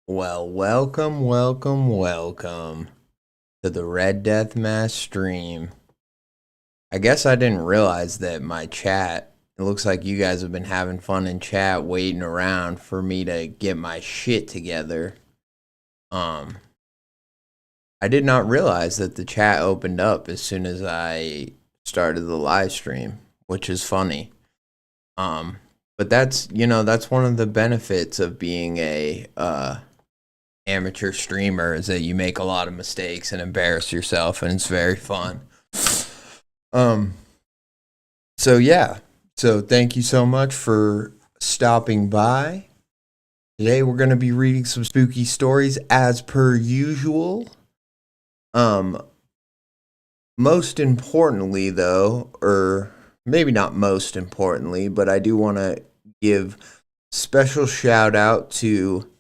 Well, welcome to the RedDeathMask stream. I guess I didn't realize that my chat, it looks like you guys have been having fun in chat waiting around for me to get my shit together. Um, I did not realize that the chat opened up as soon as I started the live stream, which is funny. Um, but that's one of the benefits of being a amateur streamer is that you make a lot of mistakes and embarrass yourself, and it's very fun. Um so yeah. So thank you so much for stopping by. Today we're going to be reading some spooky stories as per usual. Um Most importantly though, or maybe not most importantly, but I do want to give special shout out to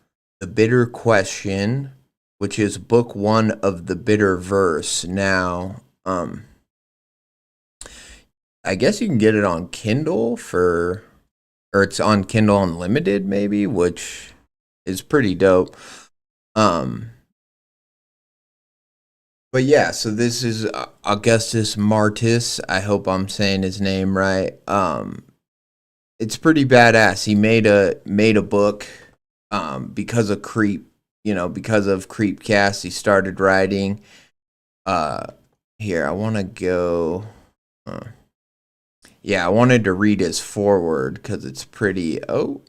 The Bitter Question, which is book 1 of the Bitter Verse. Now, I guess you can get it on Kindle or it's on Kindle Unlimited maybe, which is pretty dope. Um, but yeah, so this is Augustus Martis. I hope I'm saying his name right. It's pretty badass. He made a book because of because of Creepcast. He started writing. Uh, Here, I want to go. Yeah, I wanted to read his foreword because it's pretty. Oh,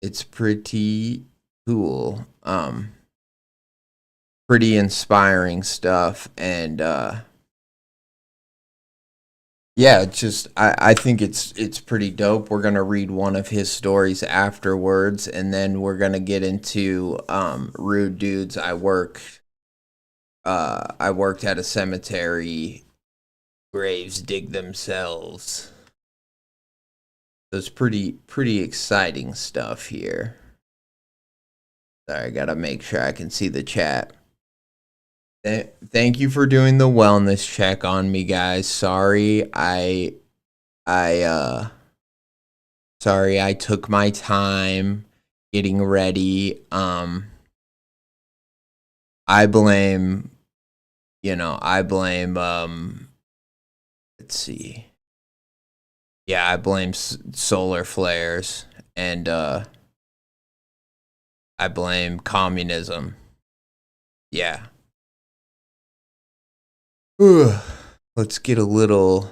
it's pretty cool. Pretty inspiring stuff, and yeah, it's just I think it's pretty dope. We're gonna read one of his stories afterwards, and then we're gonna get into rude dudes. I worked at a cemetery. Graves dig themselves. So it's pretty exciting stuff here. Sorry, I gotta make sure I can see the chat. Thank you for doing the wellness check on me, guys. I sorry I took my time getting ready. I blame I blame let's see. Yeah, I blame solar flares, and I blame communism. Yeah. Let's get a little.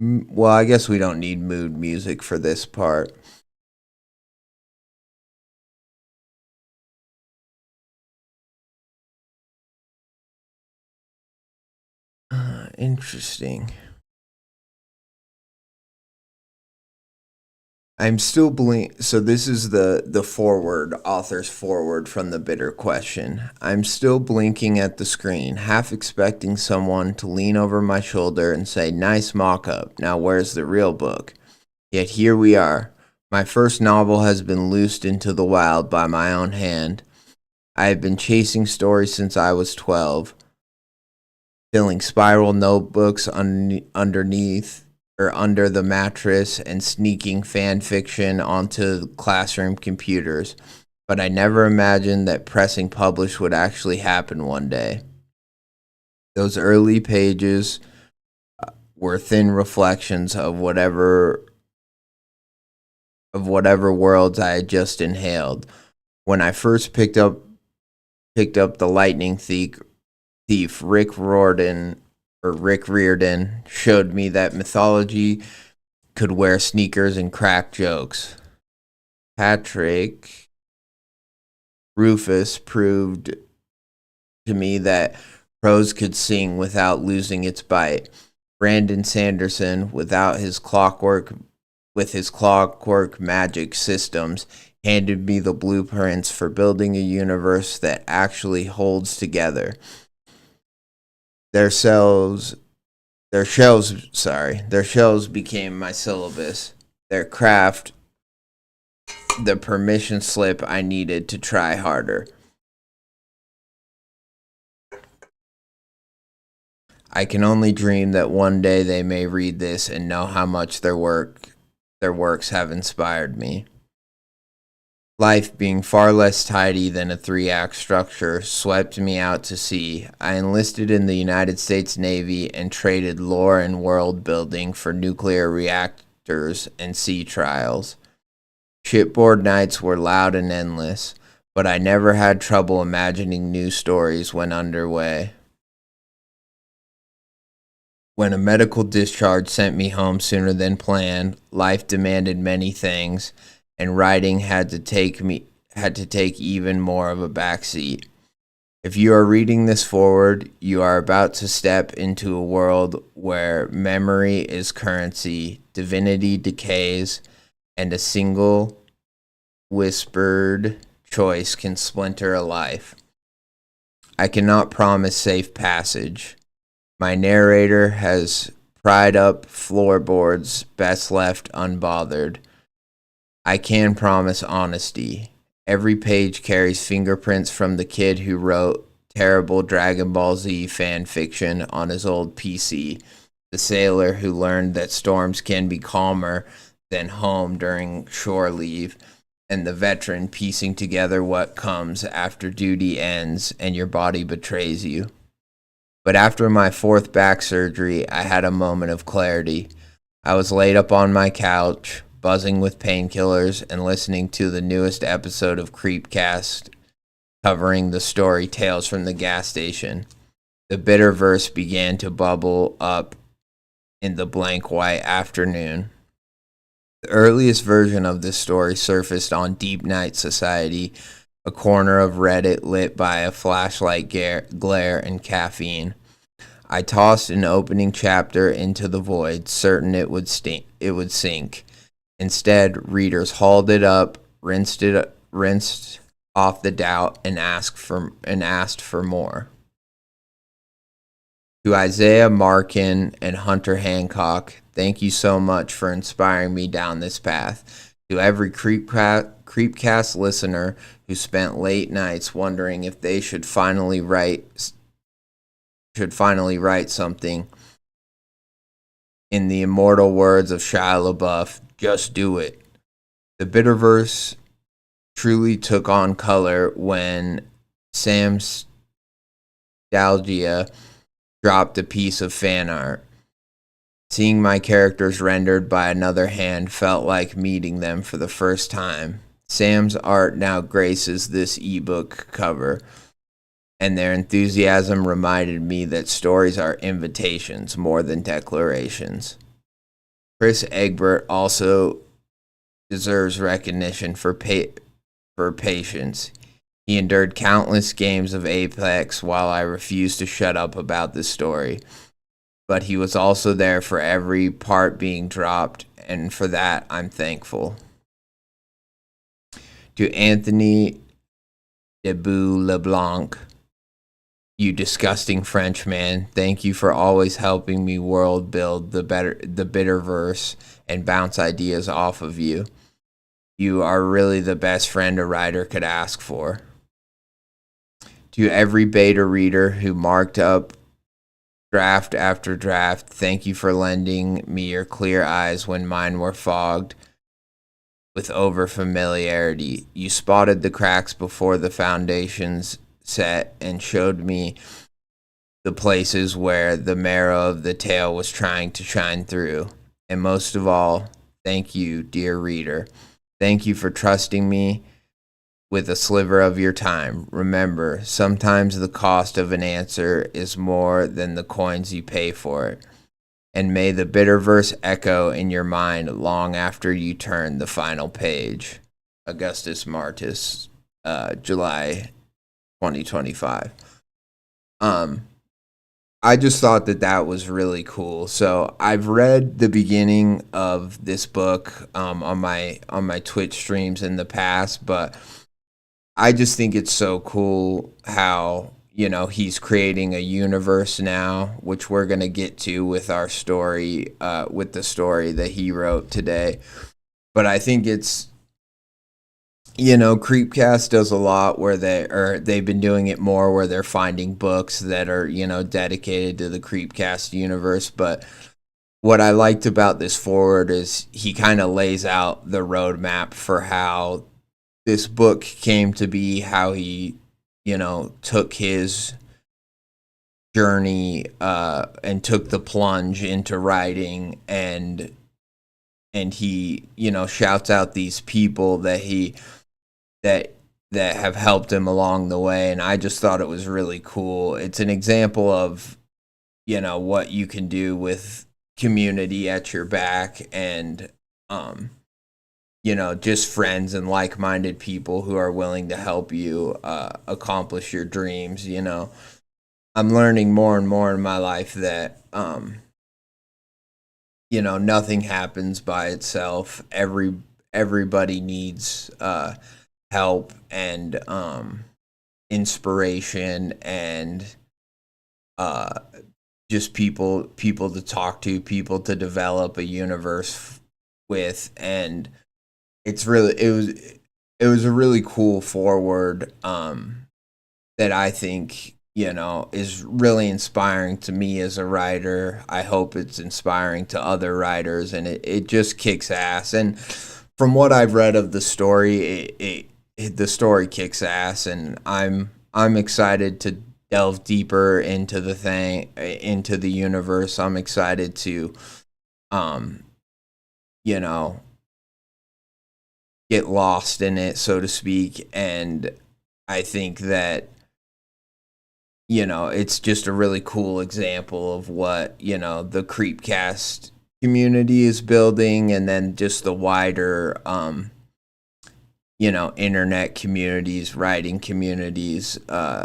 Well, I guess we don't need mood music for this part. Interesting. I'm still blink. So this is the forward, author's forward from The Bitter Question. I'm still blinking at the screen, half expecting someone to lean over my shoulder and say, "Nice mock-up. Now where's the real book?" Yet here we are. My first novel has been loosed into the wild by my own hand. I have been chasing stories since I was 12, filling spiral notebooks underneath or under the mattress and sneaking fan fiction onto classroom computers. But I never imagined that pressing publish would actually happen one day. Those early pages were thin reflections of whatever worlds I had just inhaled. When I first picked up the lightning thief, Rick Riordan showed me that mythology could wear sneakers and crack jokes. Patrick Rufus proved to me that prose could sing without losing its bite. Brandon Sanderson, with his clockwork magic systems, handed me the blueprints for building a universe that actually holds together. Their shells became my syllabus. Their craft, the permission slip I needed to try harder. I can only dream that one day they may read this and know how much their works have inspired me. Life, being far less tidy than a 3-act structure, swept me out to sea. I enlisted in the United States Navy and traded lore and world building for nuclear reactors and sea trials. Shipboard nights were loud and endless, but I never had trouble imagining new stories when underway. When a medical discharge sent me home sooner than planned, life demanded many things, and writing had to take even more of a backseat. If you are reading this forward, you are about to step into a world where memory is currency, divinity decays, and a single whispered choice can splinter a life. I cannot promise safe passage. My narrator has pried up floorboards best left unbothered. I can promise honesty. Every page carries fingerprints from the kid who wrote terrible Dragon Ball Z fan fiction on his old PC, the sailor who learned that storms can be calmer than home during shore leave, and the veteran piecing together what comes after duty ends and your body betrays you. But after my 4th back surgery, I had a moment of clarity. I was laid up on my couch, buzzing with painkillers, and listening to the newest episode of Creepcast covering the story Tales from the Gas Station. The bitter verse began to bubble up in the blank white afternoon. The earliest version of this story surfaced on Deep Night Society, a corner of Reddit lit by a flashlight glare and caffeine. I tossed an opening chapter into the void, certain it would sink. Instead, readers hauled it up, rinsed off the doubt, and asked for more. To Isaiah Markin and Hunter Hancock, thank you so much for inspiring me down this path. To every Creepcast listener who spent late nights wondering if they should finally write something, in the immortal words of Shia LaBeouf, just do it. The Bitterverse truly took on color when Sam Stalgia dropped a piece of fan art. Seeing my characters rendered by another hand felt like meeting them for the first time. Sam's art now graces this ebook cover, and their enthusiasm reminded me that stories are invitations more than declarations. Chris Egbert also deserves recognition for patience. He endured countless games of Apex while I refused to shut up about this story. But he was also there for every part being dropped, and for that I'm thankful. To Anthony Debou LeBlanc, you disgusting Frenchman, thank you for always helping me world build the Bitterverse and bounce ideas off of you. You are really the best friend a writer could ask for. To every beta reader who marked up draft after draft, thank you for lending me your clear eyes when mine were fogged with overfamiliarity. You spotted the cracks before the foundations set and showed me the places where the marrow of the tale was trying to shine through. And most of all, thank you, dear reader. Thank you for trusting me with a sliver of your time. Remember, sometimes the cost of an answer is more than the coins you pay for it. And may the Bitterverse echo in your mind long after you turn the final page. Augustus Martis, July 2025. I just thought that was really cool. So I've read the beginning of this book on my Twitch streams in the past, but I just think it's so cool how, he's creating a universe now, which we're going to get to with our story, with the story that he wrote today. But I think it's, Creepcast does a lot where they've been doing it more where they're finding books that are, dedicated to the Creepcast universe. But what I liked about this forward is he kind of lays out the roadmap for how this book came to be, how he, took his journey and took the plunge into writing, and he, shouts out these people that that have helped him along the way, and I just thought it was really cool. It's an example of, what you can do with community at your back, and just friends and like-minded people who are willing to help you accomplish your dreams. I'm learning more and more in my life that nothing happens by itself. Everybody needs help and inspiration, and just people to talk to, people to develop a universe with. And it was a really cool forward that I think is really inspiring to me as a writer. I hope it's inspiring to other writers, and it just kicks ass. And from what I've read of the story, the story kicks ass, and I'm excited to delve deeper into into the universe. I'm excited to get lost in it, so to speak. And I think that it's just a really cool example of what the Creepcast community is building, and then just the wider internet communities, writing communities.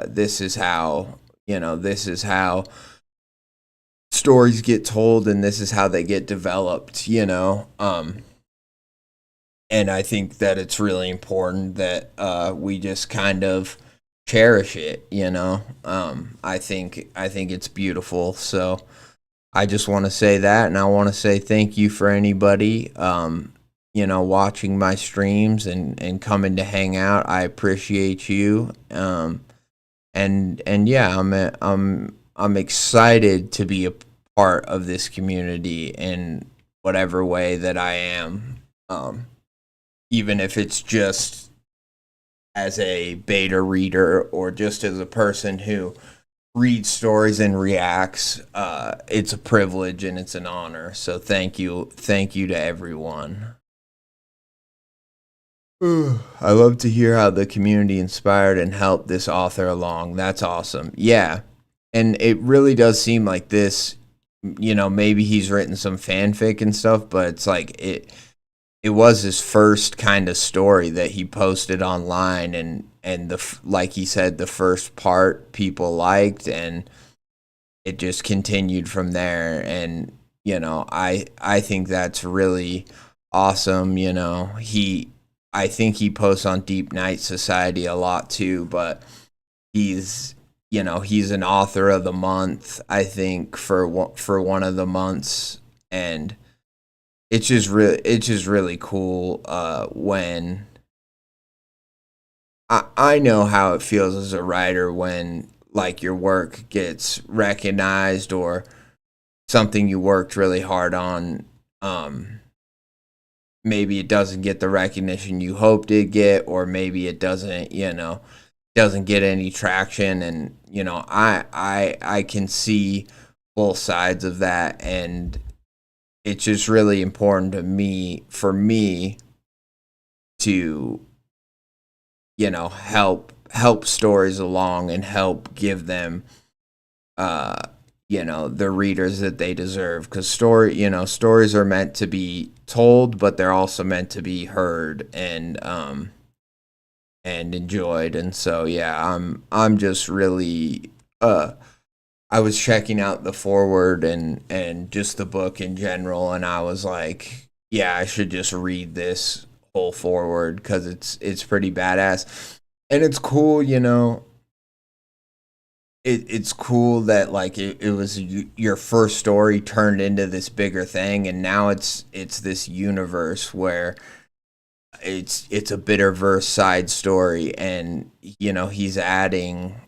This is how stories get told, and this is how they get developed. And I think that it's really important that we just kind of cherish it. I think it's beautiful. So I just want to say that, and I want to say thank you for anybody watching my streams and coming to hang out. I appreciate you. And yeah, I'm excited to be a part of this community in whatever way that I am. Even if it's just as a beta reader, or just as a person who reads stories and reacts, it's a privilege and it's an honor. So thank you to everyone. I love to hear how the community inspired and helped this author along. That's awesome. Yeah. And it really does seem like this, maybe he's written some fanfic and stuff, but it's like it was his first kind of story that he posted online, and like he said, the first part people liked, and it just continued from there. And I think that's really awesome. I think he posts on Deep Night Society a lot too, but he's an author of the month, I think, for one of the months. And it's just really cool when I know how it feels as a writer when like your work gets recognized, or something you worked really hard on, maybe it doesn't get the recognition you hoped it'd get, or maybe it doesn't get any traction. And I can see both sides of that, and it's just really important for me to help stories along, and help give them the readers that they deserve, because stories are meant to be told, but they're also meant to be heard and enjoyed. And so yeah, I'm just really I was checking out the forward and just the book in general, and I was like, yeah, I should just read this whole forward, because it's pretty badass. And it's cool, it's cool that like it was your first story turned into this bigger thing, and now it's this universe where it's a Bitterverse side story, and he's adding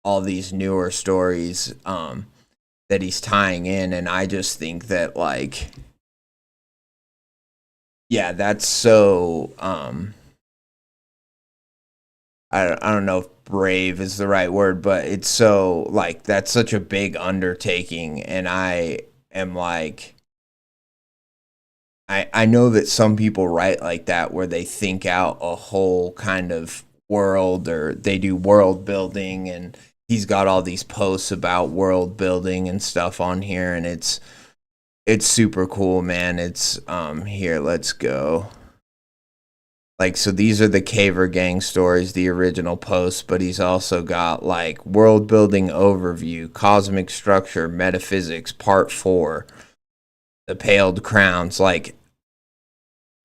all these newer stories that he's tying in. And I just think that like, yeah, that's so I don't know if brave is the right word, but it's so like that's such a big undertaking, and I am like I know that some people write like that where they think out a whole kind of world or they do world building, and he's got all these posts about world building and stuff on here, and it's super cool, man. It's here, let's go. Like, so these are the Caver Gang stories, the original posts, but he's also got like world building overview, cosmic structure, metaphysics, part 4, the paled crowns, like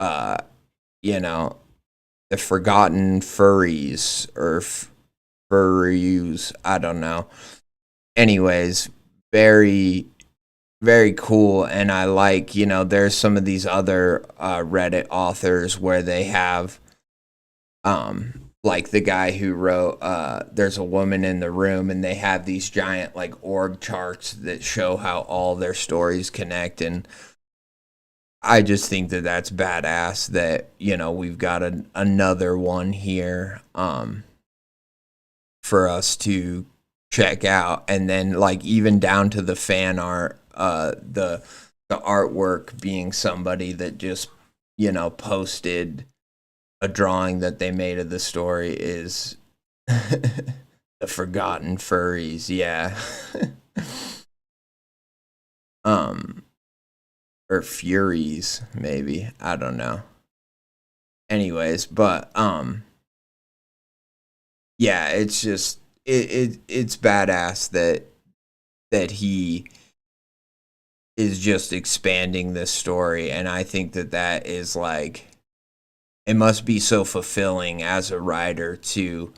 uh you know, the forgotten furries or furries, I don't know. Anyways, very very cool, and I like, you know, there's some of these other Reddit authors where they have like the guy who wrote there's a woman in the room, and they have these giant like org charts that show how all their stories connect, and I just think that that's badass that, you know, we've got another one here for us to check out. And then like even down to the fan art, the artwork being somebody that just, you know, posted a drawing that they made of the story is the forgotten furries, yeah. um or furies, maybe, I don't know. Anyways, but yeah, it's just it's badass that he is just expanding this story, and I think that that is like, it must be so fulfilling as a writer to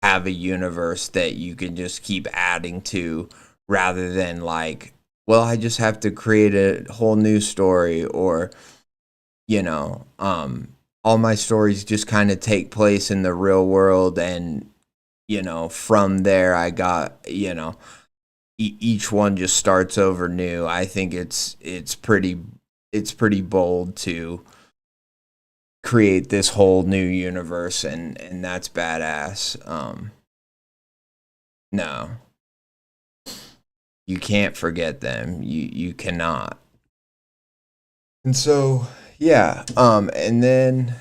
have a universe that you can just keep adding to, rather than like, well, I just have to create a whole new story, or, you know, all my stories just kind of take place in the real world, and, you know, from there I got, you know, each one just starts over new. I think it's pretty bold to create this whole new universe, and that's badass. No, you can't forget them. You cannot. And so yeah, and then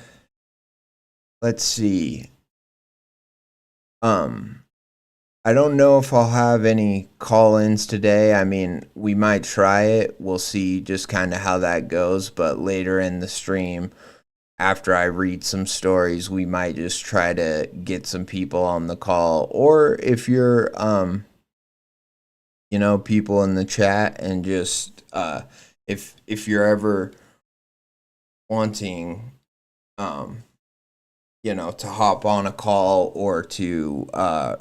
let's see. Um I don't know if I'll have any call-ins today. I mean, we might try it. We'll see just kind of how that goes, but later in the stream, after I read some stories, we might just try to get some people on the call. Or if you're you know, people in the chat, and just if you're ever wanting you know, to hop on a call or to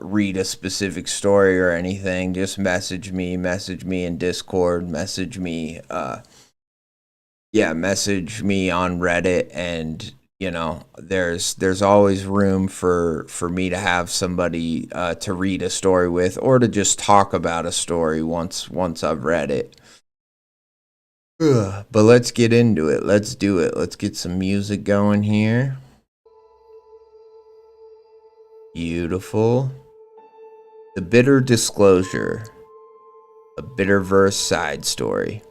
read a specific story or anything, just message me in Discord, message me message me on Reddit, and, you know, there's always room for me to have somebody to read a story with, or to just talk about a story once I've read it. Ugh, but let's get into it. Let's do it. Let's get some music going here. Beautiful. The Bitter Disclosure, a Bitterverse side story.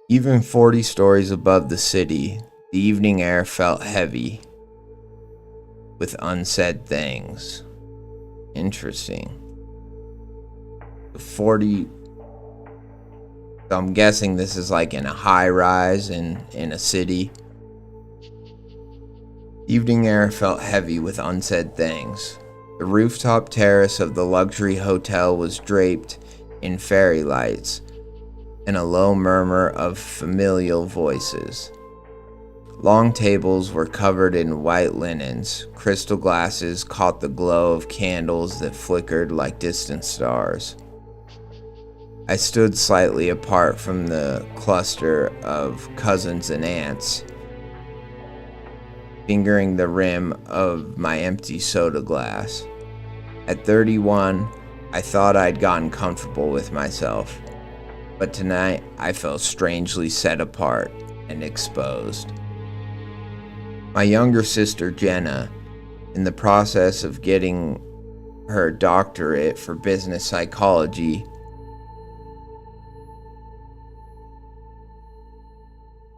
Even 40 stories above the city, the evening air felt heavy with unsaid things. Interesting. 40. So I'm guessing this is like in a high rise in a city. Evening air felt heavy with unsaid things. The rooftop terrace of the luxury hotel was draped in fairy lights, and a low murmur of familial voices. Long tables were covered in white linens. Crystal glasses caught the glow of candles that flickered like distant stars. I stood slightly apart from the cluster of cousins and aunts, fingering the rim of my empty soda glass. At 31, I thought I'd gotten comfortable with myself, but tonight I felt strangely set apart and exposed. My younger sister, Jenna, in the process of getting her doctorate for business psychology,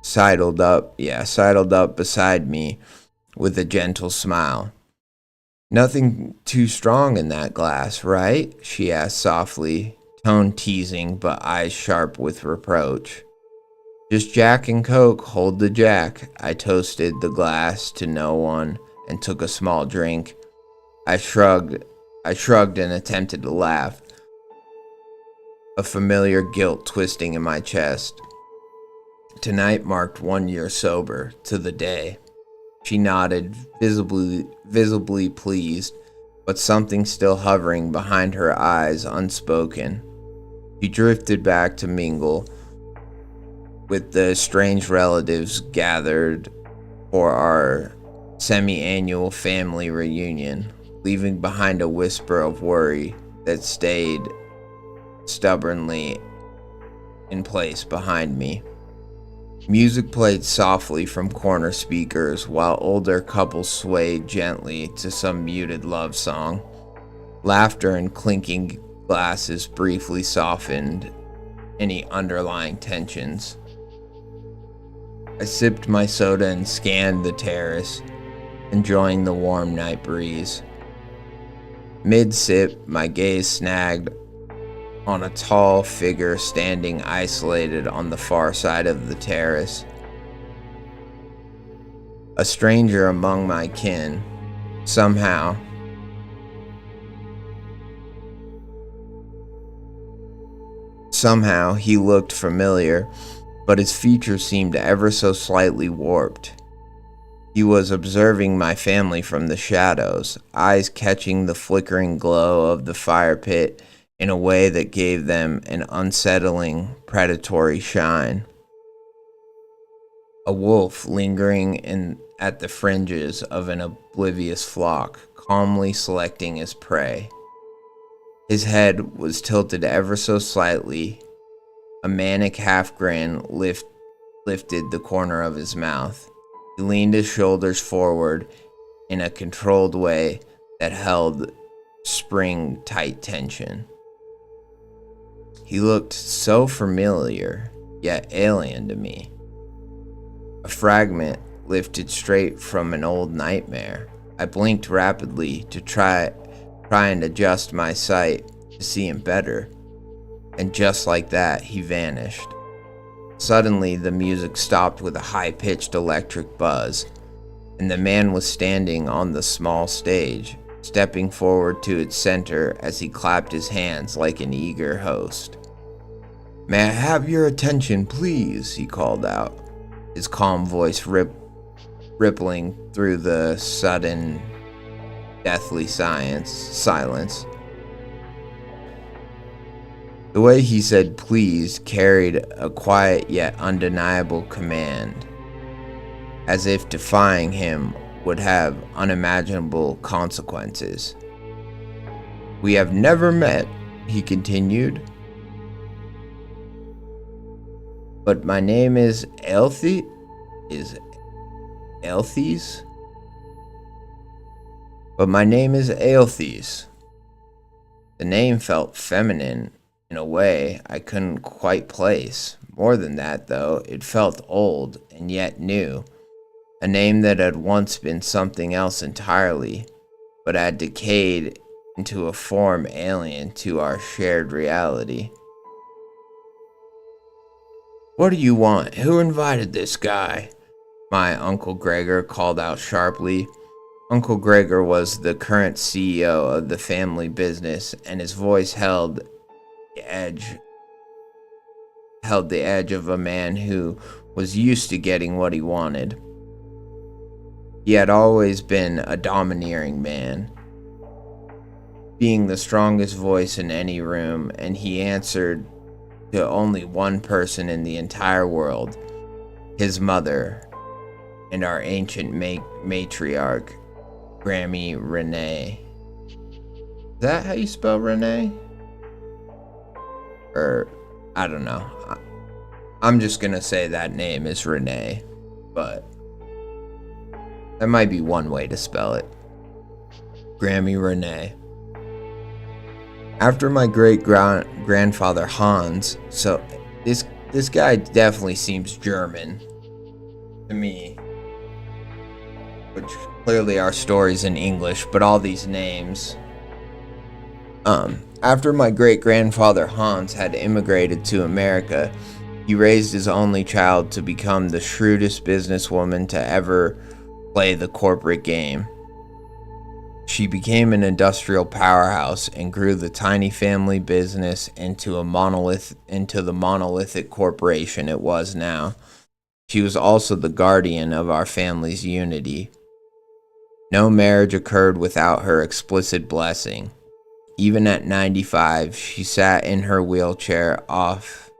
sidled up beside me with a gentle smile. "Nothing too strong in that glass, right?" she asked softly, tone teasing but eyes sharp with reproach. "Just Jack and Coke, hold the Jack." I toasted the glass to no one and took a small drink. I shrugged and attempted to laugh, a familiar guilt twisting in my chest. Tonight marked 1 year sober, to the day. She nodded, visibly pleased, but something still hovering behind her eyes unspoken. She drifted back to mingle with the strange relatives gathered for our semi-annual family reunion, leaving behind a whisper of worry that stayed stubbornly in place behind me. Music played softly from corner speakers while older couples swayed gently to some muted love song. Laughter and clinking glasses briefly softened any underlying tensions. I sipped my soda and scanned the terrace, enjoying the warm night breeze. Mid-sip, my gaze snagged on a tall figure standing isolated on the far side of the terrace. A stranger among my kin. Somehow he looked familiar, but his features seemed ever so slightly warped. He was observing my family from the shadows, eyes catching the flickering glow of the fire pit in a way that gave them an unsettling, predatory shine. A wolf lingering at the fringes of an oblivious flock, calmly selecting his prey. His head was tilted ever so slightly. A manic half-grin lifted the corner of his mouth. He leaned his shoulders forward in a controlled way that held spring-tight tension. He looked so familiar, yet alien to me. A fragment lifted straight from an old nightmare. I blinked rapidly to try and adjust my sight to see him better, and just like that, he vanished. Suddenly, the music stopped with a high-pitched electric buzz, and the man was standing on the small stage, stepping forward to its center as he clapped his hands like an eager host. "May I have your attention, please?" he called out, his calm voice rippling through the sudden, deathly silence. The way he said "please" carried a quiet yet undeniable command, as if defying him would have unimaginable consequences. "We have never met," he continued, "but my name is Aelthes? But my name is Aelthes." The name felt feminine in a way I couldn't quite place. More than that, though, it felt old and yet new. A name that had once been something else entirely, but had decayed into a form alien to our shared reality. "What do you want? Who invited this guy?" my Uncle Gregor called out sharply. Uncle Gregor was the current CEO of the family business, and his voice held the edge of a man who was used to getting what he wanted. He had always been a domineering man, being the strongest voice in any room, and he answered to only one person in the entire world, his mother, and our ancient matriarch, Grammy Renee. Is that how you spell Renee? Or, I don't know. I'm just gonna say that name is Renee, but that might be one way to spell it. Grammy Renee. After my great-grandfather Hans, so this guy definitely seems German to me, which clearly our story's in English, but all these names. After my great-grandfather Hans had immigrated to America, he raised his only child to become the shrewdest businesswoman to ever play the corporate game. She became an industrial powerhouse and grew the tiny family business into the monolithic corporation it was now. She was also the guardian of our family's unity. No marriage occurred without her explicit blessing. Even at 95, she sat in her wheelchair off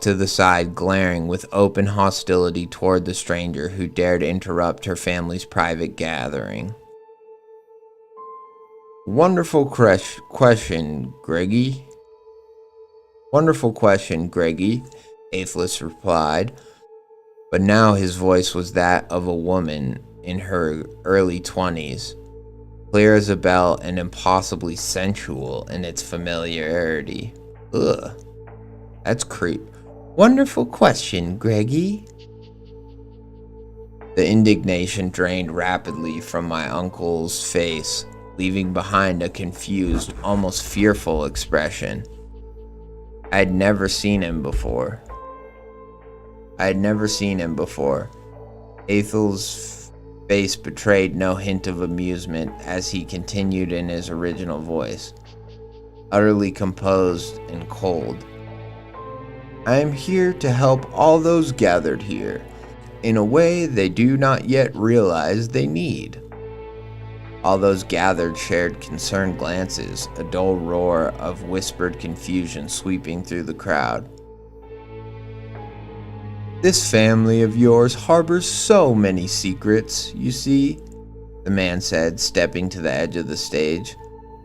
to the side, glaring with open hostility toward the stranger who dared interrupt her family's private gathering. Wonderful question, Greggy. Wonderful question, Greggy, Aethelus replied, but now his voice was that of a woman in her early 20s, clear as a bell and impossibly sensual in its familiarity. Ugh, that's creep. Wonderful question, Greggy. The indignation drained rapidly from my uncle's face, leaving behind a confused, almost fearful expression. I had never seen him before. Aethel's face betrayed no hint of amusement as he continued in his original voice, utterly composed and cold. I am here to help all those gathered here, in a way they do not yet realize they need. All those gathered shared concerned glances, a dull roar of whispered confusion sweeping through the crowd. This family of yours harbors so many secrets, you see, the man said, stepping to the edge of the stage.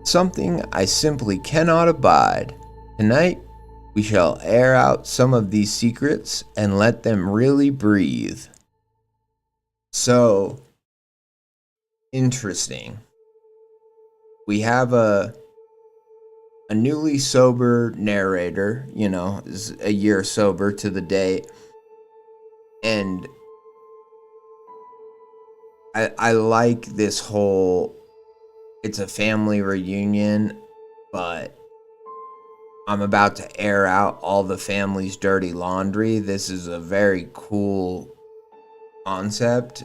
Something I simply cannot abide. Tonight, we shall air out some of these secrets and let them really breathe. So, interesting. We have a newly sober narrator, is a year sober to the date, and I like this whole, it's a family reunion, but I'm about to air out all the family's dirty laundry. This is a very cool concept.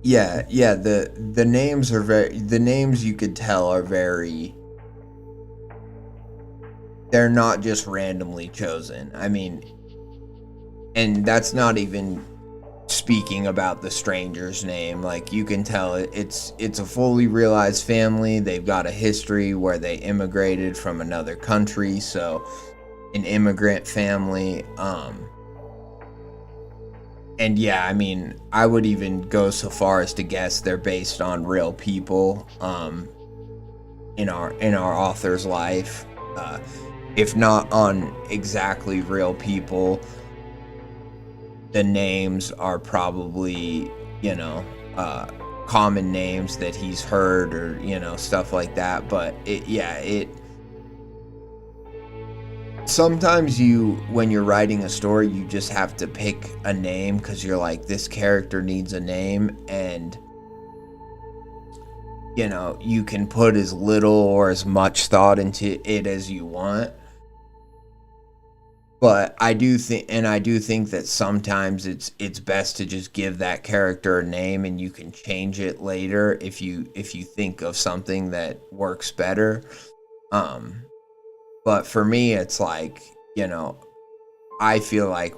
Yeah, the names are the names you could tell are very, they're not just randomly chosen. I mean, and that's not even speaking about the stranger's name. Like, you can tell it's a fully realized family. They've got a history where they immigrated from another country, so an immigrant family. And yeah, I mean, I would even go so far as to guess they're based on real people in our author's life. If not on exactly real people, the names are probably, common names that he's heard, or, stuff like that. But sometimes when you're writing a story, you just have to pick a name because you're like, this character needs a name, and you can put as little or as much thought into it as you want. But I do think that sometimes it's best to just give that character a name, and you can change it later if you think of something that works better. But for me, it's like, I feel like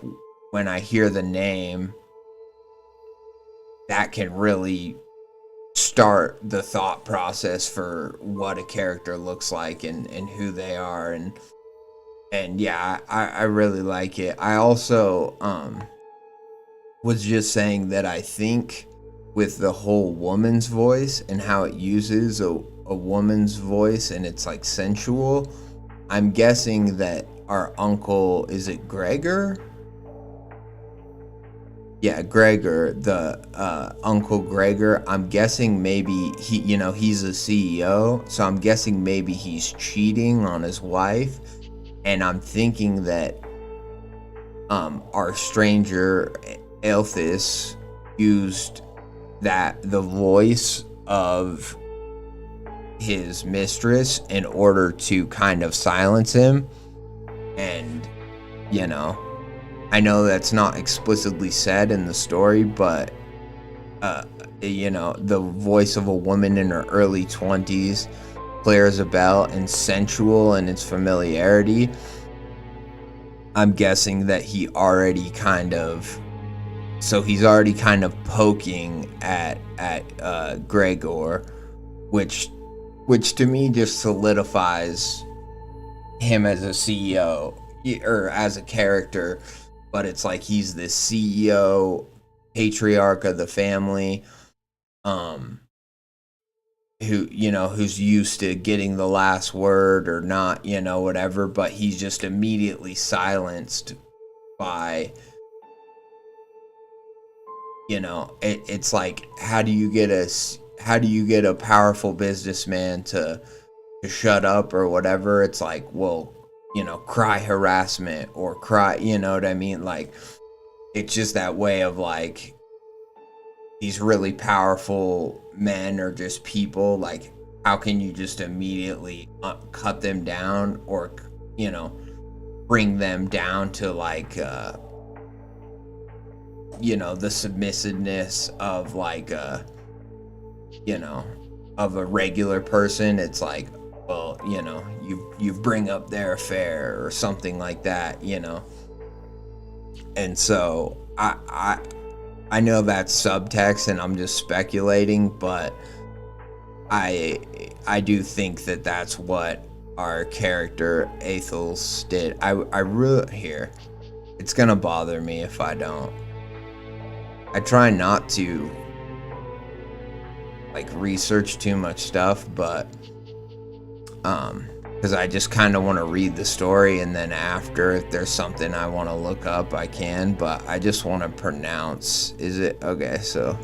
when I hear the name, that can really start the thought process for what a character looks like and who they are. And yeah, I really like it. I also was just saying that I think with the whole woman's voice and how it uses a woman's voice and it's like sensual, I'm guessing that our uncle, is it Gregor? Yeah, Gregor, the Uncle Gregor. I'm guessing maybe he's a CEO, so I'm guessing maybe he's cheating on his wife, and I'm thinking that our stranger Elthis used the voice of his mistress in order to kind of silence him, and I know that's not explicitly said in the story, but the voice of a woman in her early 20s, clear as a bell and sensual in its familiarity. I'm guessing that he's already kind of poking at Gregor, which to me just solidifies him as a CEO or as a character. But it's like he's the CEO, patriarch of the family, who's used to getting the last word or not, whatever. But he's just immediately silenced by, it's like, how do you get a powerful businessman to shut up or whatever? It's like, well, cry harassment or cry, you know what I mean? Like, it's just that way of like, these really powerful men or just people, like, how can you just immediately cut them down or, bring them down to like, the submissiveness of like, of a regular person? It's like, well, you bring up their affair or something like that, And so I know that's subtext and I'm just speculating, but I do think that that's what our character Athels did. I really, here, it's gonna bother me if I don't. I try not to like research too much stuff, but because I just kind of want to read the story, and then after, if there's something I want to look up, I can, but I just want to pronounce, is it, okay, so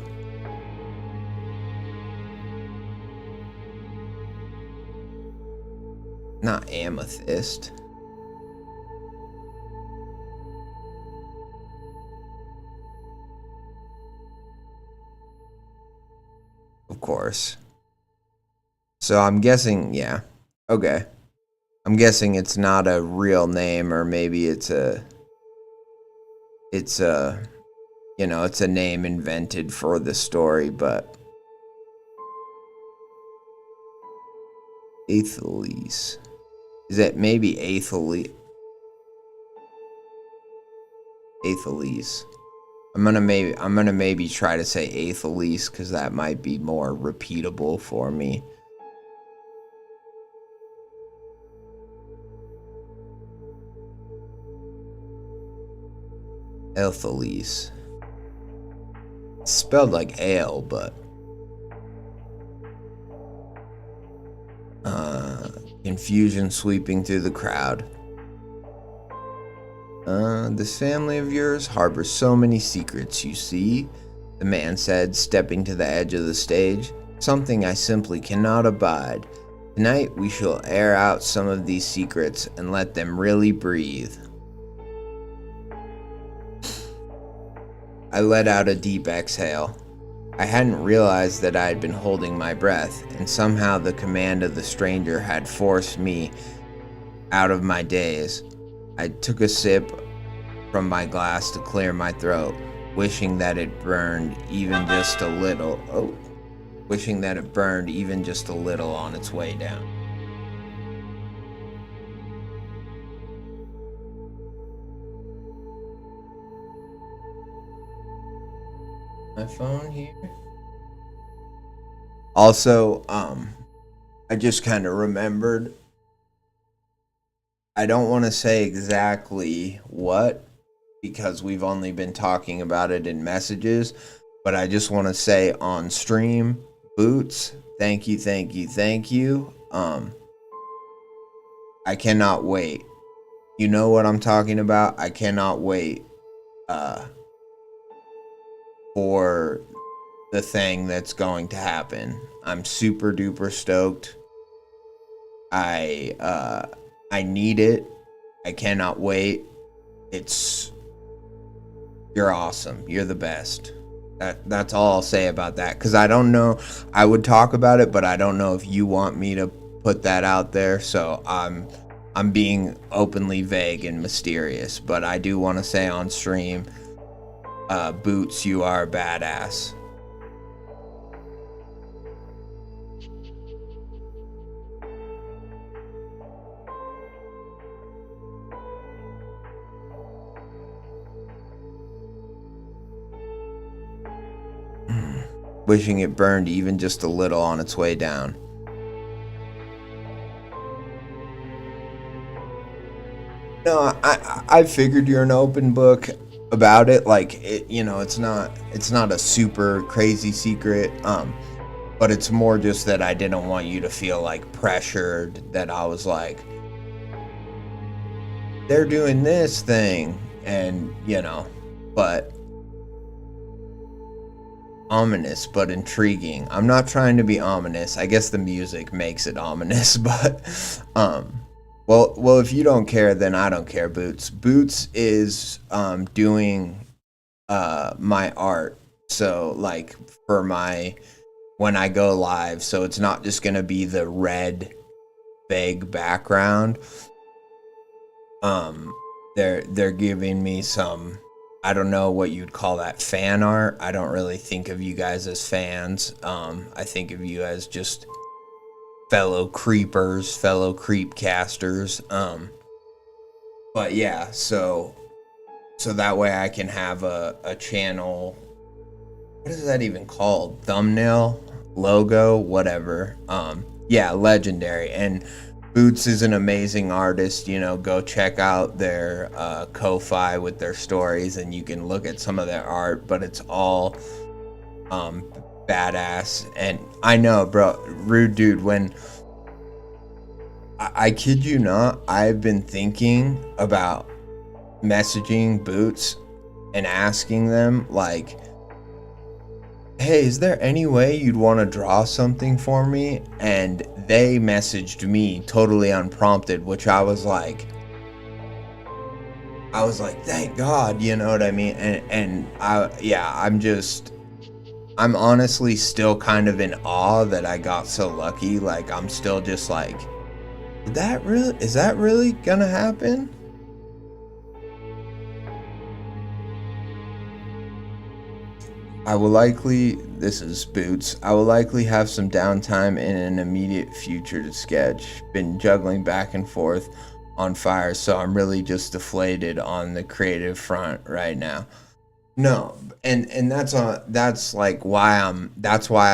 not amethyst. Of course. So I'm guessing, yeah, okay. I'm guessing it's not a real name, or maybe it's a it's a name invented for the story, but Atheles. Is that maybe Atheles? I'm gonna maybe try to say Atheles because that might be more repeatable for me. Atheles. It's spelled like ale, but confusion sweeping through the crowd. This family of yours harbors so many secrets, you see, the man said, stepping to the edge of the stage. Something I simply cannot abide. Tonight we shall air out some of these secrets and let them really breathe. I let out a deep exhale. I hadn't realized that I had been holding my breath, and somehow the command of the stranger had forced me out of my daze. I took a sip from my glass to clear my throat, wishing that it burned even just a little. Wishing that it burned even just a little on its way down. My phone here. Also, I just kind of remembered. I don't want to say exactly what, because we've only been talking about it in messages, but I just want to say on stream, Boots, thank you. I cannot wait. You know what I'm talking about? I cannot wait for the thing that's going to happen. I'm super duper stoked. I need it. I cannot wait. You're awesome. You're the best. That's all I'll say about that, because I don't know. I would talk about it, but I don't know if you want me to put that out there. So I'm being openly vague and mysterious, but I do want to say on stream, Boots, you are a badass. Wishing it burned even just a little on its way down. No, I figured you're an open book about it. Like, it's not a super crazy secret. But it's more just that I didn't want you to feel like pressured, that I was like, they're doing this thing, and but ominous but intriguing. I'm not trying to be ominous. I guess the music makes it ominous, but well, if you don't care, then I don't care. Boots is doing my art, so like for my when I go live, so it's not just gonna be the red vague background. They're giving me some, I don't know what you'd call that, fan art. I don't really think of you guys as fans. I think of you as just fellow creepers, fellow creepcasters. But yeah, so that way I can have a channel. What is that even called? Thumbnail, logo, whatever. Yeah, legendary. And Boots is an amazing artist. Go check out their Ko-Fi with their stories, and you can look at some of their art, but it's all badass. And I know, bro, Rude Dude, when I kid you not, I've been thinking about messaging Boots and asking them, like, hey, is there any way you'd want to draw something for me? And they messaged me totally unprompted, which I was like, thank God, you know what I mean? And I'm honestly still kind of in awe that I got so lucky. Like, I'm still just like, is that really gonna happen? This is Boots. I will likely have some downtime in an immediate future to sketch. Been juggling back and forth on fire, so I'm really just deflated on the creative front right now. No, and that's why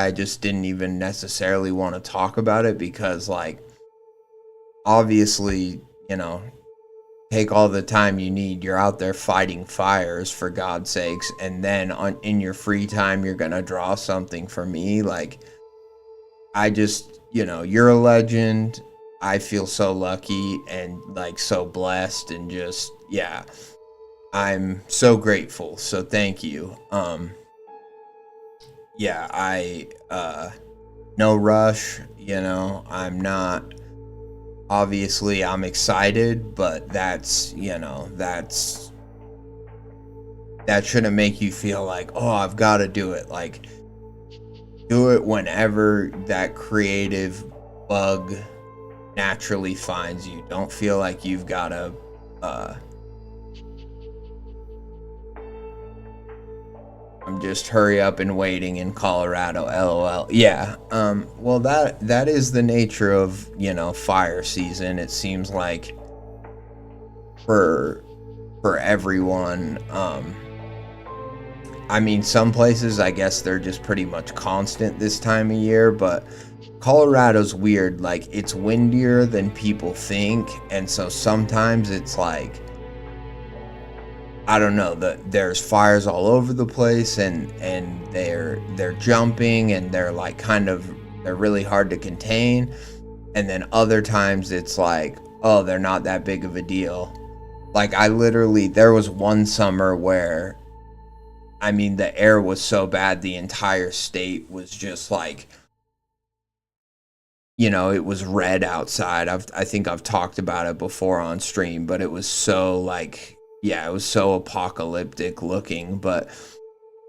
I just didn't even necessarily want to talk about it, because like, obviously, take all the time you need. You're out there fighting fires, for God's sakes, and then in your free time you're gonna draw something for me. Like, I just, you're a legend. I feel so lucky and like so blessed, and just, yeah, I'm so grateful. So thank you. Yeah, no rush, I'm not. Obviously, I'm excited, but that shouldn't make you feel like, oh, I've got to do it. Like, do it whenever that creative bug naturally finds you. Don't feel like you've got to, I'm just hurry up and waiting in Colorado, LOL. Yeah, well, that is the nature of, fire season. It seems like for everyone. I mean, some places, I guess they're just pretty much constant this time of year, but Colorado's weird. Like, it's windier than people think, and so sometimes it's like, I don't know, there's fires all over the place, and they're jumping, and they're like they're really hard to contain. And then other times it's like, oh, they're not that big of a deal. Like, there was one summer where I mean, the air was so bad, the entire state was just like, you know, it was red outside. I think I've talked about it before on stream, but it was so like, yeah, it was so apocalyptic looking. But,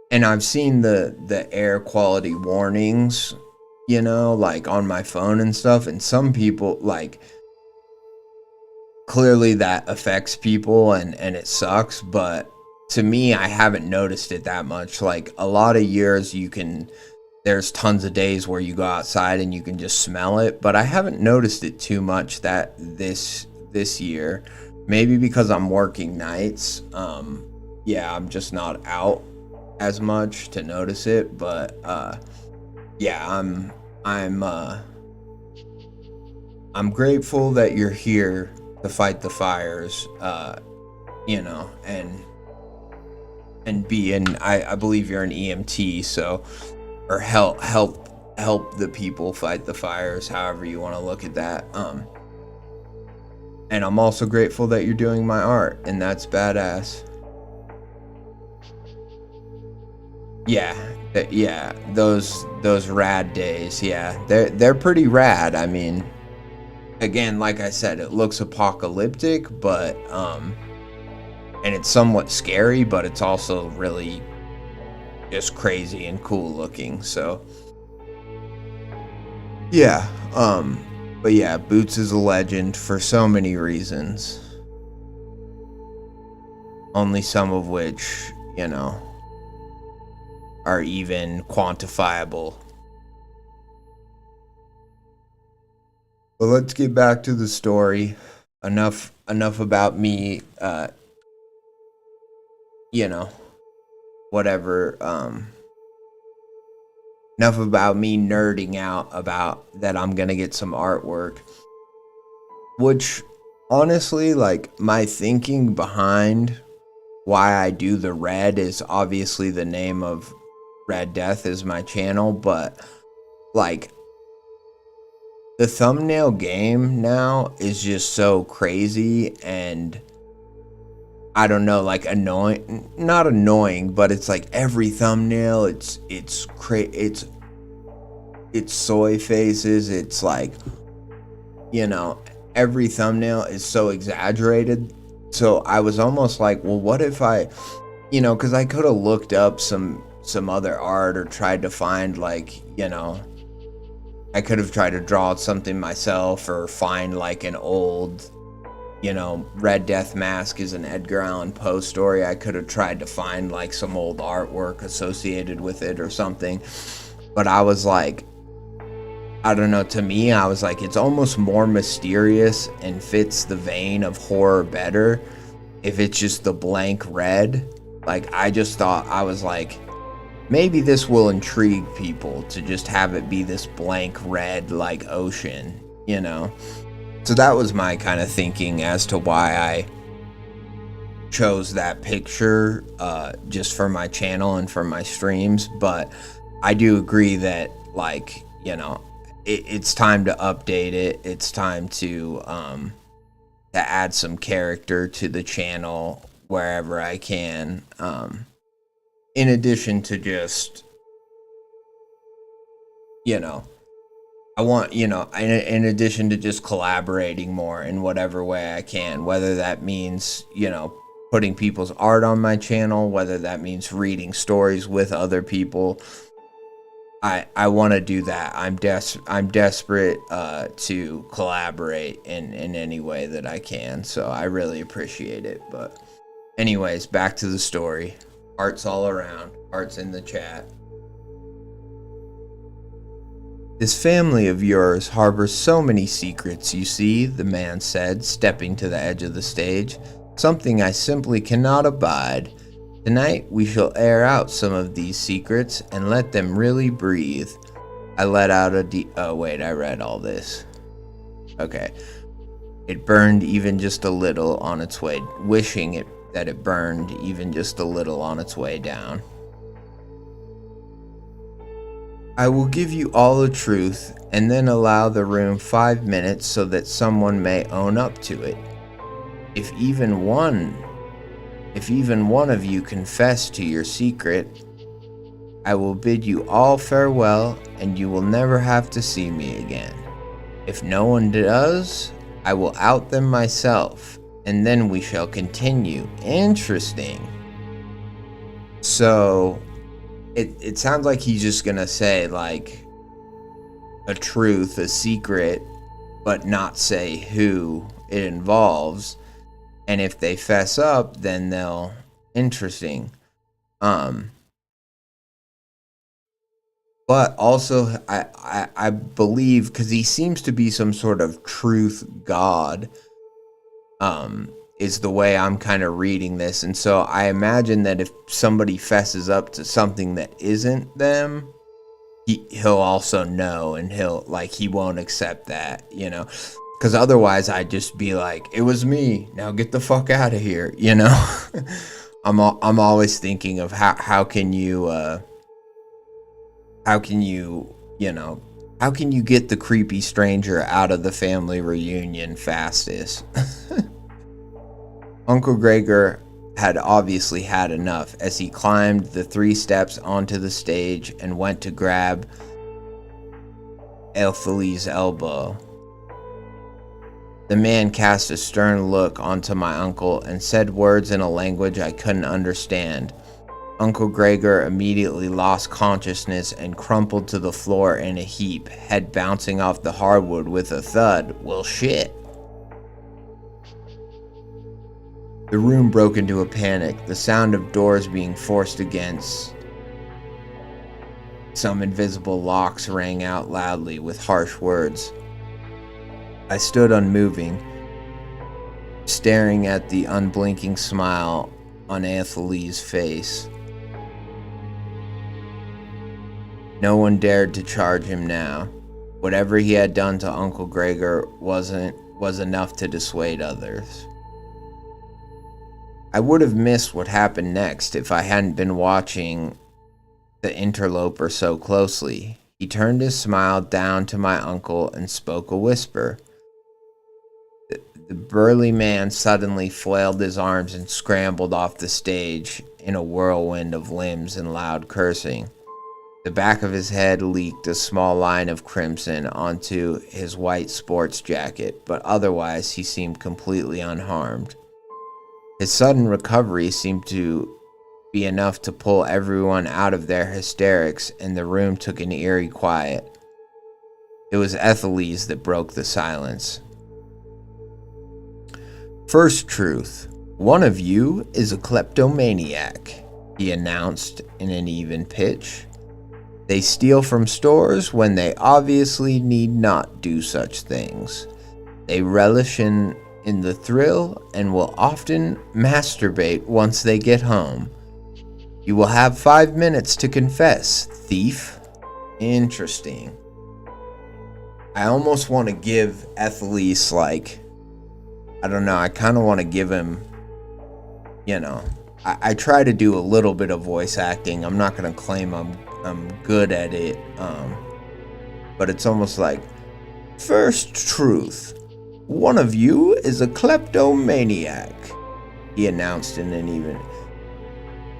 and I've seen the air quality warnings, you know, like on my phone and stuff. And some people, like, clearly that affects people and it sucks. But to me, I haven't noticed it that much. Like a lot of years there's tons of days where you go outside and you can just smell it, but I haven't noticed it too much that this year. Maybe because I'm working nights. Yeah, I'm just not out as much to notice it, but yeah, I'm grateful that you're here to fight the fires, you know, and be in, I believe you're an EMT, so, or help the people fight the fires, however you want to look at that. And I'm also grateful that you're doing my art, and that's badass. Yeah, those rad days, yeah, they're pretty rad. I mean, again, like I said, it looks apocalyptic, but and it's somewhat scary, but it's also really just crazy and cool looking. So yeah, but yeah, Boots is a legend for so many reasons, only some of which, you know, are even quantifiable. But let's get back to the story. Enough about me, you know, whatever, enough about me nerding out about that I'm gonna get some artwork. Which, honestly, like, my thinking behind why I do the red is obviously the name of Red Death is my channel, but, like, the thumbnail game now is just so crazy and I don't know, like annoying, not annoying, but it's like every thumbnail, it's soy faces. It's like, you know, every thumbnail is so exaggerated. So I was almost like, well, what if I, you know, because I could have looked up some other art or tried to find, like, you know, I could have tried to draw something myself or find like an old, you know, RedDeathMask is an Edgar Allan Poe story. I could have tried to find like some old artwork associated with it or something. But I was like, I don't know, to me, I was like, it's almost more mysterious and fits the vein of horror better if it's just the blank red. Like, I just thought, I was like, maybe this will intrigue people to just have it be this blank red, like, ocean, you know? So that was my kind of thinking as to why I chose that picture, just for my channel and for my streams. But I do agree that, like, you know, it's time to update it. It's time to add some character to the channel wherever I can. In addition to just, you know, I want, you know, in addition to just collaborating more in whatever way I can, whether that means, you know, putting people's art on my channel, whether that means reading stories with other people. I want to do that. I'm desperate to collaborate in any way that I can. So I really appreciate it. But anyways, back to the story. Art's all around. Art's in the chat. This family of yours harbors so many secrets, you see, the man said, stepping to the edge of the stage. Something I simply cannot abide. Tonight we shall air out some of these secrets and let them really breathe. I let out a oh wait, I read all this. Okay. It burned even just a little on its way, wishing that it burned even just a little on its way down. I will give you all the truth and then allow the room 5 minutes so that someone may own up to it. If even one If even one of you confess to your secret, I will bid you all farewell, and you will never have to see me again. If no one does, I will out them myself, and then we shall continue. Interesting. So, it sounds like he's just gonna say, like, a truth, a secret, but not say who it involves. And if they fess up, then they'll... Interesting. But also, I believe, because he seems to be some sort of truth god, is the way I'm kind of reading this. And so I imagine that if somebody fesses up to something that isn't them, he'll also know, and he won't accept that, you know? Because otherwise I'd just be like, it was me, now get the fuck out of here, you know? I'm always thinking of how can you get the creepy stranger out of the family reunion fastest? Uncle Gregor had obviously had enough as he climbed the 3 steps onto the stage and went to grab Elthely's elbow. The man cast a stern look onto my uncle and said words in a language I couldn't understand. Uncle Gregor immediately lost consciousness and crumpled to the floor in a heap, head bouncing off the hardwood with a thud. Well, shit. The room broke into a panic, the sound of doors being forced against. Some invisible locks rang out loudly with harsh words. I stood unmoving, staring at the unblinking smile on Elthely's face. No one dared to charge him now. Whatever he had done to Uncle Gregor was enough to dissuade others. I would have missed what happened next if I hadn't been watching the interloper so closely. He turned his smile down to my uncle and spoke a whisper. The burly man suddenly flailed his arms and scrambled off the stage in a whirlwind of limbs and loud cursing. The back of his head leaked a small line of crimson onto his white sports jacket, but otherwise he seemed completely unharmed. His sudden recovery seemed to be enough to pull everyone out of their hysterics, and the room took an eerie quiet. It was Elthely's that broke the silence. First truth. One of you is a kleptomaniac, he announced in an even pitch. They steal from stores when they obviously need not do such things. They relish in the thrill and will often masturbate once they get home. You will have 5 minutes to confess, thief. Interesting. I almost want to give Elthely's, I don't know, I kind of want to give him, I try to do a little bit of voice acting. I'm not going to claim I'm good at it, but it's almost like, first truth, one of you is a kleptomaniac, he announced in an even.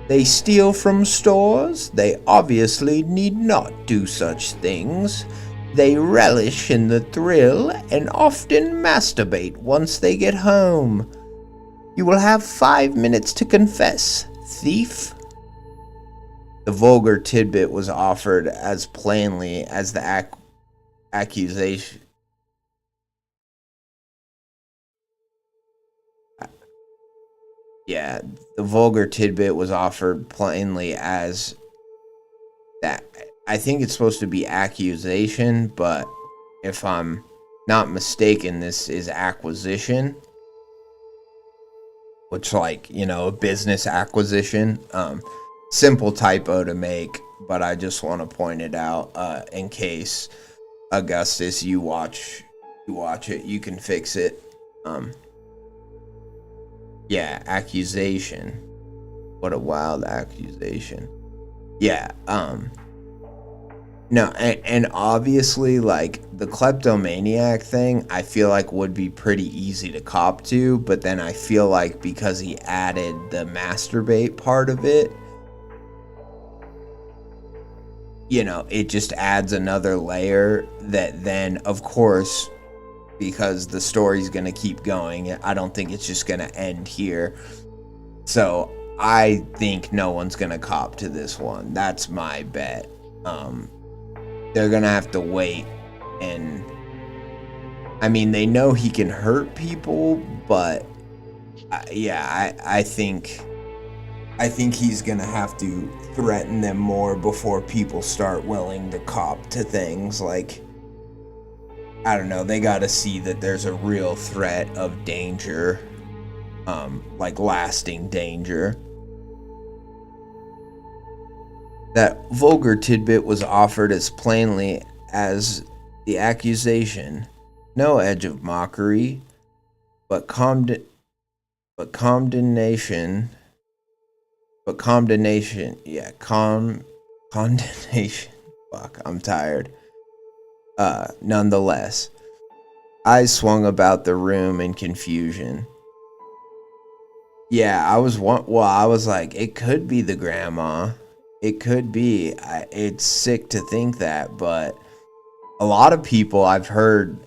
They steal from stores. They obviously need not do such things. They relish in the thrill and often masturbate once they get home. You will have 5 minutes to confess, thief. The vulgar tidbit was offered as plainly as the accusation. Yeah, the vulgar tidbit was offered plainly as that. I think it's supposed to be accusation, but if I'm not mistaken, this is acquisition. Which, a business acquisition. Simple typo to make, but I just want to point it out in case, Augustus, you watch it, you can fix it. Yeah, accusation. What a wild accusation. Yeah, No, and obviously, like, the kleptomaniac thing, I feel like would be pretty easy to cop to, but then I feel like because he added the masturbate part of it, you know, it just adds another layer that then, of course, because the story's gonna keep going, I don't think it's just gonna end here. So I think no one's gonna cop to this one. That's my bet. They're gonna have to wait, and I mean, they know he can hurt people, but yeah, I think he's gonna have to threaten them more before people start willing to cop to things. Like, I don't know, they gotta see that there's a real threat of danger, like lasting danger. That vulgar tidbit was offered as plainly as the accusation, no edge of mockery, but condemnation, condemnation. Fuck, I'm tired. Nonetheless, eyes swung about the room in confusion. Yeah, I was like, it could be the grandma. It could be. It's sick to think that, but a lot of people I've heard,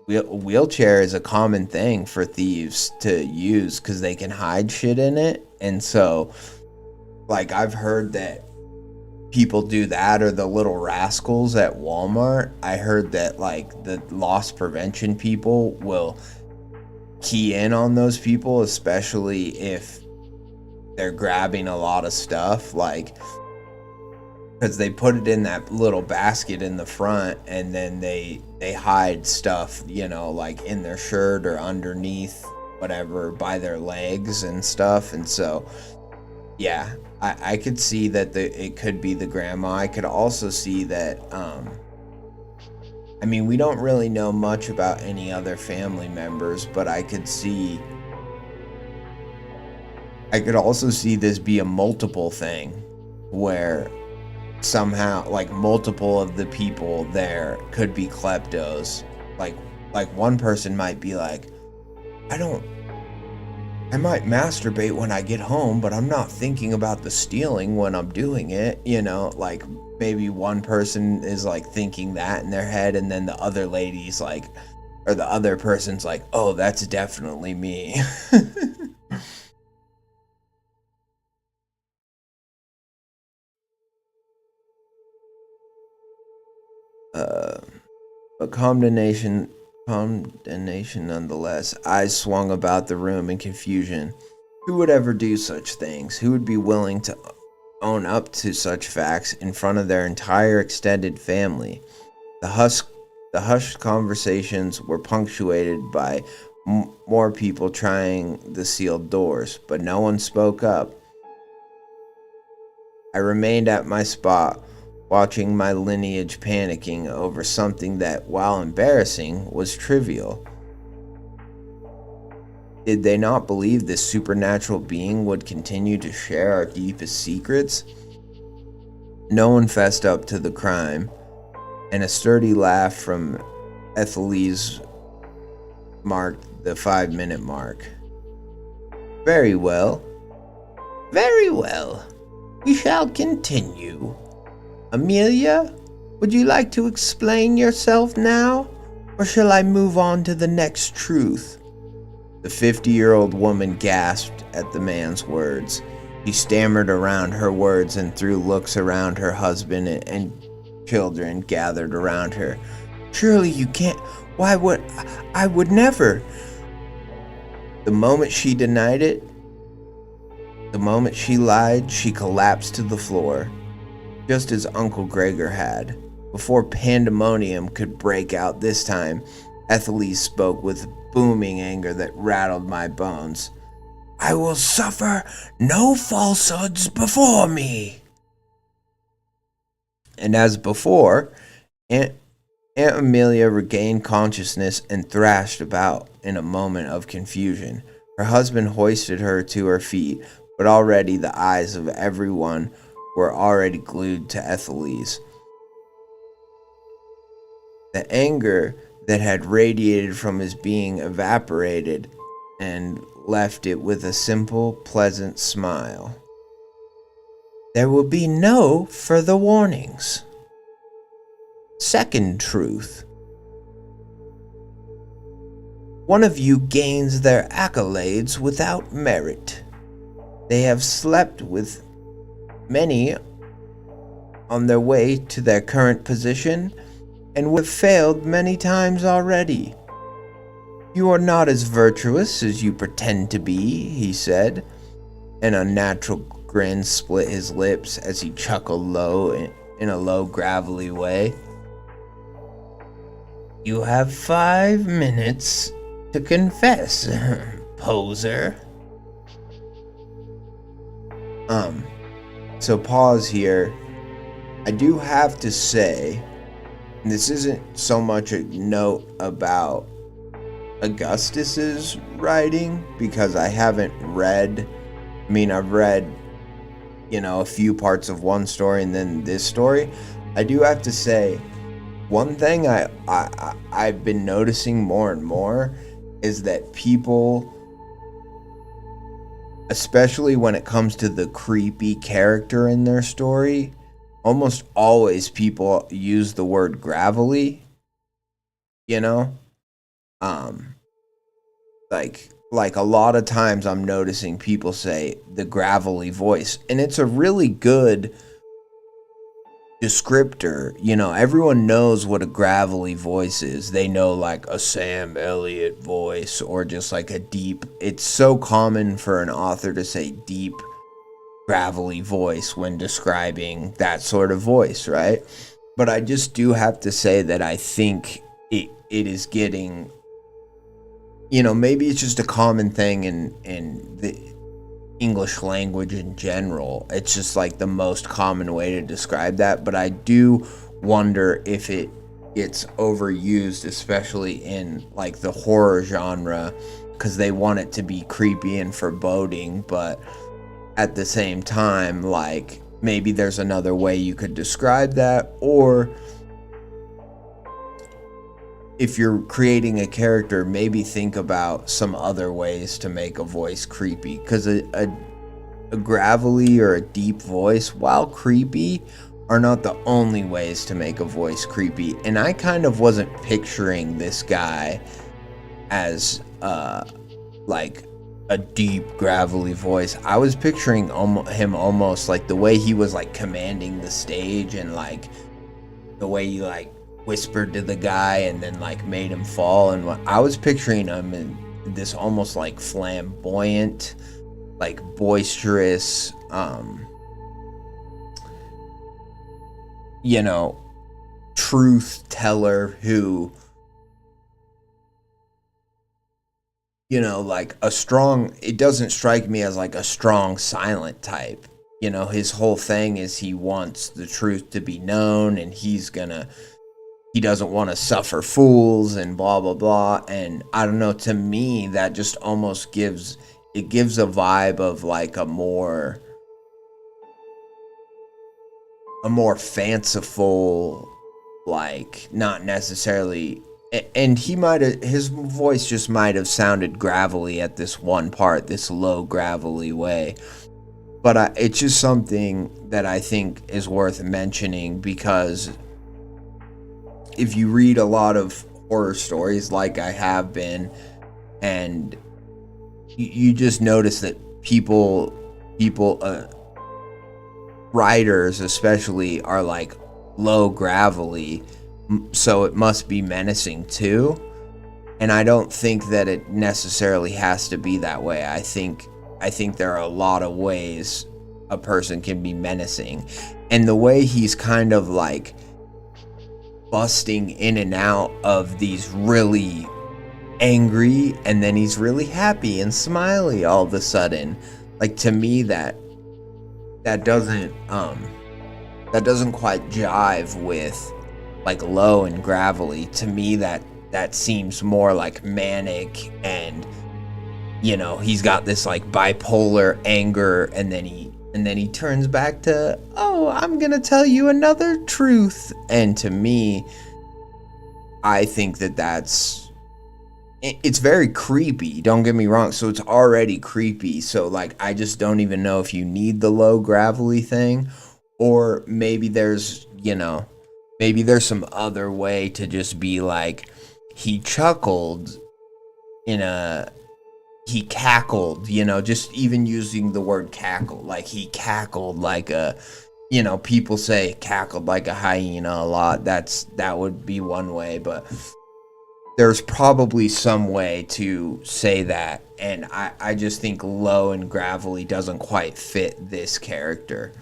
wheelchair is a common thing for thieves to use because they can hide shit in it. And so, like, I've heard that people do that, or the little rascals at Walmart. I heard that, like, the loss prevention people will key in on those people, especially if they're grabbing a lot of stuff, like, because they put it in that little basket in the front, and then they hide stuff, you know, like in their shirt or underneath, whatever, by their legs and stuff. And so, yeah, I could see that it could be the grandma. I could also see that, I mean, we don't really know much about any other family members, but I could also see this be a multiple thing where somehow, like, multiple of the people there could be kleptos. Like one person might be like, I might masturbate when I get home, but I'm not thinking about the stealing when I'm doing it. You know, like, maybe one person is like thinking that in their head, and then the other lady's like, or the other person's like, oh, that's definitely me. But condemnation nonetheless. Eyes swung about the room in confusion. Who would ever do such things? Who would be willing to own up to such facts in front of their entire extended family? The hushed conversations were punctuated by more people trying the sealed doors, but no one spoke up. I remained at my spot, watching my lineage panicking over something that, while embarrassing, was trivial. Did they not believe this supernatural being would continue to share our deepest secrets? No one fessed up to the crime, and a sturdy laugh from Ethelise marked the 5-minute mark. Very well. Very well. We shall continue. Amelia, would you like to explain yourself now, or shall I move on to the next truth? The 50-year-old woman gasped at the man's words. He stammered around her words and threw looks around her husband, and children gathered around her. Surely you can't. Why would I would never. The moment she denied it, the moment she lied, she collapsed to the floor, just as Uncle Gregor had. Before pandemonium could break out this time, Ethelise spoke with booming anger that rattled my bones. I will suffer no falsehoods before me. And as before, Aunt Amelia regained consciousness and thrashed about in a moment of confusion. Her husband hoisted her to her feet, but already the eyes of everyone were already glued to Ethelise. The anger that had radiated from his being evaporated and left it with a simple, pleasant smile. There will be no further warnings. Second truth. One of you gains their accolades without merit. They have slept with many on their way to their current position and would have failed many times already. You are not as virtuous as you pretend to be, he said. An unnatural grin split his lips as he chuckled low in a low, gravelly way. You have 5 minutes to confess, poser. So pause here. I do have to say, and this isn't so much a note about Augustus's writing, because I haven't read, I've read, a few parts of one story and then this story. I do have to say, one thing I've been noticing more and more is that people, especially when it comes to the creepy character in their story, almost always people use the word gravelly, like a lot of times I'm noticing people say the gravelly voice, and it's a really good descriptor. Everyone knows what a gravelly voice is. They know like a Sam Elliott voice, or just like a deep, it's so common for an author to say deep, gravelly voice when describing that sort of voice, right? But I just do have to say that I think it is getting, maybe it's just a common thing in the English language in general. It's just like the most common way to describe that, but I do wonder if it gets overused, especially in like the horror genre, because they want it to be creepy and foreboding, but at the same time, like, maybe there's another way you could describe that. Or if you're creating a character, maybe think about some other ways to make a voice creepy, because a gravelly or a deep voice, while creepy, are not the only ways to make a voice creepy. And I kind of wasn't picturing this guy as like a deep, gravelly voice. I was picturing him almost like the way he was like commanding the stage, and like the way he like whispered to the guy and then like made him fall. And I was picturing him in this almost like flamboyant, like boisterous, truth teller who, like a strong, it doesn't strike me as like a strong silent type. His whole thing is he wants the truth to be known, and he doesn't want to suffer fools and blah, blah, blah. And I don't know, to me, that just almost gives a vibe of like a more fanciful, like not necessarily. And his voice just might have sounded gravelly at this one part, this low, gravelly way. But it's just something that I think is worth mentioning, because if you read a lot of horror stories like I have been, and you just notice that people, writers especially, are like low, gravelly, so it must be menacing too. And I don't think that it necessarily has to be that way. I think there are a lot of ways a person can be menacing, and the way he's kind of like busting in and out of these really angry, and then he's really happy and smiley all of a sudden, like, to me that doesn't quite jive with like low and gravelly. To me that seems more like manic, and he's got this like bipolar anger, and then he turns back to, oh, I'm gonna tell you another truth. And to me, I think that it's very creepy, don't get me wrong. So it's already creepy. So like I just don't even know if you need the low gravelly thing, or maybe there's, maybe there's some other way to just be like he chuckled in a he cackled, just even using the word cackle, like he cackled like a, people say cackled like a hyena a lot. That would be one way, but there's probably some way to say that, and I just think low and gravelly doesn't quite fit this character.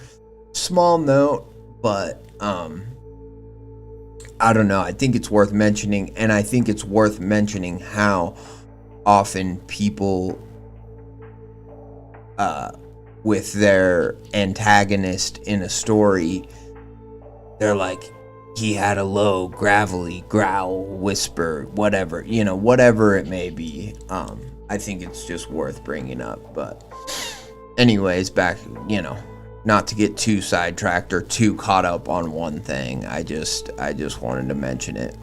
Small note, but I don't know. I think it's worth mentioning, and I think it's worth mentioning how often people with their antagonist in a story, they're like, he had a low, gravelly growl, whisper, whatever, whatever it may be. I think it's just worth bringing up. But anyways, back, not to get too sidetracked or too caught up on one thing. I just wanted to mention it.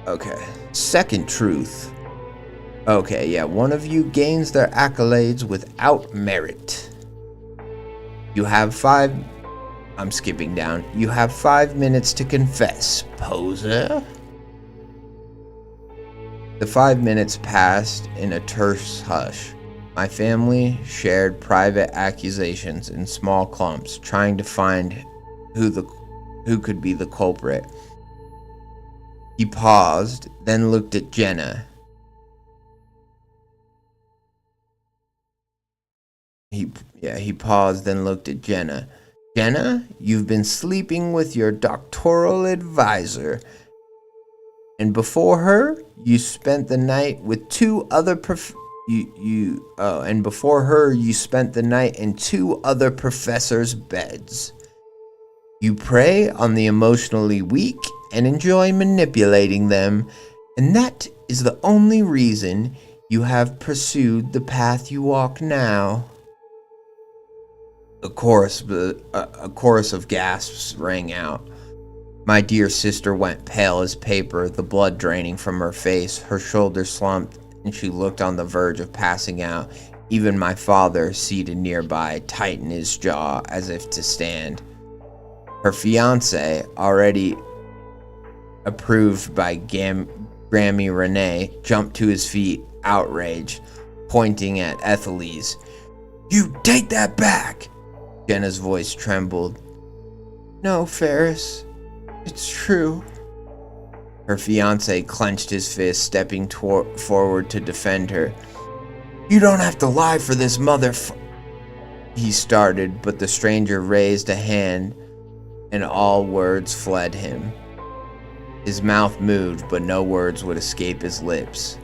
Okay. Second truth. Okay, yeah, one of you gains their accolades without merit. I'm skipping down. You have 5 minutes to confess, poser. The 5 minutes passed in a terse hush. My family shared private accusations in small clumps, trying to find who could be the culprit. He paused, then looked at Jenna. He paused, then looked at Jenna. Jenna, you've been sleeping with your doctoral advisor. And before her, you spent the night with two other and before her, you spent the night in two other professors' beds. You prey on the emotionally weak and enjoy manipulating them, and that is the only reason you have pursued the path you walk now. A chorus of gasps rang out. My dear sister went pale as paper, the blood draining from her face. Her shoulders slumped, and she looked on the verge of passing out. Even my father, seated nearby, tightened his jaw as if to stand. Her fiancé, already approved by Grammy Renee, jumped to his feet, outraged, pointing at Ethelise. You take that back! Jenna's voice trembled. No, Ferris. It's true. Her fiancé clenched his fist, stepping forward to defend her. You don't have to lie for this He started, but the stranger raised a hand, and all words fled him. His mouth moved, but no words would escape his lips.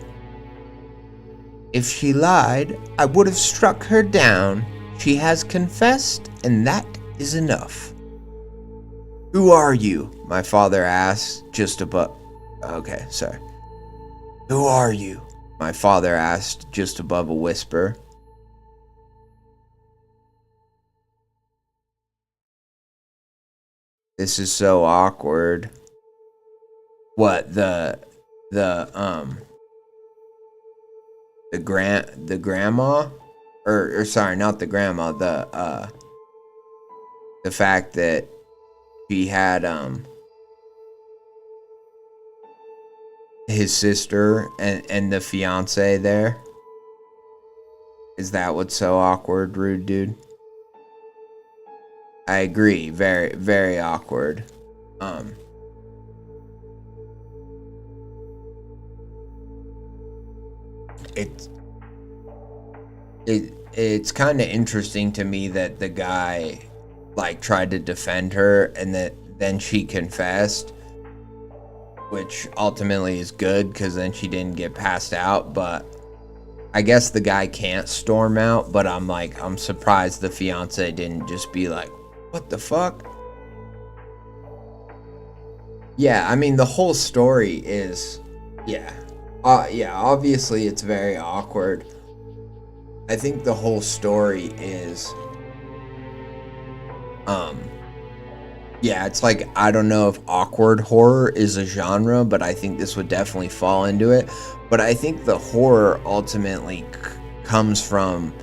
If she lied, I would have struck her down. She has confessed, and that is enough. Who are you? My father asked, just above... Okay, sorry. Who are you? My father asked, just above a whisper. This is so awkward. What, the grandma? Or sorry, not the grandma, the fact that she had his sister and the fiance there. Is that what's so awkward, rude dude? I agree, very, very awkward. It's kind of interesting to me that the guy like tried to defend her and that then she confessed, which ultimately is good because then she didn't get passed out. But I guess the guy can't storm out, but I'm surprised the fiance didn't just be like, what the fuck? Yeah, I mean, the whole story is, yeah, obviously it's very awkward. I think the whole story is, Yeah, it's like, I don't know if awkward horror is a genre, but I think this would definitely fall into it. But I think the horror ultimately comes from,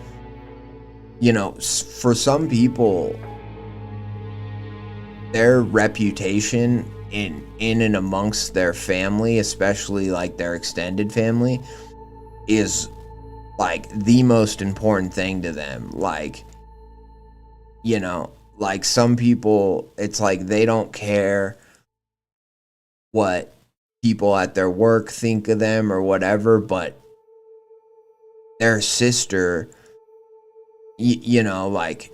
for some people, their reputation in and amongst their family, especially like their extended family, is like the most important thing to them. Like, like some people, it's like they don't care what people at their work think of them or whatever, but their sister, like,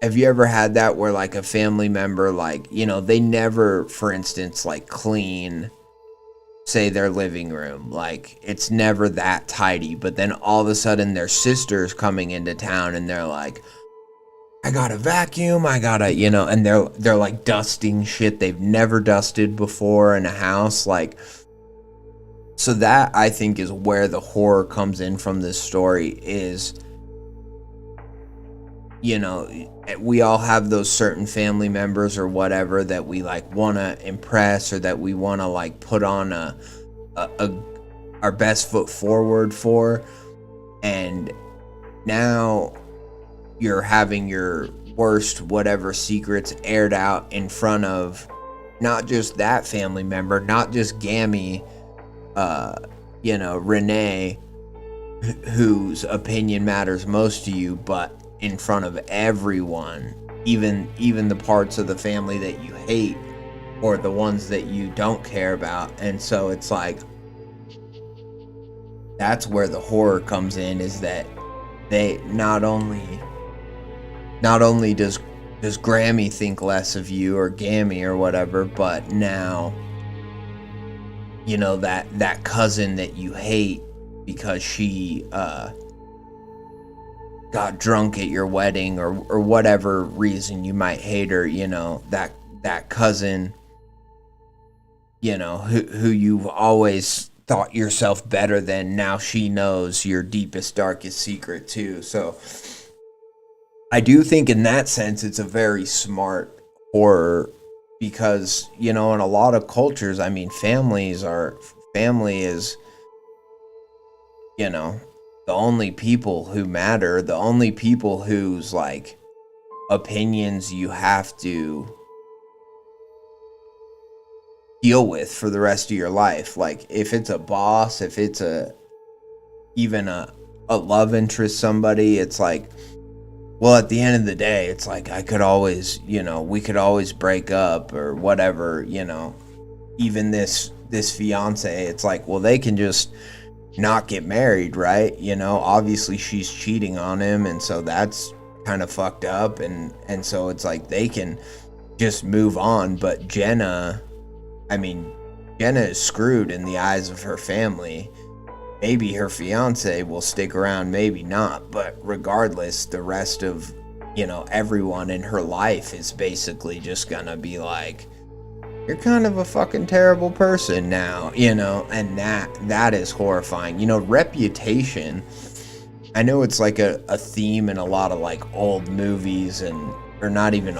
have you ever had that where like a family member, like, they never, for instance, like clean, say, their living room, like it's never that tidy, but then all of a sudden their sister's coming into town and they're like, I gotta vacuum, I gotta, and they're like dusting shit they've never dusted before in a house, like. So that, I think, is where the horror comes in from this story is, we all have those certain family members or whatever that we like want to impress, or that we want to like put on our best foot forward for. And now you're having your worst whatever secrets aired out in front of not just that family member, not just Gammy, Renee, whose opinion matters most to you, but in front of everyone, even the parts of the family that you hate or the ones that you don't care about. And so it's like, that's where the horror comes in, is that they not only does Grammy think less of you, or Gammy or whatever, but now that cousin that you hate because she got drunk at your wedding, or whatever reason you might hate her, that cousin, who you've always thought yourself better than, now she knows your deepest, darkest secret too. So I do think in that sense it's a very smart horror, because in a lot of cultures, I mean, family is the only people who matter, the only people whose like opinions you have to deal with for the rest of your life. Like, if it's a boss, if it's even a love interest, somebody, it's like, well, at the end of the day, it's like, I could always, we could always break up or whatever, even this fiance, it's like, well, they can just not get married, right? Obviously she's cheating on him, and so that's kind of fucked up, and so it's like they can just move on. But Jenna is screwed in the eyes of her family. Maybe her fiance will stick around, maybe not, but regardless, the rest of everyone in her life is basically just gonna be like, you're kind of a fucking terrible person now, and that is horrifying. Reputation, I know it's like a theme in a lot of like old movies, or not even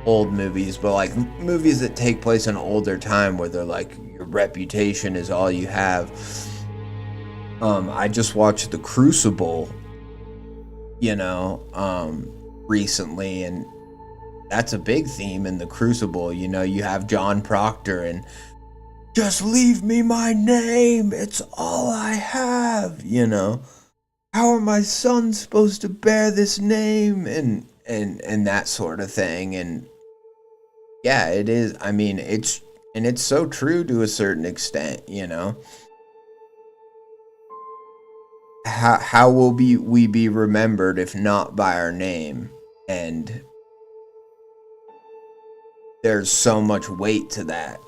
old movies, but like movies that take place in older time, where they're like, your reputation is all you have. I just watched The Crucible, recently, and that's a big theme in The Crucible. You have John Proctor and, just leave me my name, it's all I have, how are my sons supposed to bear this name, and that sort of thing. And yeah, it is, I mean, it's so true to a certain extent. How will we be remembered if not by our name? And there's so much weight to that.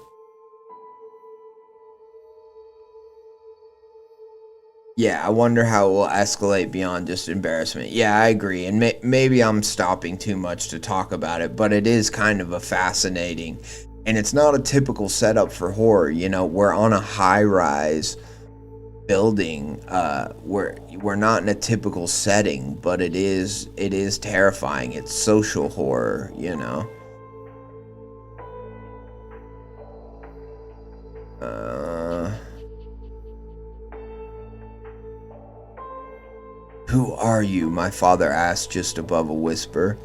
Yeah, I wonder how it will escalate beyond just embarrassment. Yeah, I agree. And maybe I'm stopping too much to talk about it, but it is kind of a fascinating, and it's not a typical setup for horror. We're on a high-rise building. We're not in a typical setting, but it is terrifying. It's social horror. Who are you? My father asked just above a whisper.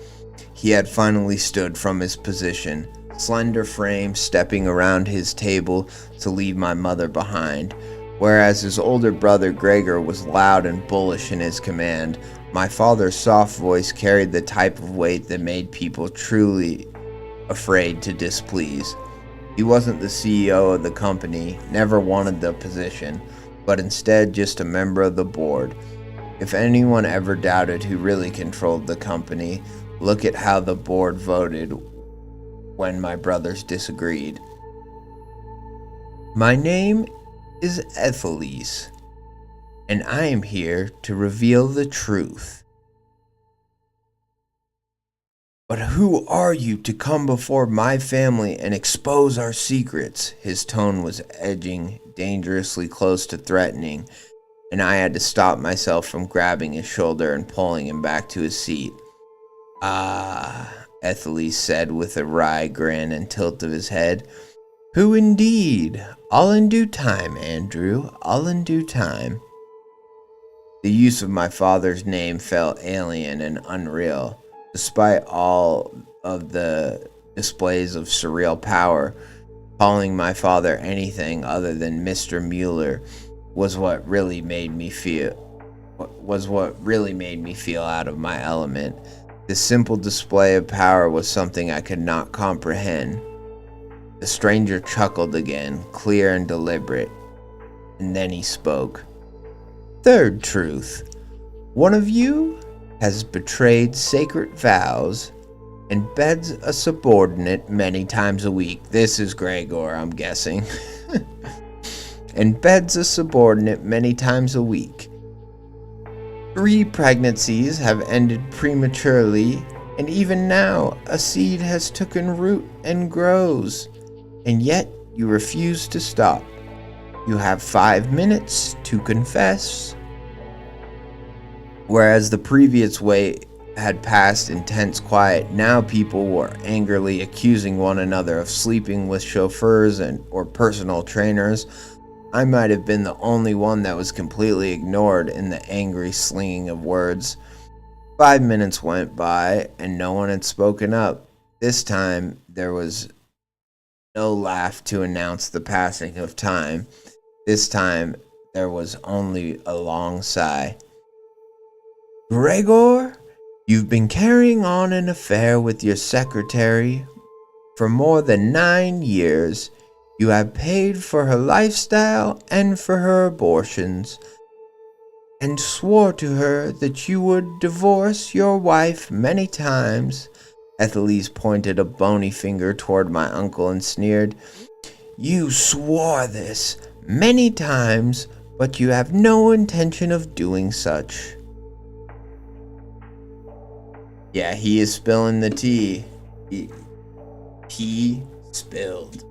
He had finally stood from his position, slender frame stepping around his table to leave my mother behind. Whereas his older brother Gregor was loud and bullish in his command, my father's soft voice carried the type of weight that made people truly afraid to displease. He wasn't the CEO of the company, never wanted the position, but instead just a member of the board. If anyone ever doubted who really controlled the company, look at how the board voted when my brothers disagreed. My name is Ethelise, and I am here to reveal the truth. But who are you to come before my family and expose our secrets? His tone was edging dangerously close to threatening, and I had to stop myself from grabbing his shoulder and pulling him back to his seat. Ah, Ethelise said with a wry grin and tilt of his head. Who indeed? All in due time, Andrew, all in due time. The use of my father's name felt alien and unreal. Despite all of the displays of surreal power, calling my father anything other than Mr. Mueller was what really made me feel out of my element. This simple display of power was something I could not comprehend. The stranger chuckled again, clear and deliberate, and then he spoke. Third truth. One of you has betrayed sacred vows and beds a subordinate many times a week. This is Gregor, I'm guessing. And beds a subordinate many times a week. 3 pregnancies have ended prematurely, and even now a seed has taken root and grows, and yet you refuse to stop. You have 5 minutes to confess. Whereas the previous way had passed in tense quiet, now people were angrily accusing one another of sleeping with chauffeurs or personal trainers. I might have been the only one that was completely ignored in the angry slinging of words. 5 minutes went by, and no one had spoken up. This time, there was no laugh to announce the passing of time. This time, there was only a long sigh. Gregor, you've been carrying on an affair with your secretary for more than 9 years. You have paid for her lifestyle and for her abortions, and swore to her that you would divorce your wife many times. Ethelise pointed a bony finger toward my uncle and sneered. You swore this many times, but you have no intention of doing such. Yeah, he is spilling the tea. He spilled.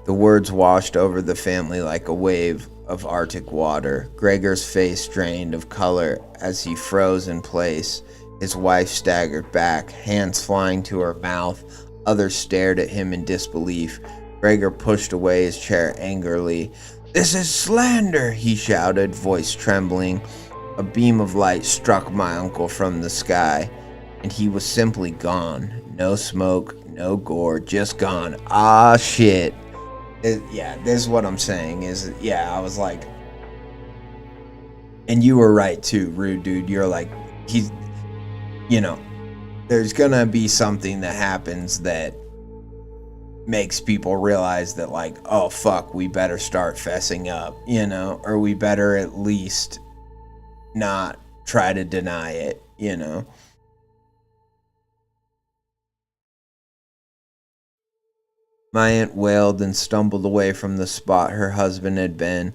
The words washed over the family like a wave of Arctic water. Gregor's face drained of color as he froze in place. His wife staggered back, hands flying to her mouth. Others stared at him in disbelief. Gregor pushed away his chair angrily. This is slander, he shouted, voice trembling. A beam of light struck my uncle from the sky, and he was simply gone. No smoke, no gore, just gone. Ah, shit. This is what I'm saying I was like, and you were right too, Rude Dude. You're like, there's gonna be something that happens that makes people realize that, like, oh fuck, we better start fessing up, or we better at least not try to deny it, My aunt wailed and stumbled away from the spot her husband had been.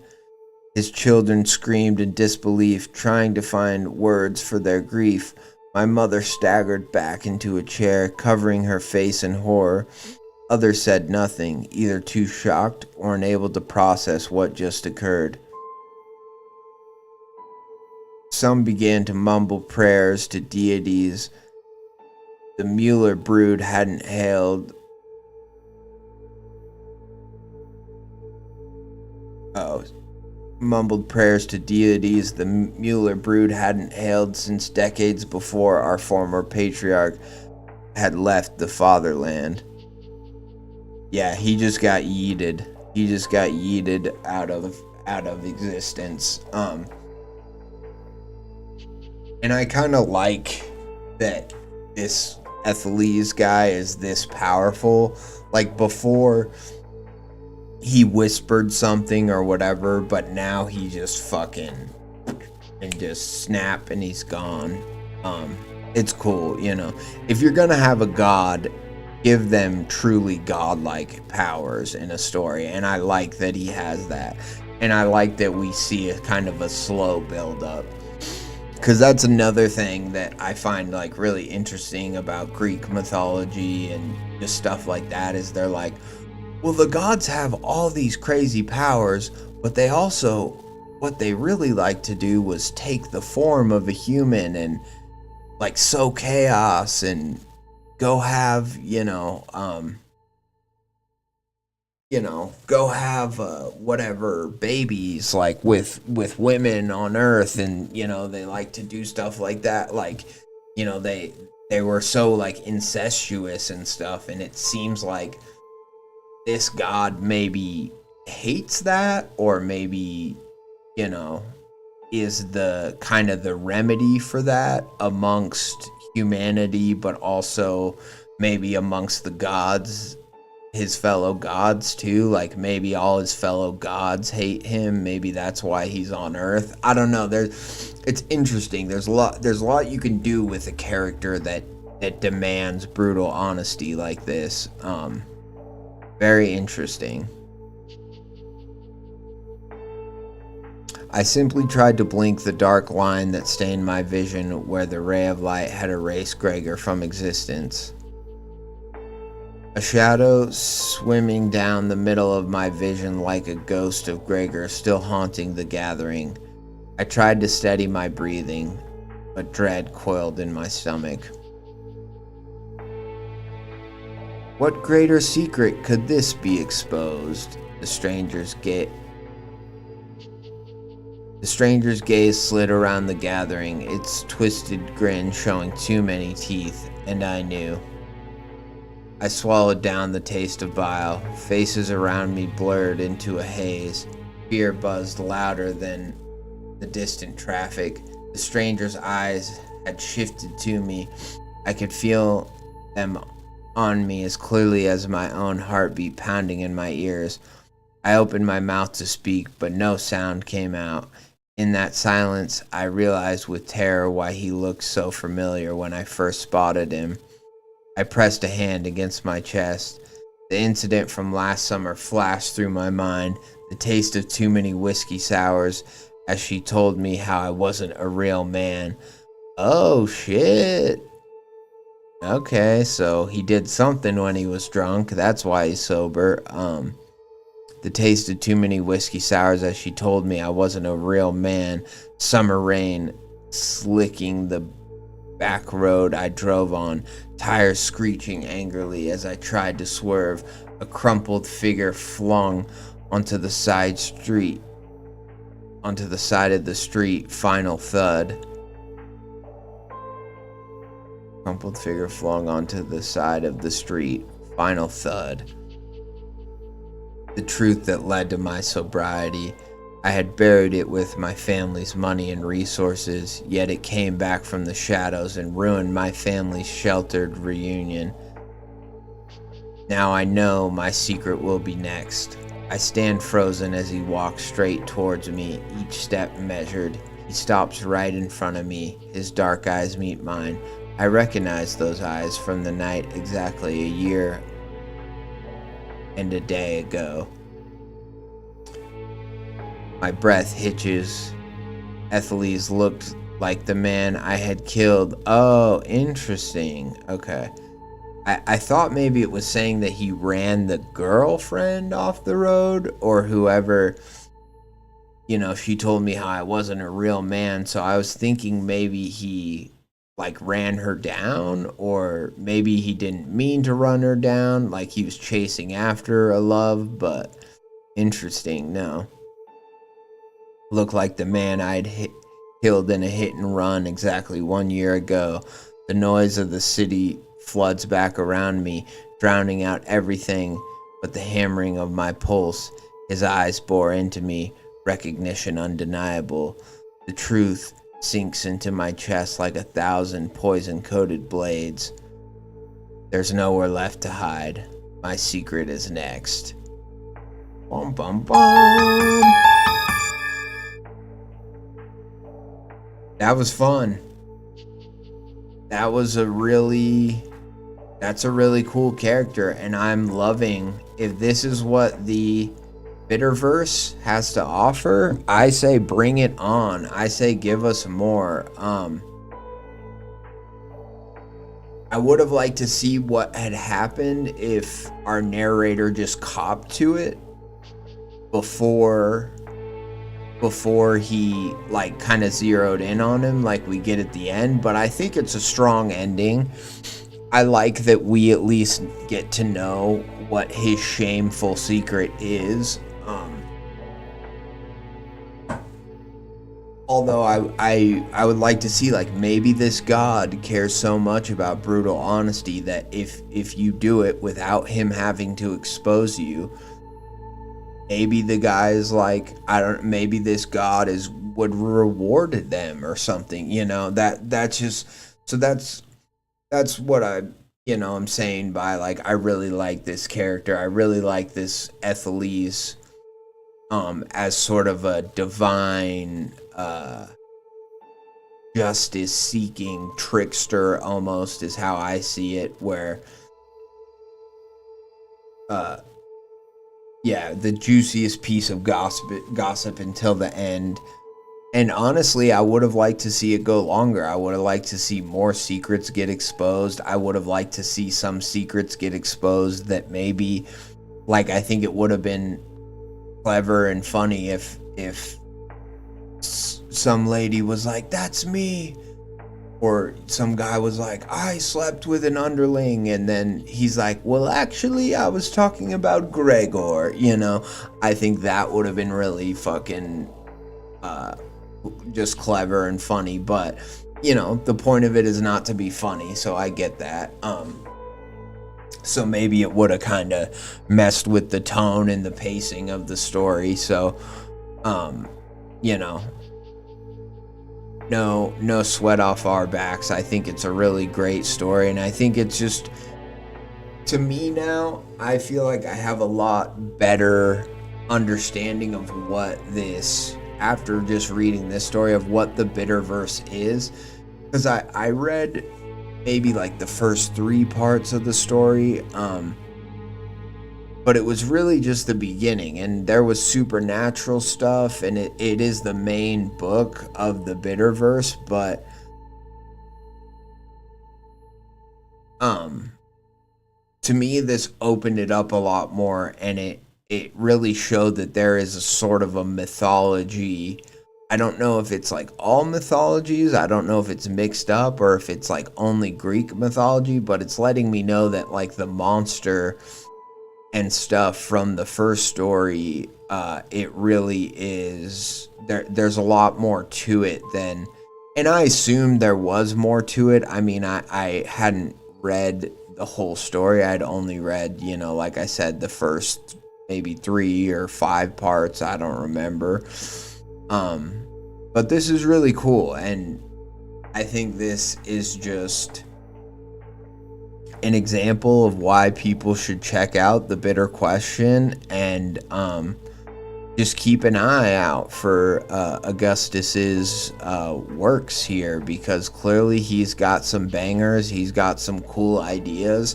His children screamed in disbelief, trying to find words for their grief. My mother staggered back into a chair, covering her face in horror. Others said nothing, either too shocked or unable to process what just occurred. Some began to mumble prayers to deities the Mueller brood hadn't hailed. Oh, mumbled prayers to deities the Mueller brood hadn't hailed since decades before our former patriarch had left the fatherland. Yeah, he just got yeeted. He just got yeeted out of existence. And I kind of like that this Ethylese guy is this powerful. Like before, he whispered something or whatever, but now he just fucking and just snap and he's gone. It's cool, you know. If you're gonna have a god, give them truly godlike powers in a story, and I like that he has that. And I like that we see a kind of a slow build up. Because that's another thing that I find like really interesting about Greek mythology and just stuff like that is they're like, well, the gods have all these crazy powers, but they also, what they really like to do was take the form of a human and like sow chaos and go have, go have whatever babies like with women on Earth, and they like to do stuff like that. Like, they were so like incestuous and stuff, and it seems like this god maybe hates that, or maybe is the kind of the remedy for that amongst humanity, but also maybe amongst the gods, his fellow gods too. Like maybe all his fellow gods hate him. Maybe that's why he's on Earth. I don't know. It's interesting. There's a lot you can do with a character that demands brutal honesty like this. Very interesting. I simply tried to blink the dark line that stained my vision where the ray of light had erased Gregor from existence. A shadow swimming down the middle of my vision like a ghost of Gregor still haunting the gathering. I tried to steady my breathing, but dread coiled in my stomach. What greater secret could this be exposed? The stranger's gaze slid around the gathering, its twisted grin showing too many teeth, and I knew. I swallowed down the taste of bile. Faces around me blurred into a haze. Fear buzzed louder than the distant traffic. The stranger's eyes had shifted to me. I could feel them on me as clearly as my own heartbeat pounding in my ears. I opened my mouth to speak, but no sound came out. In that silence, I realized with terror why he looked so familiar when I first spotted him. I pressed a hand against my chest. The incident from last summer flashed through my mind, the taste of too many whiskey sours, as she told me how I wasn't a real man. Oh, shit. Okay, so he did something when he was drunk. That's why he's sober. The taste of too many whiskey sours as she told me I wasn't a real man. Summer rain slicking the back road I drove on, tires screeching angrily as I tried to swerve. A crumpled figure flung onto the side of the street. Final thud. Crumpled figure flung onto the side of the street. Final thud. The truth that led to my sobriety. I had buried it with my family's money and resources, yet it came back from the shadows and ruined my family's sheltered reunion. Now I know my secret will be next. I stand frozen as he walks straight towards me, each step measured. He stops right in front of me. His dark eyes meet mine. I recognize those eyes from the night exactly a year and a day ago. My breath hitches. Ethylese looked like the man I had killed. Oh, interesting. Okay. I thought maybe it was saying that he ran the girlfriend off the road, or whoever, she told me how I wasn't a real man. So I was thinking maybe he like ran her down, or maybe he didn't mean to run her down, like he was chasing after a love. But interesting. No, looked like the man killed in a hit and run exactly 1 year ago. The noise of the city floods back around me, drowning out everything but the hammering of my pulse. His eyes bore into me, recognition undeniable. The truth sinks into my chest like 1,000 poison-coated blades. There's nowhere left to hide. My secret is next. Bum bum bum. That was fun. That's a really cool character, and I'm loving, if this is what the Bitterverse has to offer, I say bring it on. I say give us more. I would have liked to see what had happened if our narrator just copped to it before he like kind of zeroed in on him like we get at the end. But I think it's a strong ending. I like that we at least get to know what his shameful secret is. Although I would like to see, like, maybe this god cares so much about brutal honesty that if you do it without him having to expose you, maybe the guy is like, maybe this god would reward them or something, you know. That's what I'm saying by, like, I really like this character. I really like this Ethelese as sort of a divine justice seeking trickster, almost, is how I see it, where the juiciest piece of gossip until the end. And honestly, I would have liked to see it go longer. I would have liked to see more secrets get exposed. I would have liked to see some secrets get exposed that maybe, like, I think it would have been clever and funny if some lady was like, "That's me," or some guy was like, "I slept with an underling," and then he's like, "Well, actually, I was talking about Gregor," you know. I think that would have been really fucking just clever and funny. But, you know, the point of it is not to be funny, so I get that. So maybe it would have kind of messed with the tone and the pacing of the story. So, you know, no sweat off our backs. I think it's a really great story, and I think it's just, to me now, I feel like I have a lot better understanding of what this, after just reading this story, of what the Bitterverse is, because I read maybe like the first 3 parts of the story, but it was really just the beginning, and there was supernatural stuff, and it is the main book of the Bitterverse. But to me, this opened it up a lot more, and it really showed that there is a sort of a mythology. I don't know if it's like all mythologies, I don't know if it's mixed up, or if it's like only Greek mythology, but it's letting me know that, like, the monster and stuff from the first story, it really is, there's a lot more to it than, and I assumed there was more to it. I mean, I hadn't read the whole story. I'd only read, you know, like I said, the first maybe 3 or 5 parts, I don't remember. But this is really cool, and I think this is just an example of why people should check out The Bitter Question, and just keep an eye out for Augustus's works here, because clearly he's got some bangers, he's got some cool ideas,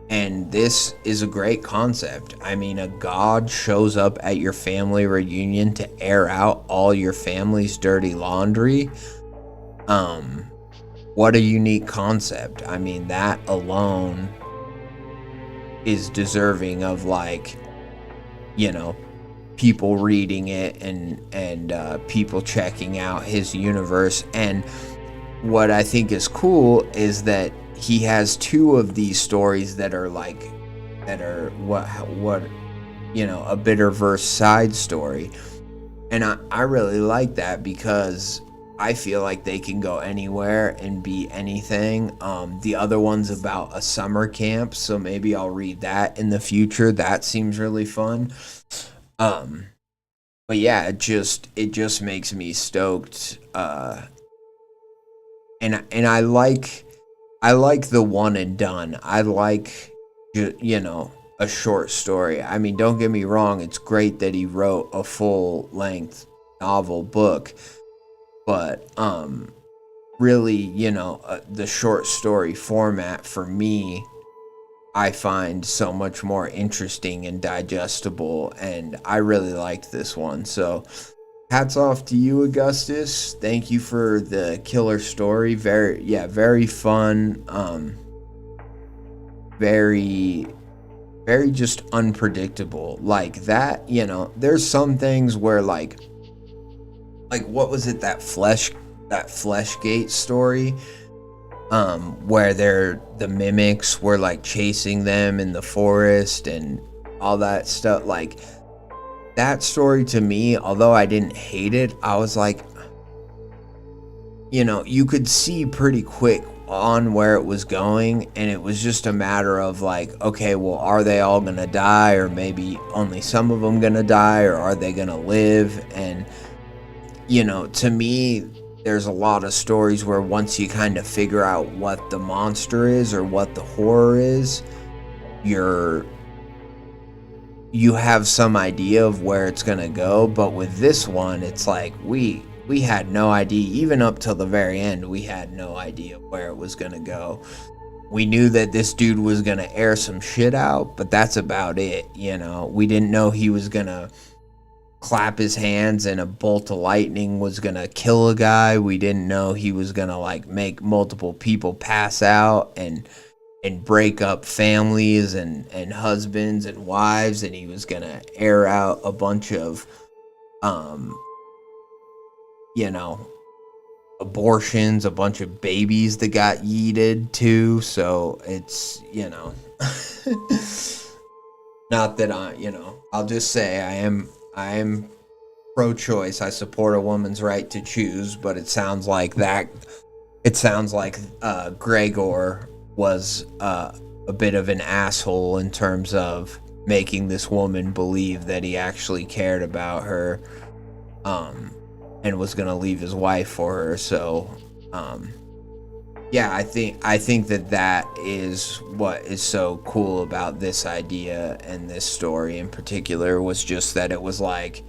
and this is a great concept. I mean, a god shows up at your family reunion to air out all your family's dirty laundry. What a unique concept. I mean, that alone is deserving of, like, you know, people reading it and people checking out his universe. And what I think is cool is that he has two of these stories that are what a Bitterverse side story. And I really like that because I feel like they can go anywhere and be anything. The other one's about a summer camp, so maybe I'll read that in the future. That seems really fun. But yeah, it just makes me stoked. And I like the one and done. I like a short story. I mean, don't get me wrong, it's great that he wrote a full length novel book, but really, the short story format for me, I find so much more interesting and digestible, and I really liked this one. So hats off to you, Augustus. Thank you for the killer story. Very fun. Very just unpredictable. Like that, there's some things where like what was it, that Fleshgate story? Where the mimics were like chasing them in the forest and all that stuff. Like that story to me, although I didn't hate it, I was like, you could see pretty quick on where it was going, and it was just a matter of like, okay, well, are they all gonna die, or maybe only some of them gonna die, or are they gonna live? And to me, there's a lot of stories where once you kind of figure out what the monster is or what the horror is, you have some idea of where it's gonna go. But with this one, it's like we had no idea. Even up till the very end, we had no idea where it was gonna go. We knew that this dude was gonna air some shit out, but that's about it. We didn't know he was gonna clap his hands and a bolt of lightning was gonna kill a guy. We didn't know he was gonna like make multiple people pass out and break up families and husbands and wives, and he was gonna air out a bunch of abortions, a bunch of babies that got yeeted too. So it's not that I'll just say I am pro-choice. I support a woman's right to choose, but it sounds like Gregor was a bit of an asshole in terms of making this woman believe that he actually cared about her, and was gonna leave his wife for her. So I think that is what is so cool about this idea and this story in particular, was just that it was like,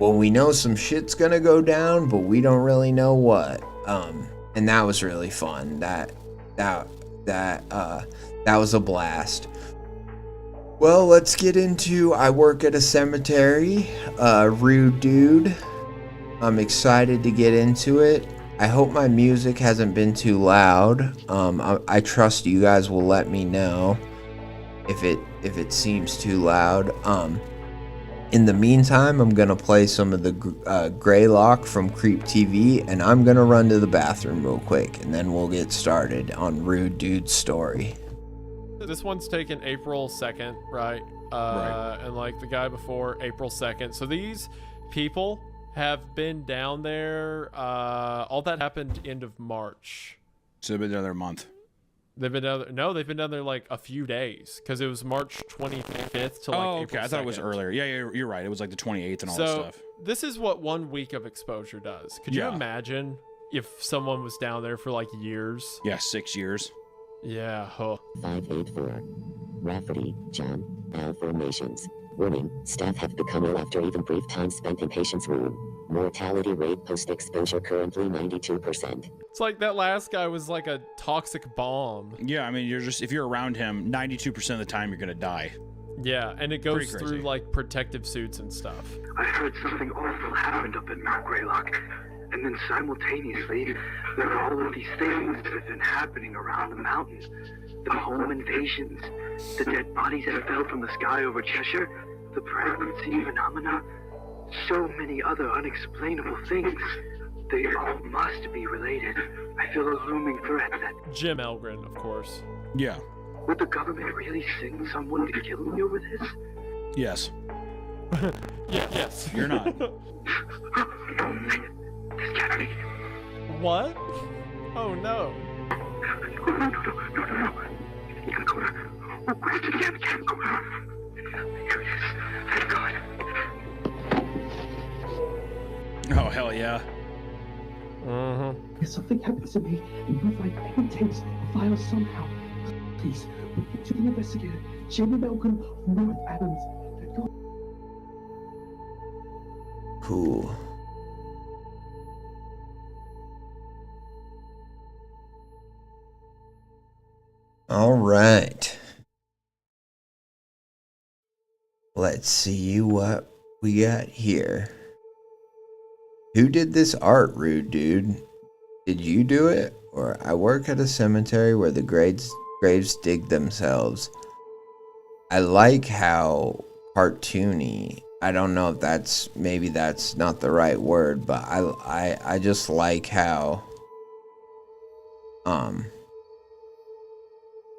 well, we know some shit's gonna go down, but we don't really know what. And that was really fun. That was a blast. Well, let's get into I work at a cemetery. Rude Dude. I'm excited to get into it. I hope my music hasn't been too loud. I trust you guys will let me know if it seems too loud. In the meantime, I'm gonna play some of the Greylock from Creep TV, and I'm gonna run to the bathroom real quick, and then we'll get started on Rude Dude's story. This one's taken April 2nd, right? Right. And like the guy before, April 2nd. So these people have been down there. All that happened end of March. So they've been down there a month. They've been down there. No, they've been down there like a few days, because it was March 25th to like April 2nd. I thought it was earlier. Yeah, you're right. It was like the 28th and all that stuff. This is what 1 week of exposure does. Could you imagine if someone was down there for like years? Yeah, 6 years. Yeah. Huh. 584. Rafferty, John. Malformations. Warning, staff have become ill after even brief time spent in patient's room. Mortality rate post-exposure currently 92%. It's like that last guy was like a toxic bomb. Yeah, I mean, if you're around him, 92% of the time you're gonna die. Yeah, and it goes through like protective suits and stuff. I heard something awful happened up at Mount Greylock. And then simultaneously, there are all of these things that have been happening around the mountain. The home invasions, the dead bodies that fell from the sky over Cheshire, the pregnancy phenomena, so many other unexplainable things. They all must be related. I feel a looming threat that... Jim Elgren, of course. Yeah. Would the government really send someone to kill me over this? Yes. Yeah, yes. You're not. This can't be. What? Oh no. No. You gotta go to... Where's the damn camcorder? Here it is. Thank God. Oh, hell yeah. If something happens to me, and you find any tapes or files somehow, please, report to the investigator, Jamie Malcolm, North Adams. Cool. All right. Let's see what we got here. Who did this art, Rude Dude? Did you do it? Or I work at a cemetery where the graves dig themselves. I like how cartoony. I don't know if maybe that's not the right word, but I just like how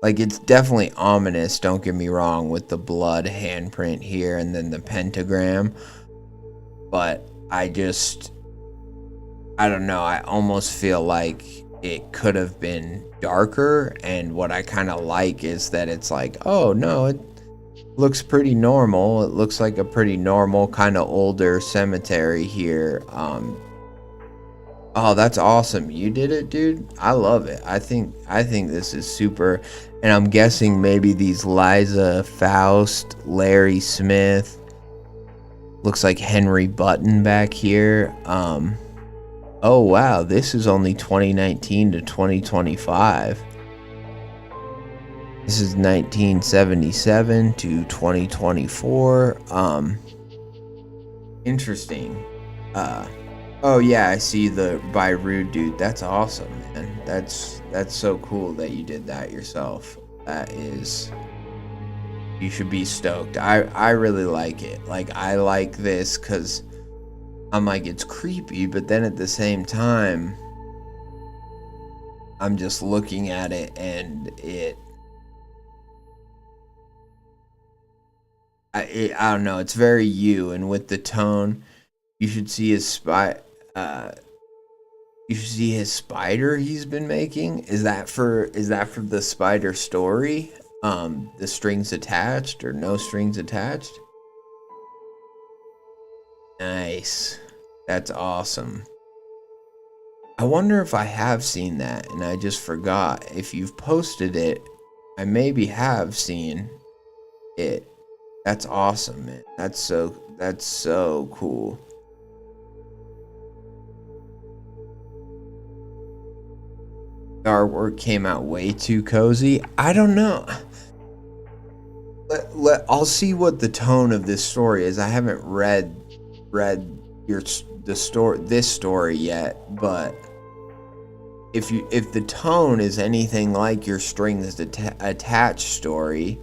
like it's definitely ominous, don't get me wrong, with the blood handprint here and then the pentagram. But I don't know, I almost feel like it could have been darker, and what I kind of like is that it's like, oh no, it looks pretty normal. It looks like a pretty normal kind of older cemetery here. Oh, that's awesome. You did it, dude. I love it. I think this is super. And I'm guessing maybe these Liza Faust, Larry Smith, looks like Henry Button back here. Oh wow, this is only 2019 to 2025. This is 1977 to 2024. Interesting. Oh yeah, I see the by Rude Dude. That's awesome, man. That's so cool that you did that yourself. That is, you should be stoked. I really like it. Like, I like this because I'm like, it's creepy, but then at the same time, I'm just looking at it and I don't know, it's very you, and with the tone, you should see his spider he's been making. Is that for the spider story? The strings attached or no strings attached? Nice. That's awesome. I wonder if I have seen that and I just forgot. If you've posted it, I maybe have seen it. That's awesome, man. That's so cool. The artwork came out way too cozy. I don't know. I'll see what the tone of this story is. I haven't read this story yet, but if the tone is anything like your strings attached story,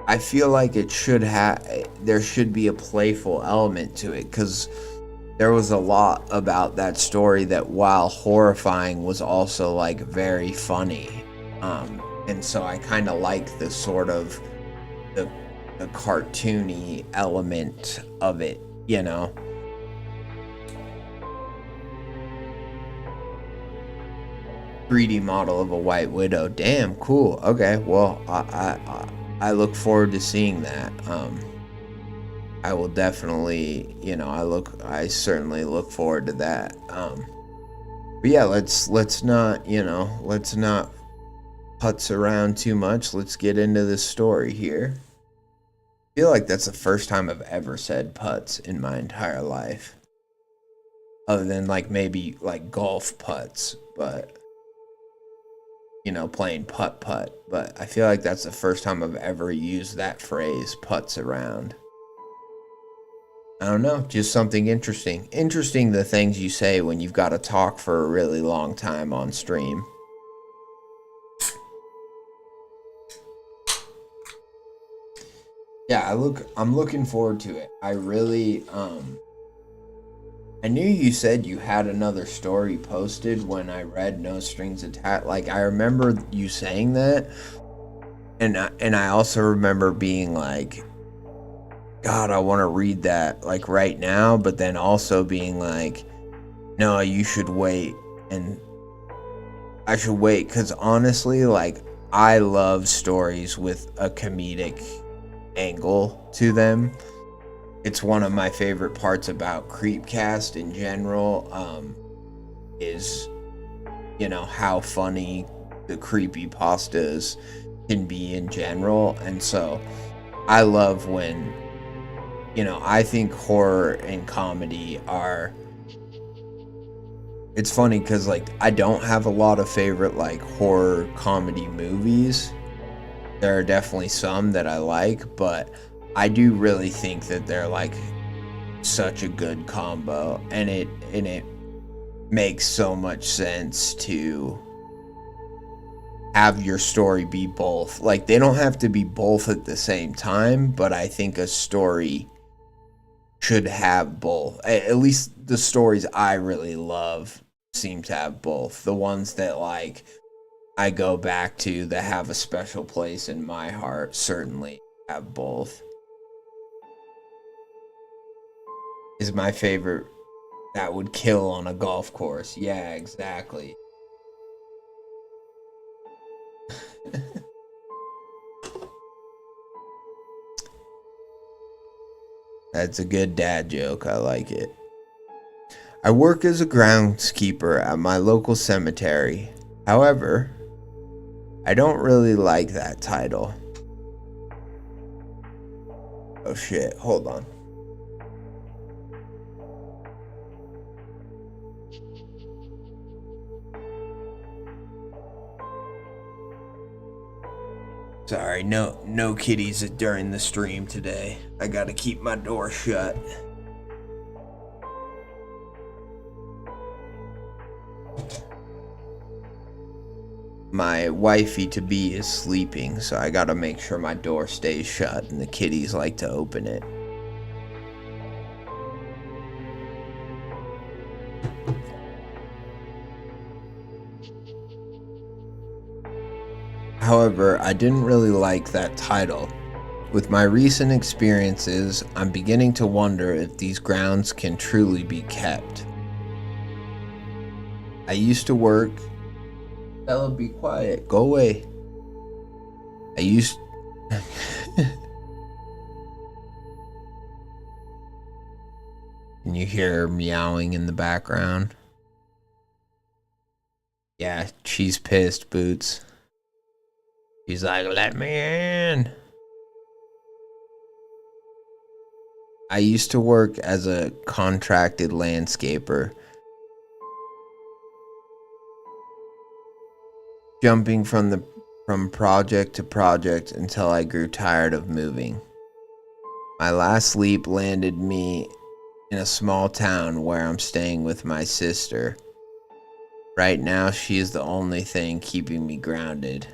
I feel like there should be a playful element to it, because there was a lot about that story that, while horrifying, was also like very funny. And so I kind of like the sort of the cartoony element of it, you know. "3D model of a white widow." Damn, cool. Okay, well, I look forward to seeing that. I will definitely, you know, I certainly look forward to that. But yeah, let's not putz around too much. Let's get into this story here. I feel like that's the first time I've ever said putz in my entire life, other than like maybe like golf putts, but you know, playing putt. But I feel like that's the first time I've ever used that phrase, putz around. I don't know, just something interesting. Interesting, the things you say when you've got to talk for a really long time on stream. Yeah, I'm looking forward to it. I really I knew you said you had another story posted when I read No Strings Attached. Like, I remember you saying that, and I also remember being like, God, I want to read that like right now, but then also being like, no, you should wait, and I should wait, because honestly, like, I love stories with a comedic angle to them. It's one of my favorite parts about Creepcast in general, is, you know, how funny the creepypastas can be in general. And so I love when, you know, I think horror and comedy are, it's funny because, like, I don't have a lot of favorite, like, horror comedy movies. There are definitely some that I like, but I do really think that they're like such a good combo, and it makes so much sense to have your story be both. Like, they don't have to be both at the same time, but I think a story should have both. At least the stories I really love seem to have both. The ones that, like, I go back to that have a special place in my heart certainly have both. Is my favorite that would kill on a golf course. Yeah, exactly. That's a good dad joke. I like it. I work as a groundskeeper at my local cemetery. However, I don't really like that title. Oh shit, hold on. Sorry, no kitties during the stream today. I gotta keep my door shut. My wifey-to-be is sleeping, so I gotta make sure my door stays shut, and the kitties like to open it. However, I didn't really like that title. With my recent experiences, I'm beginning to wonder if these grounds can truly be kept. I used to work... Bella, be quiet. Go away. I used... Can you hear her meowing in the background? Yeah, she's pissed, Boots. She's like, let me in. I used to work as a contracted landscaper, jumping from project to project until I grew tired of moving. My last sleep landed me in a small town where I'm staying with my sister. Right now, she is the only thing keeping me grounded.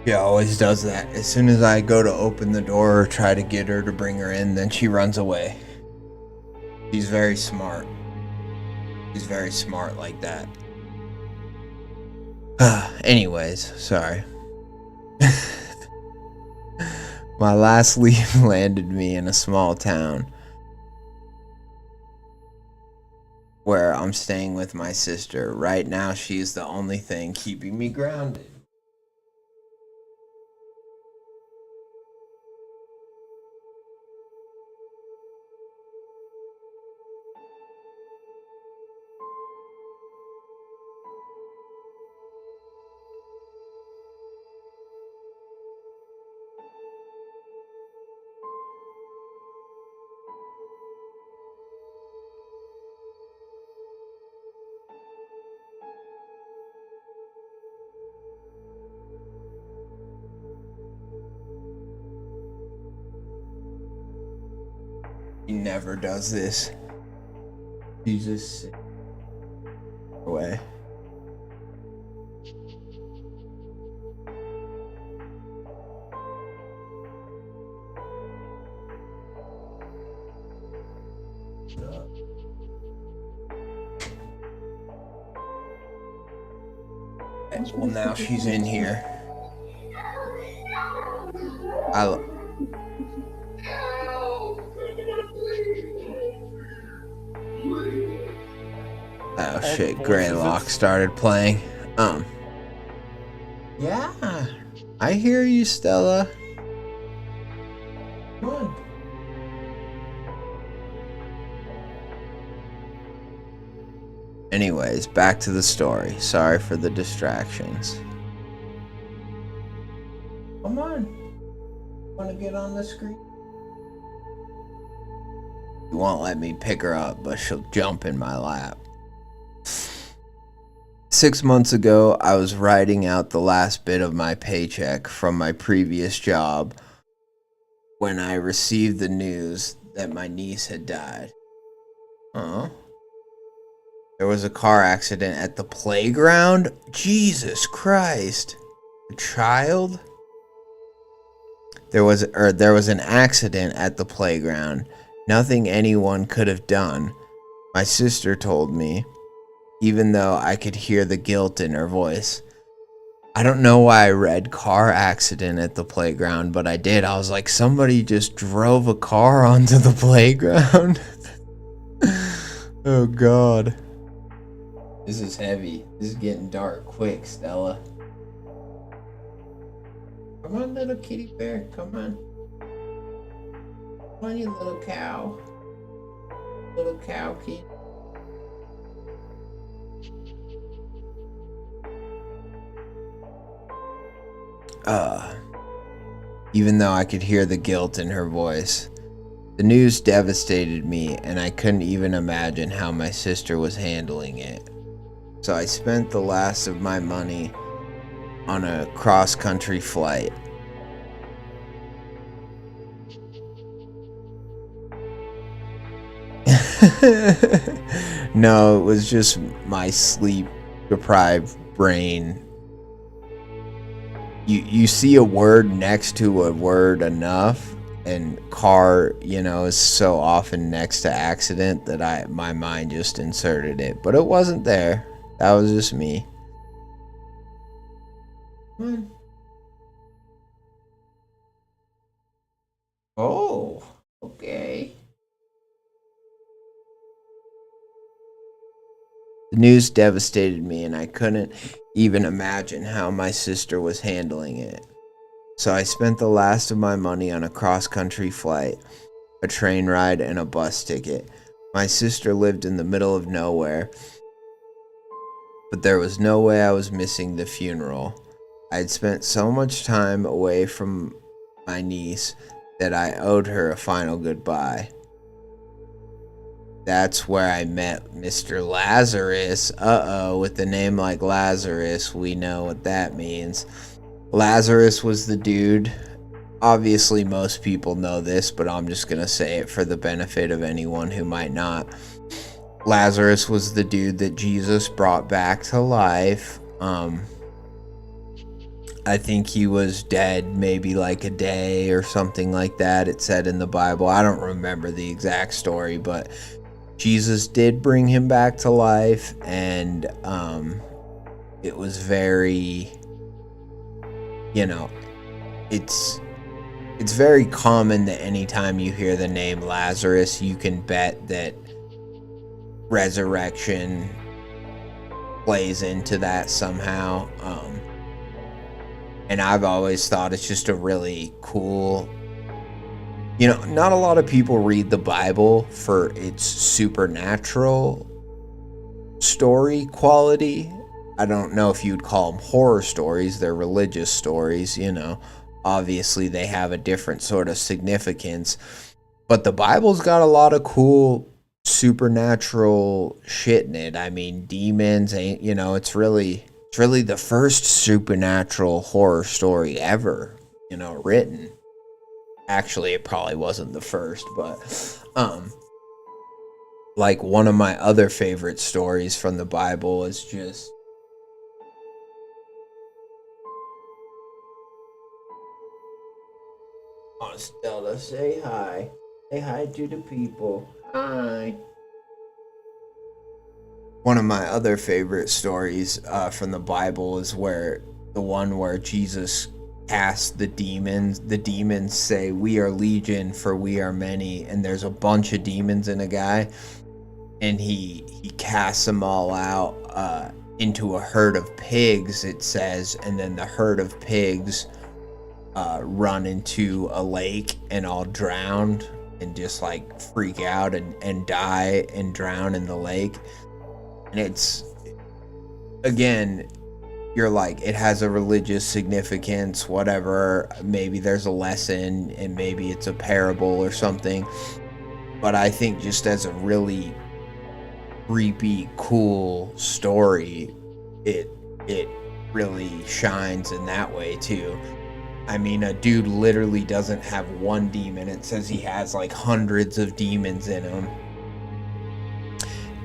She always does that. As soon as I go to open the door or try to get her to bring her in, then she runs away. She's very smart. She's very smart like that. Anyways, sorry. My last leave landed me in a small town where I'm staying with my sister. Right now, she's the only thing keeping me grounded. He never does this. Jesus. Away. Well, now she's in here. Oh shit, Greylock started playing. Yeah, I hear you, Stella. Come on. Anyways, back to the story. Sorry for the distractions. Come on. Wanna get on the screen? You won't let me pick her up, but she'll jump in my lap. 6 months ago, I was writing out the last bit of my paycheck from my previous job when I received the news that my niece had died. There was a car accident at the playground? Jesus Christ. A child? There was an accident at the playground. Nothing anyone could have done. My sister told me, even though I could hear the guilt in her voice. I don't know why I read car accident at the playground, but I did. I was like, somebody just drove a car onto the playground. Oh God. This is heavy. This is getting dark quick, Stella. Come on, little kitty bear. Come on. Come on, you little cow. Little cow kid. Even though I could hear the guilt in her voice. The news devastated me, and I couldn't even imagine how my sister was handling it. So I spent the last of my money on a cross-country flight. No, it was just my sleep-deprived brain. You see a word next to a word enough, and car, is so often next to accident that my mind just inserted it. But it wasn't there. That was just me. Oh, okay. The news devastated me, and I couldn't even imagine how my sister was handling it. So I spent the last of my money on a cross-country flight, a train ride, and a bus ticket. My sister lived in the middle of nowhere, but there was no way I was missing the funeral. I had spent so much time away from my niece that I owed her a final goodbye. That's where I met Mr. Lazarus. With a name like Lazarus, we know what that means. Lazarus was the dude. Obviously, most people know this, but I'm just gonna say it for the benefit of anyone who might not. Lazarus was the dude that Jesus brought back to life. I think he was dead maybe like a day or something like that. It said in the Bible. I don't remember the exact story, but Jesus did bring him back to life, and it was very, it's very common that anytime you hear the name Lazarus, you can bet that resurrection plays into that somehow. And I've always thought it's just a really cool, not a lot of people read the Bible for its supernatural story quality. I don't know if you'd call them horror stories. They're religious stories, Obviously, they have a different sort of significance. But the Bible's got a lot of cool supernatural shit in it. I mean, demons, it's really the first supernatural horror story ever, written. actually, it probably wasn't the first, but like one of my other favorite stories from the Bible is just Stella, say hi. Say hi to the people. Hi. One of my other favorite stories from the Bible is where the one where Jesus cast the demons. The demons say, "We are legion, for we are many," and there's a bunch of demons in a guy, and he casts them all out into a herd of pigs. It says, and then the herd of pigs run into a lake and all drowned and just like freak out and die and drown in the lake. And it's, again, you're like, it has a religious significance, whatever. Maybe there's a lesson and maybe it's a parable or something. But I think just as a really creepy, cool story, it really shines in that way too. I mean, a dude literally doesn't have one demon. It says he has like hundreds of demons in him.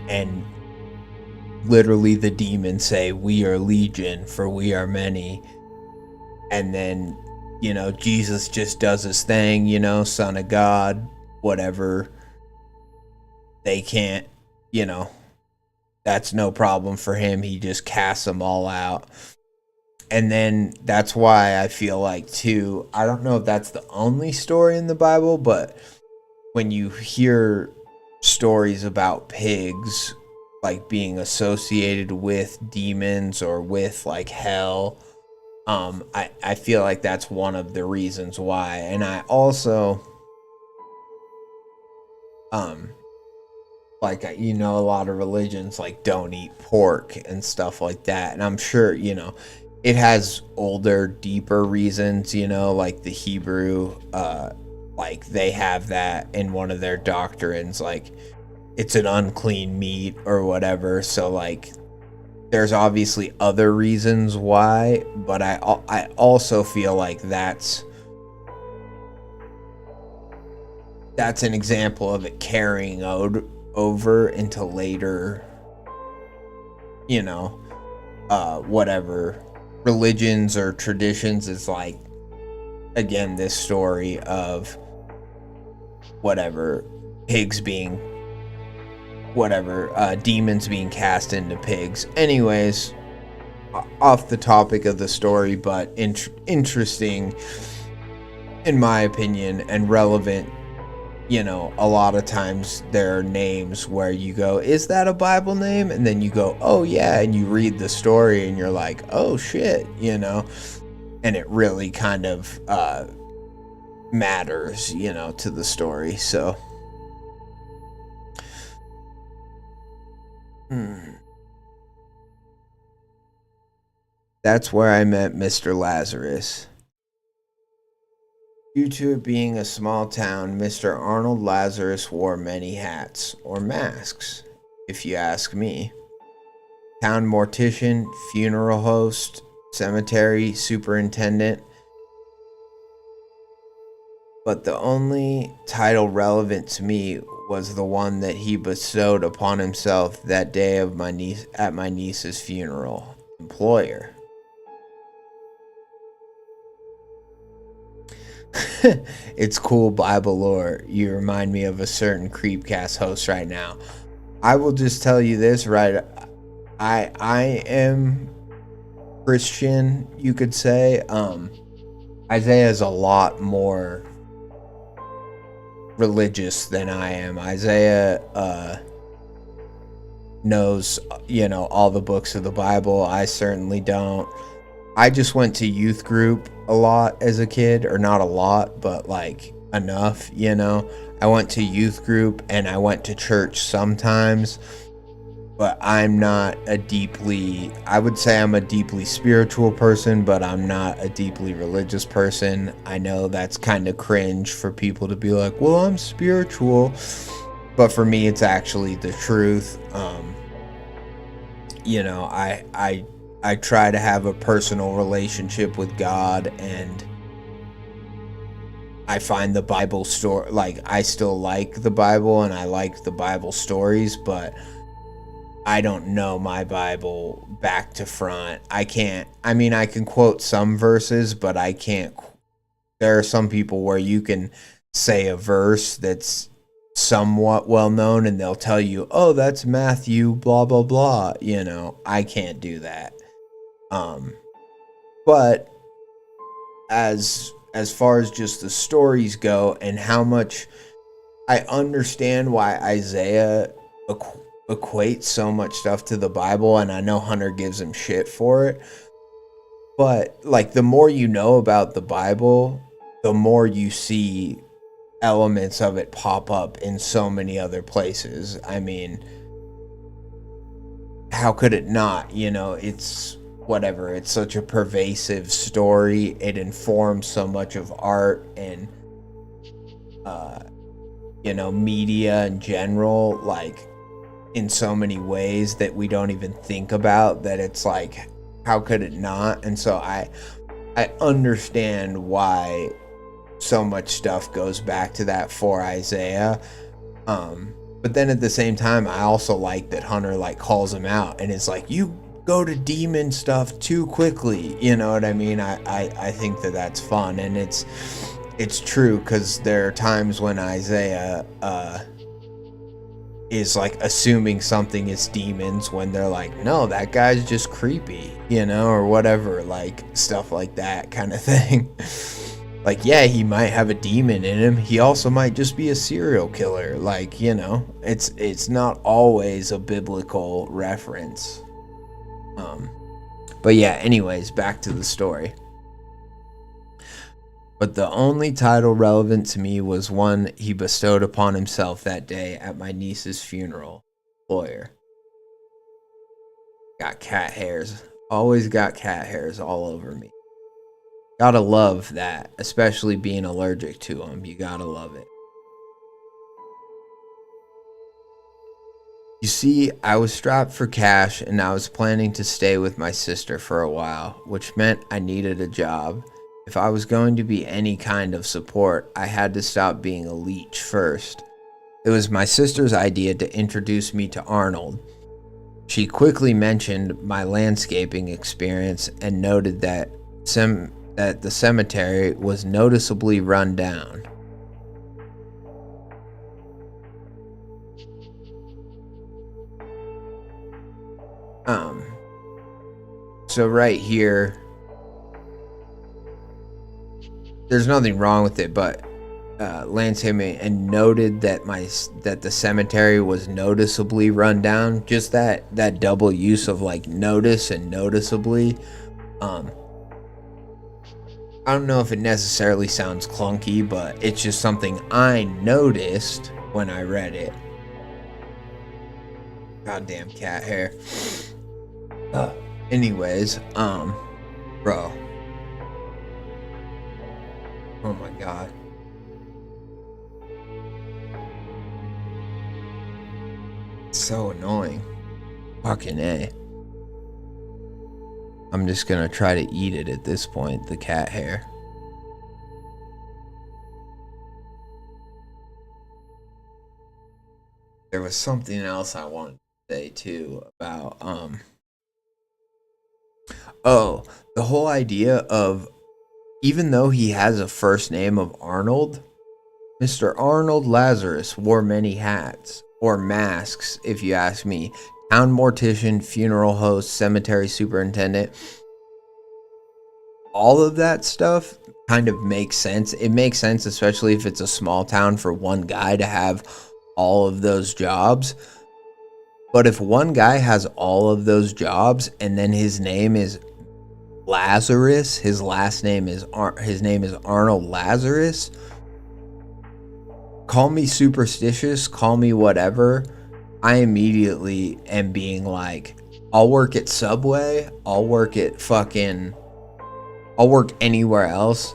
And literally the demons say, "We are legion, for we are many." And then, you know, Jesus just does his thing, you know, Son of God, whatever. They can't, you know, that's no problem for him. He just casts them all out. And then that's why I feel like, too, I don't know if that's the only story in the Bible, but when you hear stories about pigs, like being associated with demons or with like hell, I feel like that's one of the reasons why. And I also, like, you know, a lot of religions like don't eat pork and stuff like that. And I'm sure, you know, it has older, deeper reasons, you know, like the Hebrew, like they have that in one of their doctrines, like it's an unclean meat or whatever. So like there's obviously other reasons why, but I also feel like that's an example of it carrying over into later, you know, whatever religions or traditions. Is like, again, this story of whatever, pigs being whatever, demons being cast into pigs. Anyways, off the topic of the story, but interesting in my opinion and relevant. You know, a lot of times there are names where you go, "Is that a Bible name?" And then you go, "Oh yeah," and you read the story and you're like, "Oh shit," you know, and it really kind of matters, you know, to the story. So that's where I met Mr. Lazarus. Due to it being a small town, Mr. Arnold Lazarus wore many hats, or masks, if you ask me. Town mortician, funeral host, cemetery superintendent. But the only title relevant to me was the one that he bestowed upon himself that day of my niece's funeral: employer. It's cool Bible lore. You remind me of a certain Creepcast host right now. I will just tell you this, right? I am Christian, you could say. Isaiah is a lot more religious than I am. Isaiah knows, you know, all the books of the Bible. I certainly don't. I just went to youth group a lot as a kid, or not a lot, but like enough, you know. I went to youth group and I went to church sometimes, but I'm not I would say I'm a deeply spiritual person, but I'm not a deeply religious person. I know that's kind of cringe for people to be like, "Well, I'm spiritual," but for me, it's actually the truth. You know, I try to have a personal relationship with God, and I find the Bible story, like, I still like the Bible and I like the Bible stories, but I don't know my Bible back to front. I can quote some verses, but I can't. There are some people where you can say a verse that's somewhat well known and they'll tell you, oh, that's Matthew, blah, blah, blah. You know, I can't do that. But as far as just the stories go and how much I understand why Isaiah equates so much stuff to the Bible, and I know Hunter gives him shit for it, but like the more you know about the Bible, the more you see elements of it pop up in so many other places. I mean, how could it not? You know, it's whatever, it's such a pervasive story. It informs so much of art and you know, media in general, like in so many ways that we don't even think about, that it's like, how could it not? And so I understand why so much stuff goes back to that for Isaiah. But then at the same time, I also like that Hunter like calls him out and is like, you go to demon stuff too quickly. You know what I mean? I think that that's fun, and it's true, because there are times when Isaiah is like assuming something is demons when they're like, no, that guy's just creepy, you know, or whatever, like stuff like that kind of thing. Like, yeah, he might have a demon in him. He also might just be a serial killer. Like, you know, it's not always a biblical reference. But yeah, anyways, back to the story. But the only title relevant to me was one he bestowed upon himself that day at my niece's funeral. Lawyer. Got cat hairs. Always got cat hairs all over me. Gotta love that, especially being allergic to them. You gotta love it. You see, I was strapped for cash and I was planning to stay with my sister for a while, which meant I needed a job. If I was going to be any kind of support, I had to stop being a leech first. It was my sister's idea to introduce me to Arnold. She quickly mentioned my landscaping experience and noted that the cemetery was noticeably run down. So right here, there's nothing wrong with it, but landscaping, and noted that the cemetery was noticeably run down. Just that double use of like notice and noticeably. I don't know if it necessarily sounds clunky, but it's just something I noticed when I read it. Goddamn cat hair. Anyways, bro. Oh my god. It's so annoying. Fucking A. I'm just gonna try to eat it at this point, the cat hair. There was something else I wanted to say too about, oh, the whole idea of, even though he has a first name of Arnold, Mr. Arnold Lazarus wore many hats, or masks, if you ask me. Town mortician, funeral host, cemetery superintendent. All of that stuff kind of makes sense. It makes sense, especially if it's a small town, for one guy to have all of those jobs. But if one guy has all of those jobs and then his name is Lazarus, his name is Arnold Lazarus, call me superstitious, call me whatever, I immediately am being like, I'll work at Subway, I'll work anywhere else.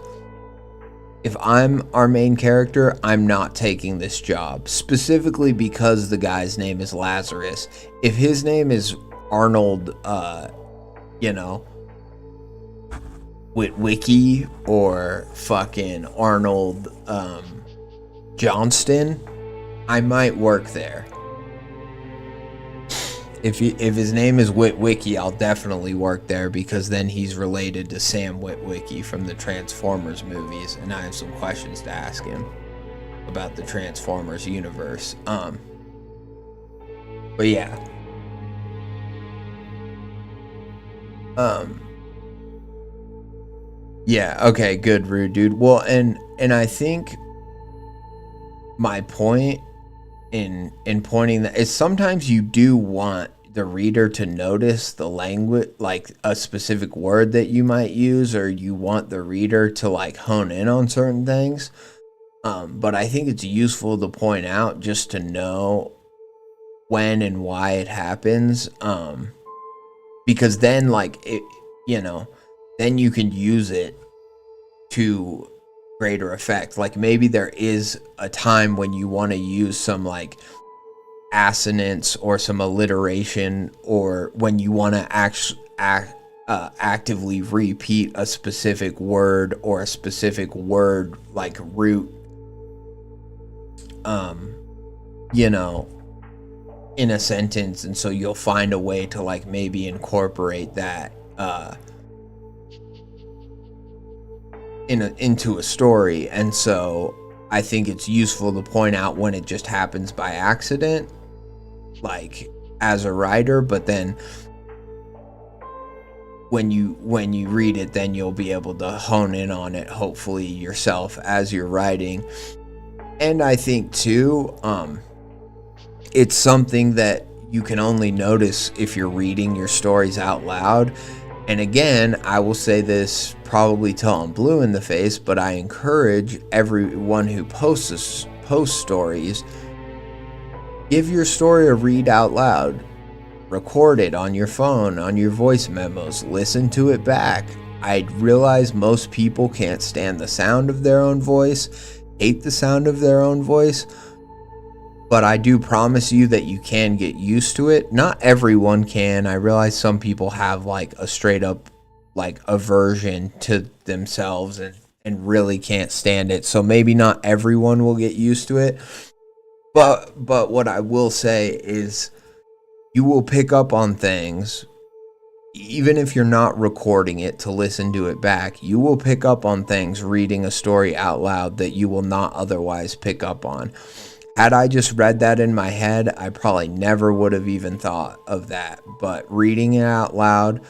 If I'm our main character, I'm not taking this job, specifically because the guy's name is Lazarus. If his name is Arnold, Witwicky or fucking Arnold Johnston, I might work there. If his name is Witwicky, I'll definitely work there, because then he's related to Sam Witwicky from the Transformers movies, and I have some questions to ask him about the Transformers universe. But yeah. Yeah, okay, good, Rude Dude. Well, and I think my point in pointing that is sometimes you do want the reader to notice the language, like a specific word that you might use, or you want the reader to like hone in on certain things. But I think it's useful to point out just to know when and why it happens. Because then like it, then you can use it to greater effect. Like maybe there is a time when you want to use some like assonance or some alliteration, or when you want to actively repeat a specific word or a specific word like root, in a sentence. And so you'll find a way to like maybe incorporate that into a story. And so I think it's useful to point out when it just happens by accident, like as a writer, but then when you read it, then you'll be able to hone in on it, hopefully yourself as you're writing. And I think too, it's something that you can only notice if you're reading your stories out loud. And again, I will say this probably till I'm blue in the face, but I encourage everyone who posts stories, give your story a read out loud. Record it on your phone, on your voice memos, listen to it back. I realize most people can't stand the sound of their own voice, hate the sound of their own voice, but I do promise you that you can get used to it. Not everyone can. I realize some people have like a straight up like aversion to themselves and really can't stand it. So maybe not everyone will get used to it. But what I will say is you will pick up on things, even if you're not recording it to listen to it back. You will pick up on things reading a story out loud that you will not otherwise pick up on. Had I just read that in my head, I probably never would have even thought of that. But reading it out loud,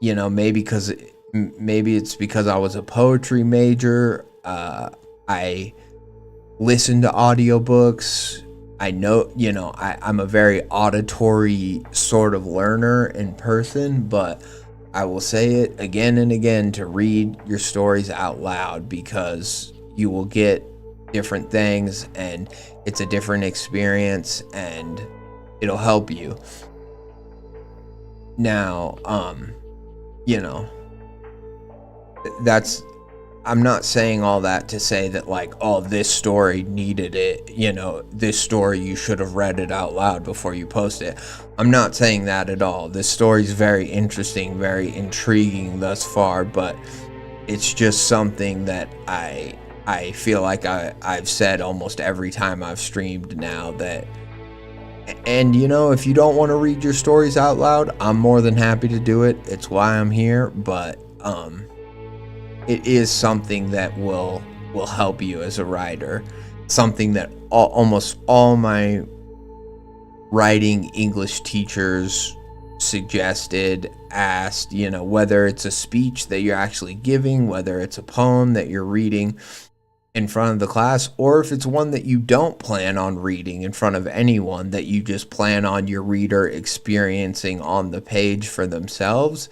maybe it's because I was a poetry major. I listen to audiobooks. I know, I'm a very auditory sort of learner in person, but I will say it again and again to read your stories out loud, because you will get different things and it's a different experience and it'll help you. Now, I'm not saying all that to say that like, oh, this story needed it, this story you should have read it out loud before you post it. I'm not saying that at all. This story is very interesting, very intriguing thus far, but it's just something that I feel like I've said almost every time I've streamed now that, and if you don't want to read your stories out loud, I'm more than happy to do it. It's why I'm here, but it is something that will help you as a writer. Something that almost all my writing English teachers suggested, asked, whether it's a speech that you're actually giving, whether it's a poem that you're reading in front of the class, or if it's one that you don't plan on reading in front of anyone, that you just plan on your reader experiencing on the page for themselves,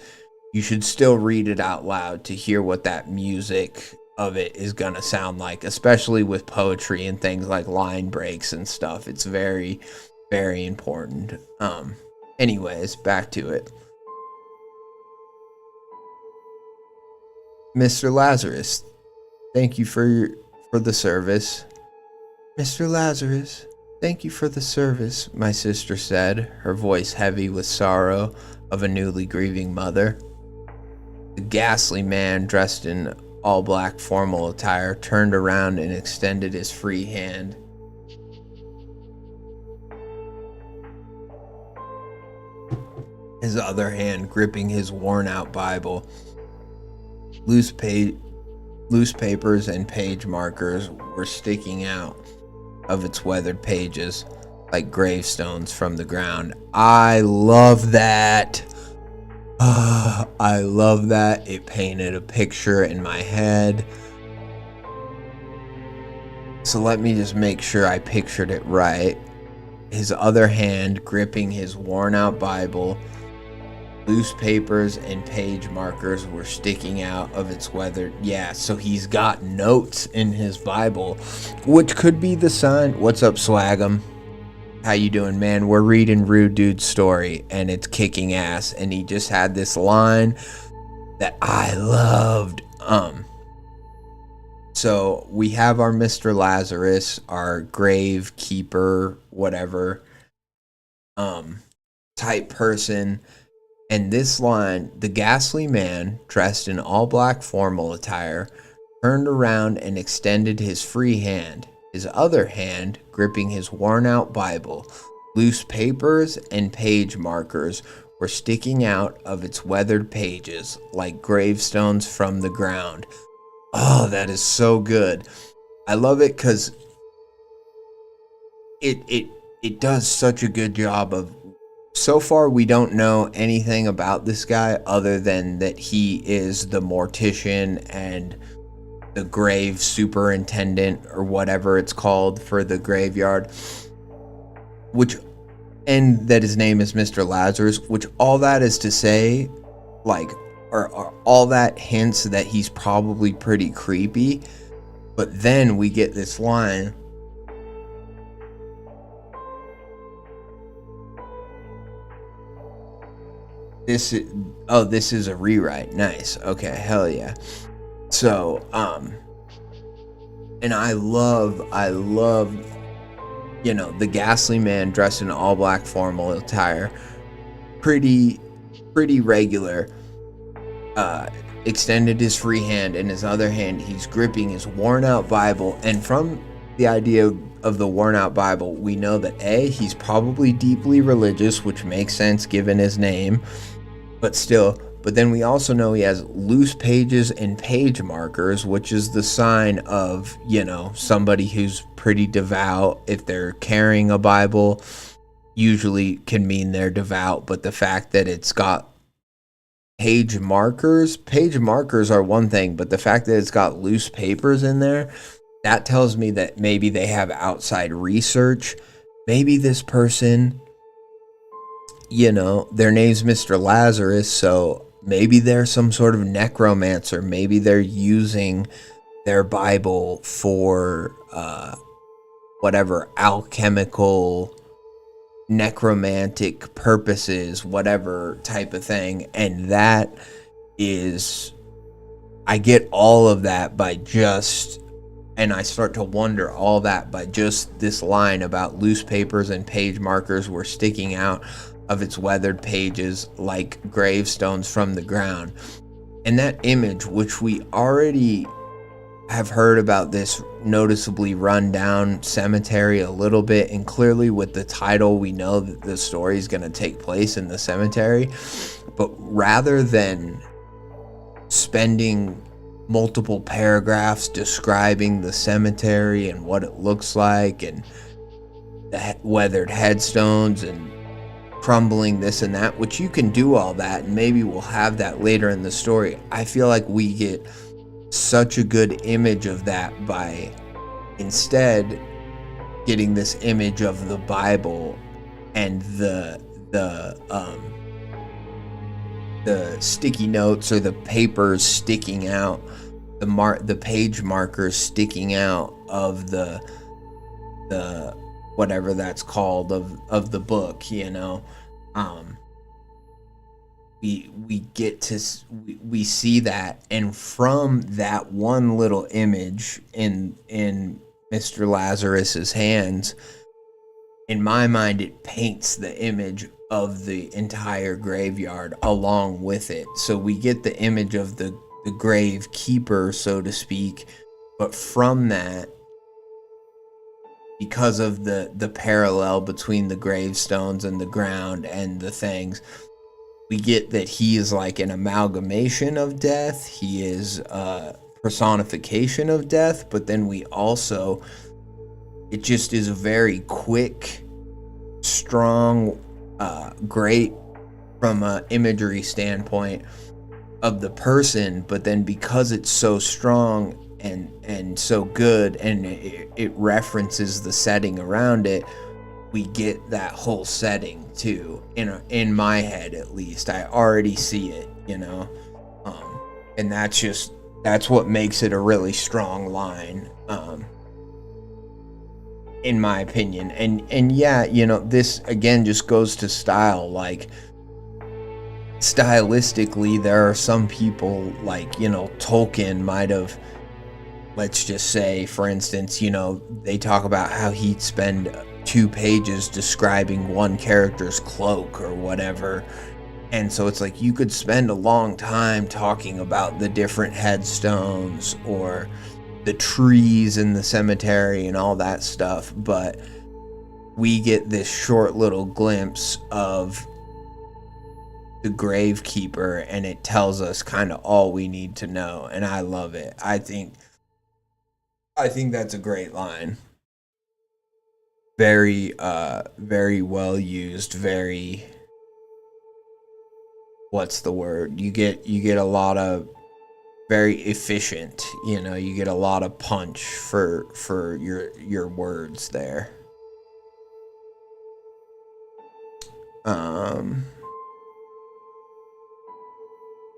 you should still read it out loud to hear what that music of it is gonna sound like, especially with poetry and things like line breaks and stuff. It's very, very important. Anyways, back to it. Mr. Lazarus, thank you for the service. Mr. Lazarus, thank you for the service, my sister said, her voice heavy with sorrow of a newly grieving mother. The ghastly man, dressed in all black formal attire, turned around and extended his free hand. His other hand gripping his worn-out Bible. Loose papers and page markers were sticking out of its weathered pages like gravestones from the ground. I love that. I love that. It painted a picture in my head. So let me just make sure I pictured it right. His other hand gripping his worn-out Bible. Loose papers and page markers were sticking out of its weathered. Yeah, so he's got notes in his Bible, which could be the sign. What's up, Swag'em? How you doing, man? We're reading Rude Dude's story, and it's kicking ass. And he just had this line that I loved. So we have our Mr. Lazarus, our grave keeper, whatever, type person. And this line, the ghastly man, dressed in all black formal attire, turned around and extended his free hand, his other hand gripping his worn-out Bible. Loose papers and page markers were sticking out of its weathered pages like gravestones from the ground. Oh, that is so good. I love it because it does such a good job of. So far, we don't know anything about this guy other than that he is the mortician and the grave superintendent or whatever it's called for the graveyard, and that his name is Mr. Lazarus, which all that is to say, like, or all that hints that he's probably pretty creepy. But then we get this line. This is a rewrite. Nice. Okay, hell yeah. So, and I love, the ghastly man dressed in all black formal attire. Pretty regular. Extended his free hand, in his other hand, he's gripping his worn out Bible. And from the idea of the worn out Bible, we know that he's probably deeply religious, which makes sense given his name. But then we also know he has loose pages and page markers, which is the sign of, somebody who's pretty devout. If they're carrying a Bible, usually can mean they're devout, but the fact that it's got page markers are one thing, but the fact that it's got loose papers in there, that tells me that maybe they have outside research. Maybe this person, their name's Mr. Lazarus, so maybe they're some sort of necromancer. Maybe they're using their Bible for whatever alchemical, necromantic purposes, whatever type of thing. And that is, I get all of that by just, and I start to wonder all that by just this line about loose papers and page markers were sticking out of its weathered pages like gravestones from the ground. And that image, which we already have heard about, this noticeably run down cemetery a little bit, and clearly with the title we know that the story is going to take place in the cemetery. But rather than spending multiple paragraphs describing the cemetery and what it looks like and the weathered headstones and crumbling this and that, which you can do all that, and maybe we'll have that later in the story, I feel like we get such a good image of that by instead getting this image of the Bible and the sticky notes or the papers sticking out, the page markers sticking out of the whatever that's called of the book, we get to, we see that, and from that one little image in Mr. Lazarus's hands, in my mind, it paints the image of the entire graveyard along with it. So we get the image of the grave keeper, so to speak, but from that, because of the parallel between the gravestones and the ground and the things, we get that he is like an amalgamation of death. He is a personification of death, but then we also, it just is a very quick, strong, great from an imagery standpoint of the person, but then because it's so strong and so good, and it references the setting around it, we get that whole setting too. In my head, at least, I already see it, you know, and that's what makes it a really strong line, in my opinion. And yeah, you know, this again just goes to style. Like, stylistically, there are some people, like, you know, Tolkien might have, let's just say, for instance, you know, they talk about how he'd spend 2 pages describing one character's cloak or whatever. And so it's like you could spend a long time talking about the different headstones or the trees in the cemetery and all that stuff, but we get this short little glimpse of the gravekeeper, and it tells us kind of all we need to know, and I love it. I think that's a great line. Very very well used, very, what's the word? You get a lot of, very efficient, you know, you get a lot of punch for your words there.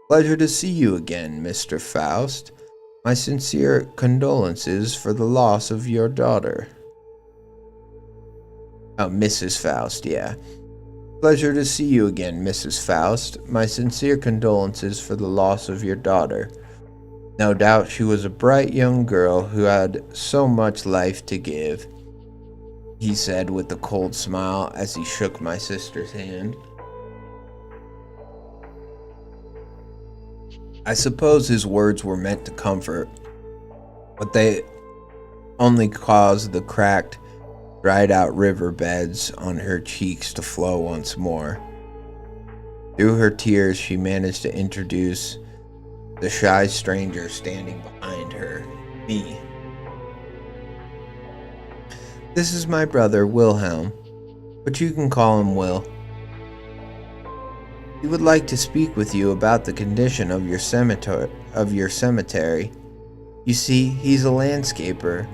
Pleasure to see you again, Mr. Faust. My sincere condolences for the loss of your daughter. Oh, Mrs. Faust, yeah. Pleasure to see you again, Mrs. Faust. My sincere condolences for the loss of your daughter. No doubt she was a bright young girl who had so much life to give, he said with a cold smile as he shook my sister's hand. I suppose his words were meant to comfort, but they only caused the cracked, dried out riverbeds on her cheeks to flow once more. Through her tears, she managed to introduce the shy stranger standing behind her, me. This is my brother, Wilhelm, but you can call him Will. He would like to speak with you about the condition of your cemetery. You see, he's a landscaper,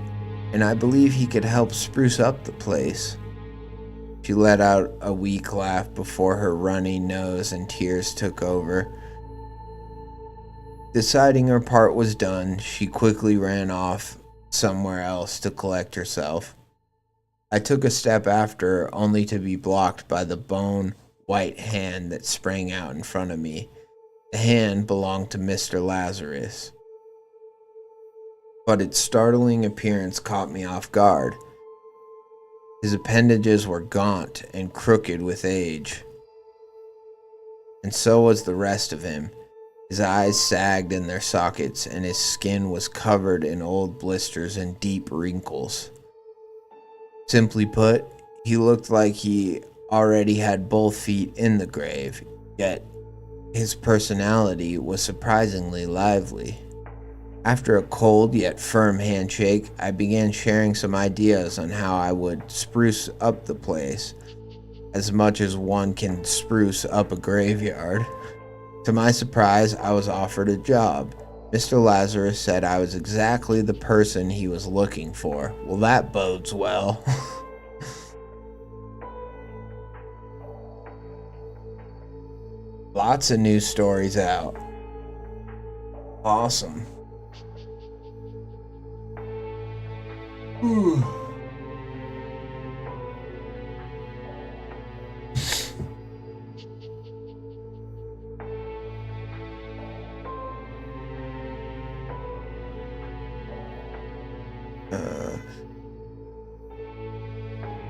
and I believe he could help spruce up the place. She let out a weak laugh before her runny nose and tears took over. Deciding her part was done, she quickly ran off somewhere else to collect herself. I took a step after her, only to be blocked by the bone-white hand that sprang out in front of me. The hand belonged to Mr. Lazarus, but its startling appearance caught me off guard. His appendages were gaunt and crooked with age, and so was the rest of him. His eyes sagged in their sockets, and his skin was covered in old blisters and deep wrinkles. Simply put, he looked like he already had both feet in the grave, yet his personality was surprisingly lively. After a cold yet firm handshake, I began sharing some ideas on how I would spruce up the place, as much as one can spruce up a graveyard. To my surprise, I was offered a job. Mr. Lazarus said I was exactly the person he was looking for. Well, that bodes well. Lots of news stories out. Awesome. Ooh.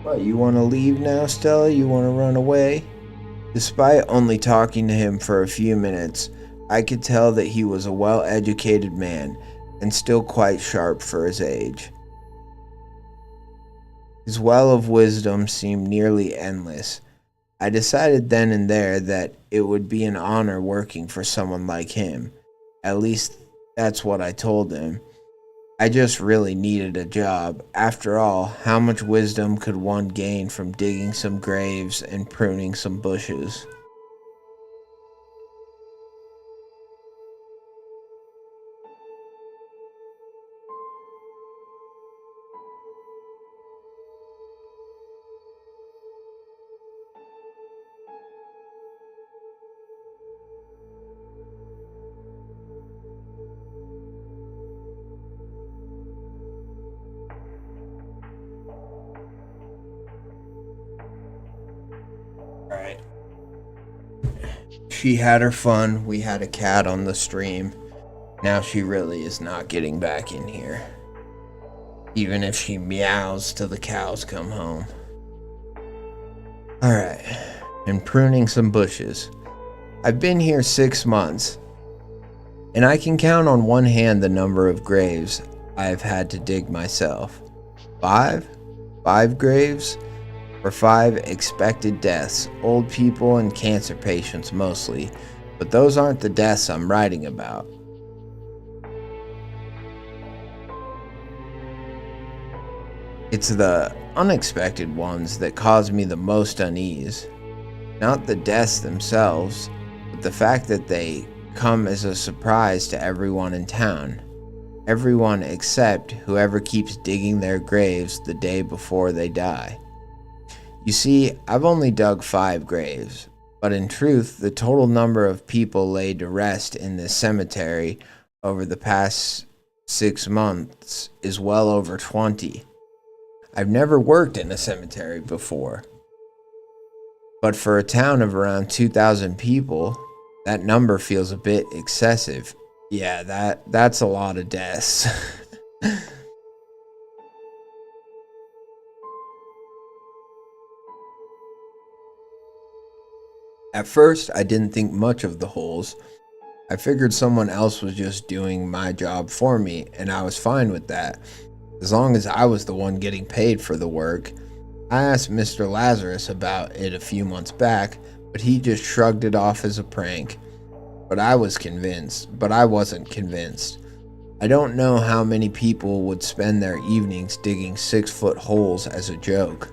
What, you want to leave now, Stella? You want to run away? Despite only talking to him for a few minutes, I could tell that he was a well-educated man and still quite sharp for his age. His well of wisdom seemed nearly endless. I decided then and there that it would be an honor working for someone like him. At least that's what I told him. I just really needed a job. After all, how much wisdom could one gain from digging some graves and pruning some bushes? Alright. She had her fun. We had a cat on the stream. Now she really is not getting back in here. Even if she meows till the cows come home. Alright. And pruning some bushes. I've been here 6 months. And I can count on one hand the number of graves I've had to dig myself. 5? 5 graves? For 5 expected deaths, old people and cancer patients mostly, but those aren't the deaths I'm writing about. It's the unexpected ones that cause me the most unease. Not the deaths themselves, but the fact that they come as a surprise to everyone in town. Everyone except whoever keeps digging their graves the day before they die. You see, I've only dug 5 graves, but in truth, the total number of people laid to rest in this cemetery over the past 6 months is well over 20. I've never worked in a cemetery before, but for a town of around 2,000 people, that number feels a bit excessive. Yeah, that's a lot of deaths. At first, I didn't think much of the holes. I figured someone else was just doing my job for me, and I was fine with that, as long as I was the one getting paid for the work. I asked Mr. Lazarus about it a few months back, but he just shrugged it off as a prank. But I wasn't convinced. I don't know how many people would spend their evenings digging 6-foot holes as a joke.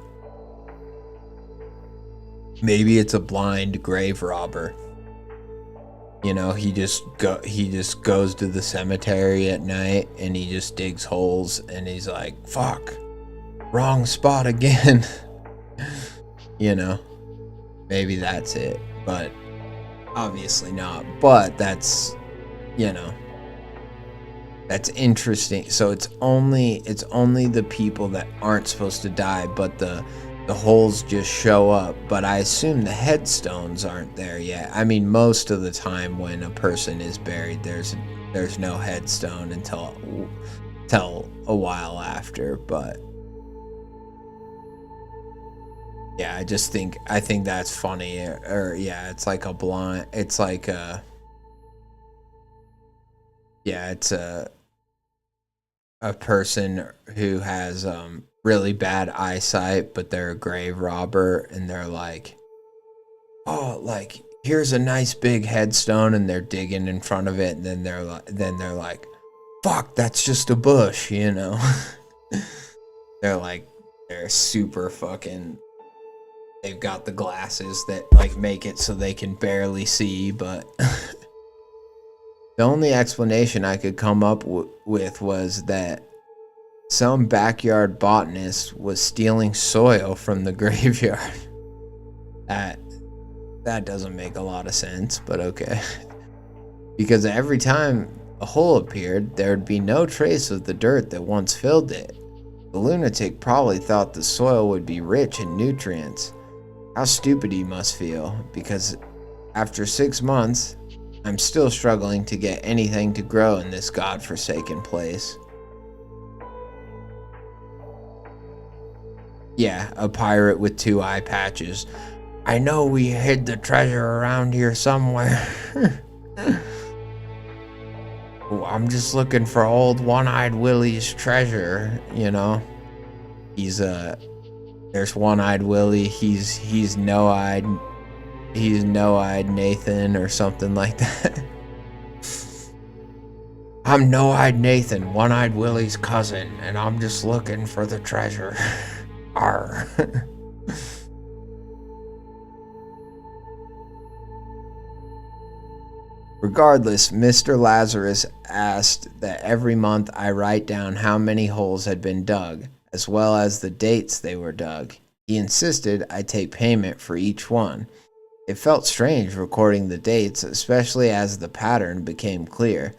Maybe it's a blind grave robber. You know, he just goes to the cemetery at night and he just digs holes and he's like, fuck, wrong spot again. You know, maybe that's it, but obviously not. But that's, you know, that's interesting. So it's only the people that aren't supposed to die, but the holes just show up. But I assume the headstones aren't there yet. I mean, most of the time when a person is buried, there's no headstone until a while after. But yeah, I think that's funny. Or yeah, it's like a blind. It's like a. Yeah, it's a person who has really bad eyesight, but they're a grave robber, and they're like, oh, like, here's a nice big headstone, and they're digging in front of it, and then they're like, fuck, that's just a bush, you know. They're super fucking, they've got the glasses that like make it so they can barely see, but the only explanation I could come up with was that some backyard botanist was stealing soil from the graveyard. That doesn't make a lot of sense, but okay. Because every time a hole appeared, there would be no trace of the dirt that once filled it. The lunatic probably thought the soil would be rich in nutrients. How stupid he must feel, because after 6 months, I'm still struggling to get anything to grow in this godforsaken place. Yeah, a pirate with 2 eye patches. I know we hid the treasure around here somewhere. I'm just looking for old One-Eyed Willie's treasure, you know. There's One-Eyed Willie, he's No-Eyed Nathan or something like that. I'm No-Eyed Nathan, One-Eyed Willie's cousin, and I'm just looking for the treasure. Arr. Regardless, Mr. Lazarus asked that every month I write down how many holes had been dug, as well as the dates they were dug. He insisted I take payment for each one. It felt strange recording the dates, especially as the pattern became clear.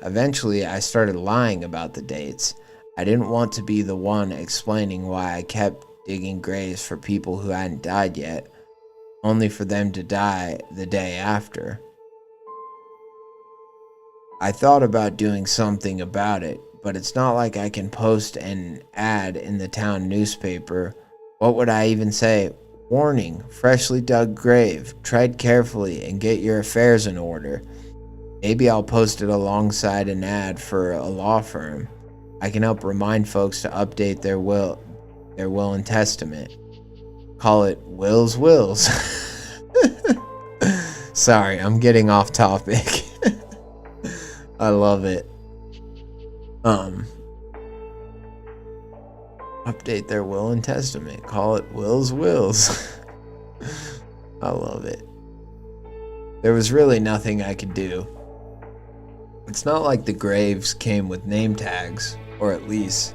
Eventually, I started lying about the dates. I didn't want to be the one explaining why I kept digging graves for people who hadn't died yet, only for them to die the day after. I thought about doing something about it, but it's not like I can post an ad in the town newspaper. What would I even say? Warning, freshly dug grave. Tread carefully and get your affairs in order. Maybe I'll post it alongside an ad for a law firm. I can help remind folks to update their will and testament. Call it Will's Wills. Sorry, I'm getting off topic. I love it. Update their will and testament. Call it Will's Wills. I love it. There was really nothing I could do. It's not like the graves came with name tags, or at least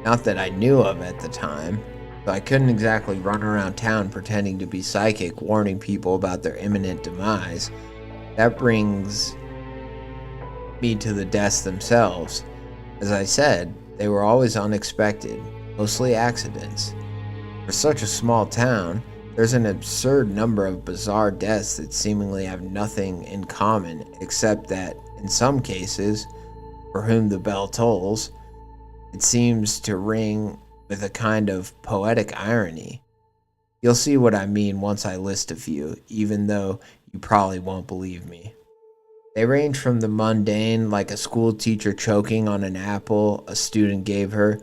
not that I knew of at the time, so I couldn't exactly run around town pretending to be psychic, warning people about their imminent demise. That brings me to the deaths themselves. As I said, they were always unexpected, mostly accidents. For such a small town, there's an absurd number of bizarre deaths that seemingly have nothing in common, except that, in some cases, for whom the bell tolls, it seems to ring with a kind of poetic irony. You'll see what I mean once I list a few, even though you probably won't believe me. They range from the mundane, like a school teacher choking on an apple a student gave her,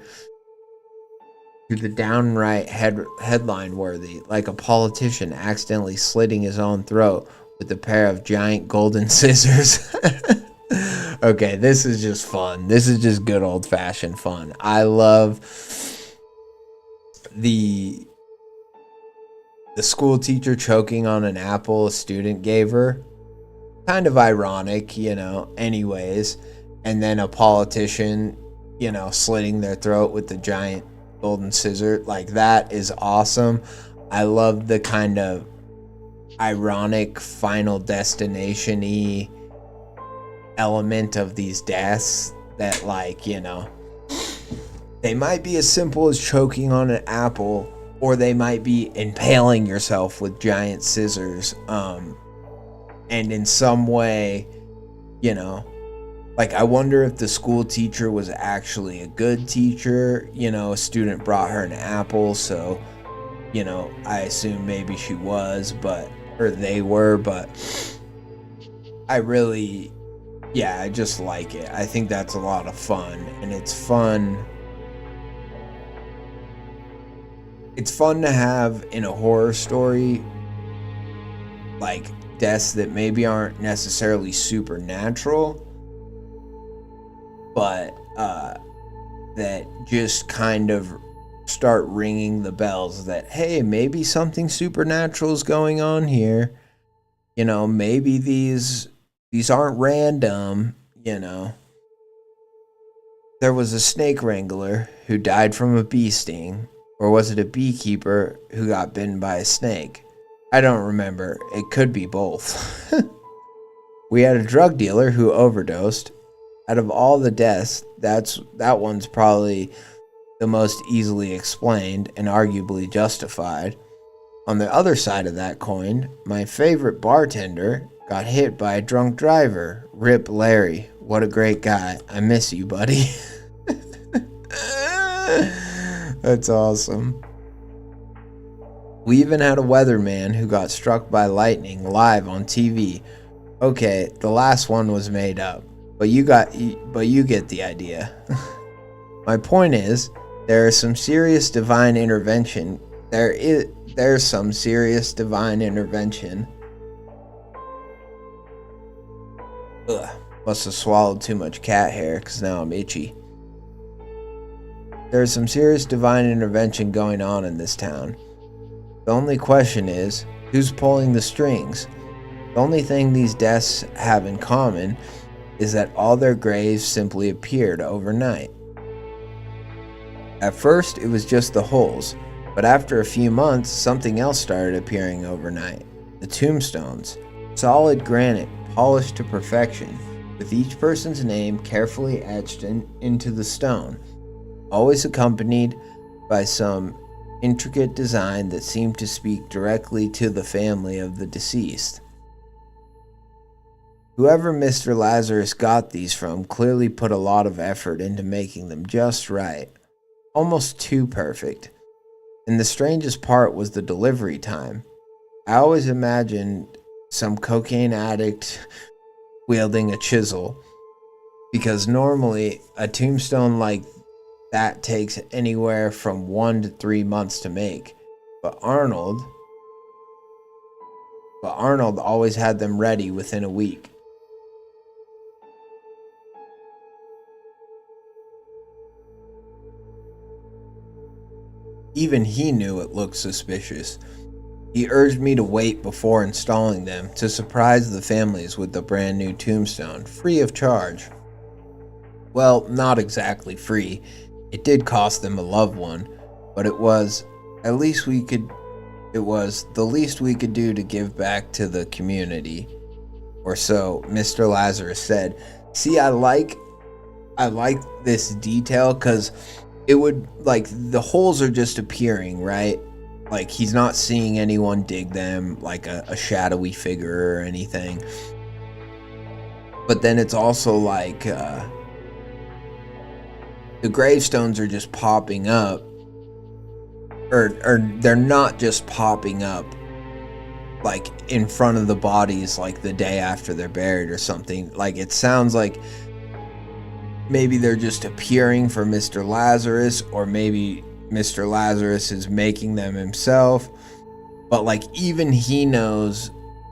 to the downright headline worthy, like a politician accidentally slitting his own throat with a pair of giant golden scissors. Okay, this is just fun. This is just good old-fashioned fun. I love the school teacher choking on an apple a student gave her. Kind of ironic, you know, anyways. And then a politician, you know, slitting their throat with the giant golden scissor. Like, that is awesome. I love the kind of ironic Final Destination-y element of these deaths that, like, you know, they might be as simple as choking on an apple, or they might be impaling yourself with giant scissors. And in some way, you know, like, I wonder if the school teacher was actually a good teacher. You know, a student brought her an apple, so, you know, I assume maybe she was, or they were, but I really, yeah, I just like it. I think that's a lot of fun, and it's fun. It's fun to have in a horror story, like, deaths that maybe aren't necessarily supernatural, but that just kind of start ringing the bells that, hey, maybe something supernatural is going on here. You know, maybe these aren't random, you know. There was a snake wrangler who died from a bee sting, or was it a beekeeper who got bitten by a snake? I don't remember. It could be both. We had a drug dealer who overdosed. Out of all the deaths, that one's probably the most easily explained and arguably justified. On the other side of that coin, my favorite bartender got hit by a drunk driver. Rip Larry. What a great guy. I miss you, buddy. That's awesome. We even had a weatherman who got struck by lightning live on TV. Okay, the last one was made up, but you get the idea. My point is, there's some serious divine intervention. There's some serious divine intervention. Ugh, must have swallowed too much cat hair because now I'm itchy. There's some serious divine intervention going on in this town. The only question is, who's pulling the strings? The only thing these deaths have in common is that all their graves simply appeared overnight. At first, it was just the holes, but after a few months, something else started appearing overnight. The tombstones. Solid granite, polished to perfection, with each person's name carefully etched into the stone, always accompanied by some intricate design that seemed to speak directly to the family of the deceased. Whoever Mr. Lazarus got these from clearly put a lot of effort into making them just right, almost too perfect. And the strangest part was the delivery time. I always imagined some cocaine addict wielding a chisel, because normally a tombstone like that takes anywhere from 1 to 3 months to make. But Arnold always had them ready within a week. Even he knew it looked suspicious. He urged me to wait before installing them to surprise the families with the brand new tombstone, free of charge. Well, not exactly free. It did cost them a loved one, but it was the least we could do to give back to the community. Or so Mr. Lazarus said. See, I like this detail because it would, like, the holes are just appearing, right? Like, he's not seeing anyone dig them, like a shadowy figure or anything. But then it's also like, the gravestones are just popping up. Or they're not just popping up, like, in front of the bodies, like, the day after they're buried or something. Like, it sounds like maybe they're just appearing for Mr. Lazarus, or maybe Mr. Lazarus is making them himself. But, like, even he knows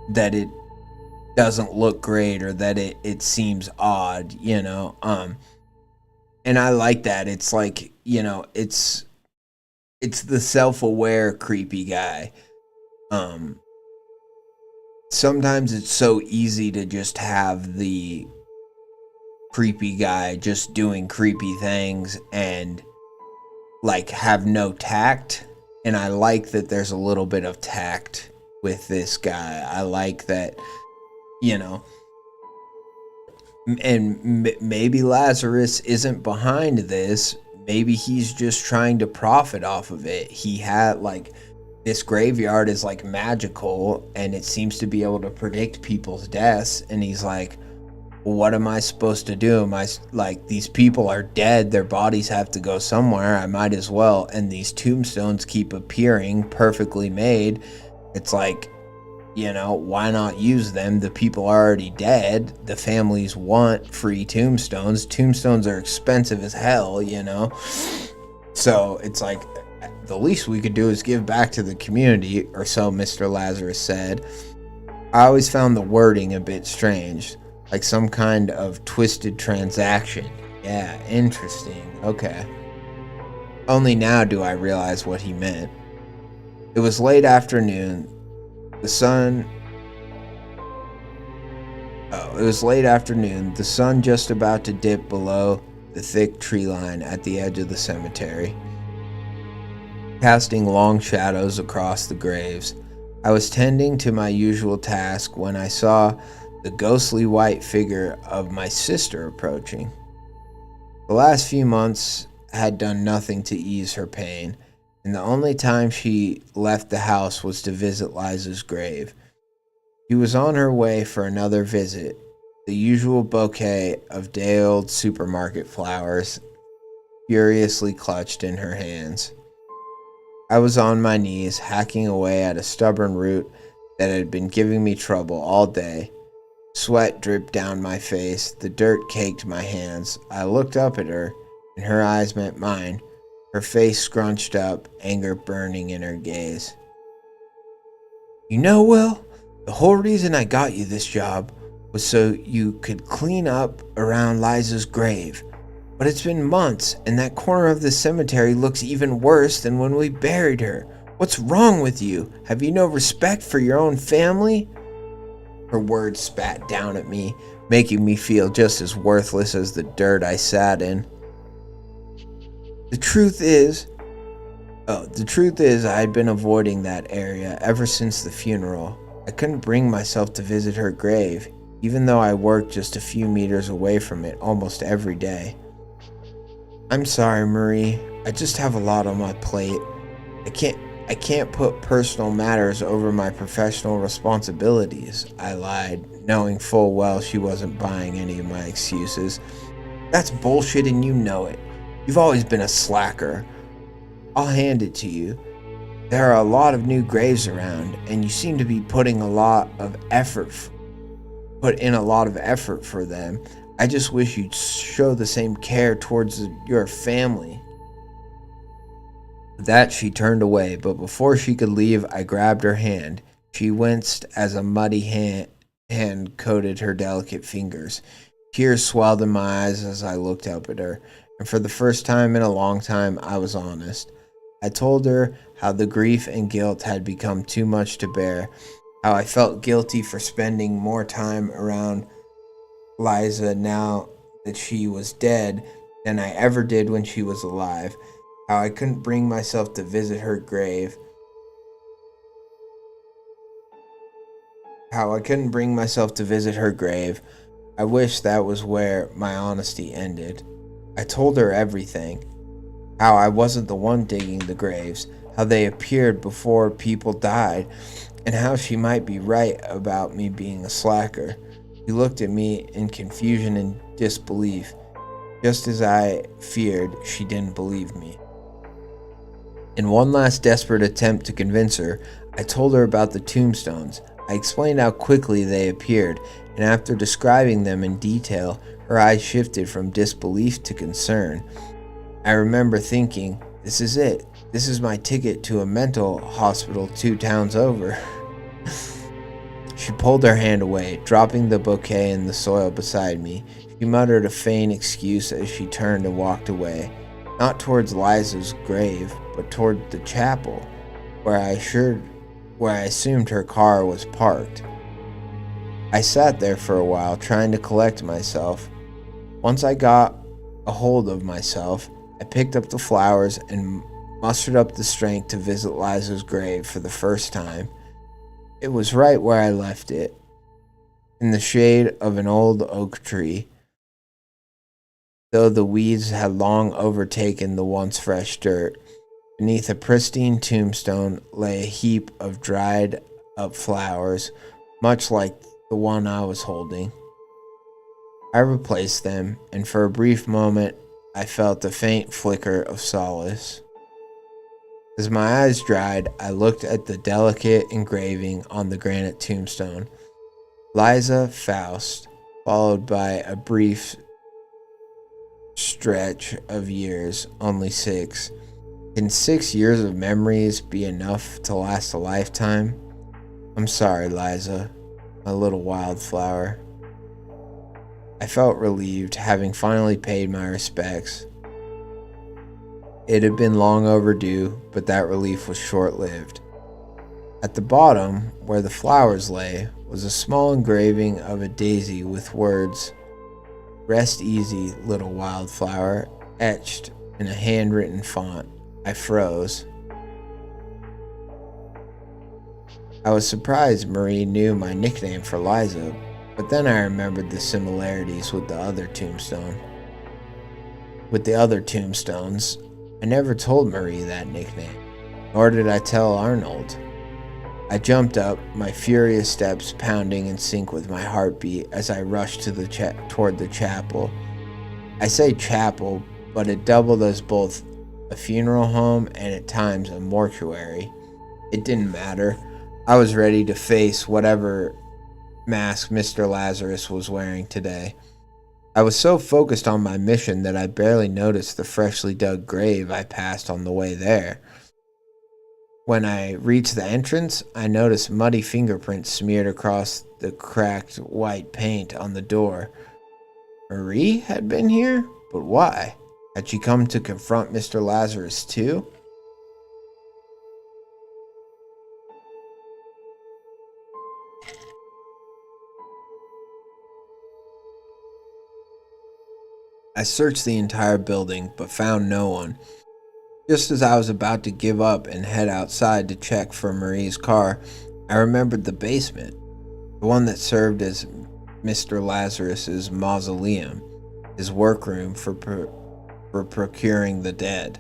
that it doesn't look great, or that it seems odd, you know. And I like that. It's like, you know, it's the self-aware creepy guy. Sometimes it's so easy to just have the creepy guy just doing creepy things and, like, have no tact. And I like that there's a little bit of tact with this guy. I like that, you know, and maybe Lazarus isn't behind this. Maybe he's just trying to profit off of it. He had, like, this graveyard is, like, magical, and it seems to be able to predict people's deaths. And he's like, well, what am I supposed to do? These people are dead. Their bodies have to go somewhere. I might as well. And these tombstones keep appearing perfectly made. It's like, you know, why not use them? The people are already dead. The families want free tombstones. Tombstones are expensive as hell, you know? So it's like, the least we could do is give back to the community, or so Mr. Lazarus said. I always found the wording a bit strange, like some kind of twisted transaction. Yeah, interesting. Okay. Only now do I realize what he meant. It was late afternoon. The sun just about to dip below the thick tree line at the edge of the cemetery, casting long shadows across the graves. I was tending to my usual task when I saw the ghostly white figure of my sister approaching. The last few months had done nothing to ease her pain, and the only time she left the house was to visit Liza's grave. She was on her way for another visit, the usual bouquet of day-old supermarket flowers furiously clutched in her hands. I was on my knees, hacking away at a stubborn root that had been giving me trouble all day. Sweat dripped down my face, the dirt caked my hands. I looked up at her, and her eyes met mine, her face scrunched up, anger burning in her gaze. You know, Will, the whole reason I got you this job was so you could clean up around Liza's grave. But it's been months, and that corner of the cemetery looks even worse than when we buried her. What's wrong with you? Have you no respect for your own family? Her words spat down at me, making me feel just as worthless as the dirt I sat in. The truth is, I had been avoiding that area ever since the funeral. I couldn't bring myself to visit her grave, even though I worked just a few meters away from it almost every day. I'm sorry, Marie. I just have a lot on my plate. I can't put personal matters over my professional responsibilities, I lied, knowing full well she wasn't buying any of my excuses. That's bullshit and you know it. You've always been a slacker. I'll hand it to you. There are a lot of new graves around, and you seem to be putting in a lot of effort for them. I just wish you'd show the same care towards your family. With that, she turned away, but before she could leave, I grabbed her hand. She winced as a muddy hand coated her delicate fingers. Tears swelled in my eyes as I looked up at her, and for the first time in a long time, I was honest. I told her how the grief and guilt had become too much to bear, how I felt guilty for spending more time around Liza now that she was dead than I ever did when she was alive, how I couldn't bring myself to visit her grave, I wish that was where my honesty ended. I told her everything, how I wasn't the one digging the graves, how they appeared before people died, and how she might be right about me being a slacker. She looked at me in confusion and disbelief. Just as I feared, she didn't believe me. In one last desperate attempt to convince her, I told her about the tombstones. I explained how quickly they appeared, and after describing them in detail, her eyes shifted from disbelief to concern. I remember thinking, this is it. This is my ticket to a mental hospital 2 towns over. She pulled her hand away, dropping the bouquet in the soil beside me. She muttered a faint excuse as she turned and walked away, not towards Liza's grave, but toward the chapel, where I assumed her car was parked. I sat there for a while, trying to collect myself. Once I got a hold of myself, I picked up the flowers and mustered up the strength to visit Liza's grave for the first time. It was right where I left it, in the shade of an old oak tree, though the weeds had long overtaken the once fresh dirt. Beneath a pristine tombstone lay a heap of dried up flowers, much like the one I was holding. I replaced them, and for a brief moment I felt a faint flicker of solace. As my eyes dried, I looked at the delicate engraving on the granite tombstone. Liza Faust, followed by a brief stretch of years, only 6. Can 6 years of memories be enough to last a lifetime? I'm sorry, Liza, my little wildflower. I felt relieved, having finally paid my respects. It had been long overdue, but that relief was short-lived. At the bottom, where the flowers lay, was a small engraving of a daisy with words, "Rest easy, little wildflower," etched in a handwritten font. I froze. I was surprised Marie knew my nickname for Liza, but then I remembered the similarities with the other tombstones. I never told Marie that nickname, nor did I tell Arnold. I jumped up, my furious steps pounding in sync with my heartbeat as I rushed toward the chapel. I say chapel, but it doubled as both a funeral home, and at times a mortuary. It didn't matter. I was ready to face whatever mask Mr. Lazarus was wearing today. I was so focused on my mission that I barely noticed the freshly dug grave I passed on the way there. When I reached the entrance, I noticed muddy fingerprints smeared across the cracked white paint on the door. Marie had been here? But why? Had she come to confront Mr. Lazarus too? I searched the entire building, but found no one. Just as I was about to give up and head outside to check for Marie's car, I remembered the basement, the one that served as Mr. Lazarus's mausoleum, his workroom for procuring the dead.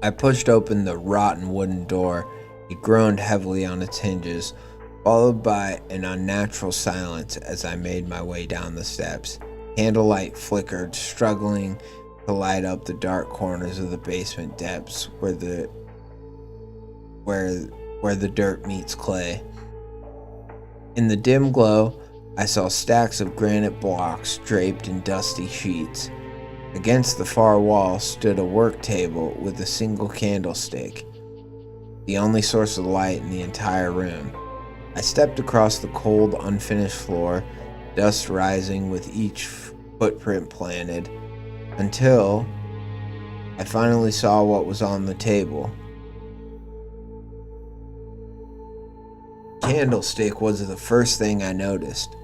I pushed open the rotten wooden door. It groaned heavily on its hinges, followed by an unnatural silence as I made my way down the steps. Candlelight flickered, struggling to light up the dark corners of the basement depths where the dirt meets clay. In the dim glow, I saw stacks of granite blocks draped in dusty sheets. Against the far wall stood a work table with a single candlestick, the only source of light in the entire room. I stepped across the cold, unfinished floor, dust rising with each footprint planted, until I finally saw what was on the table. The candlestick was the first thing I noticed.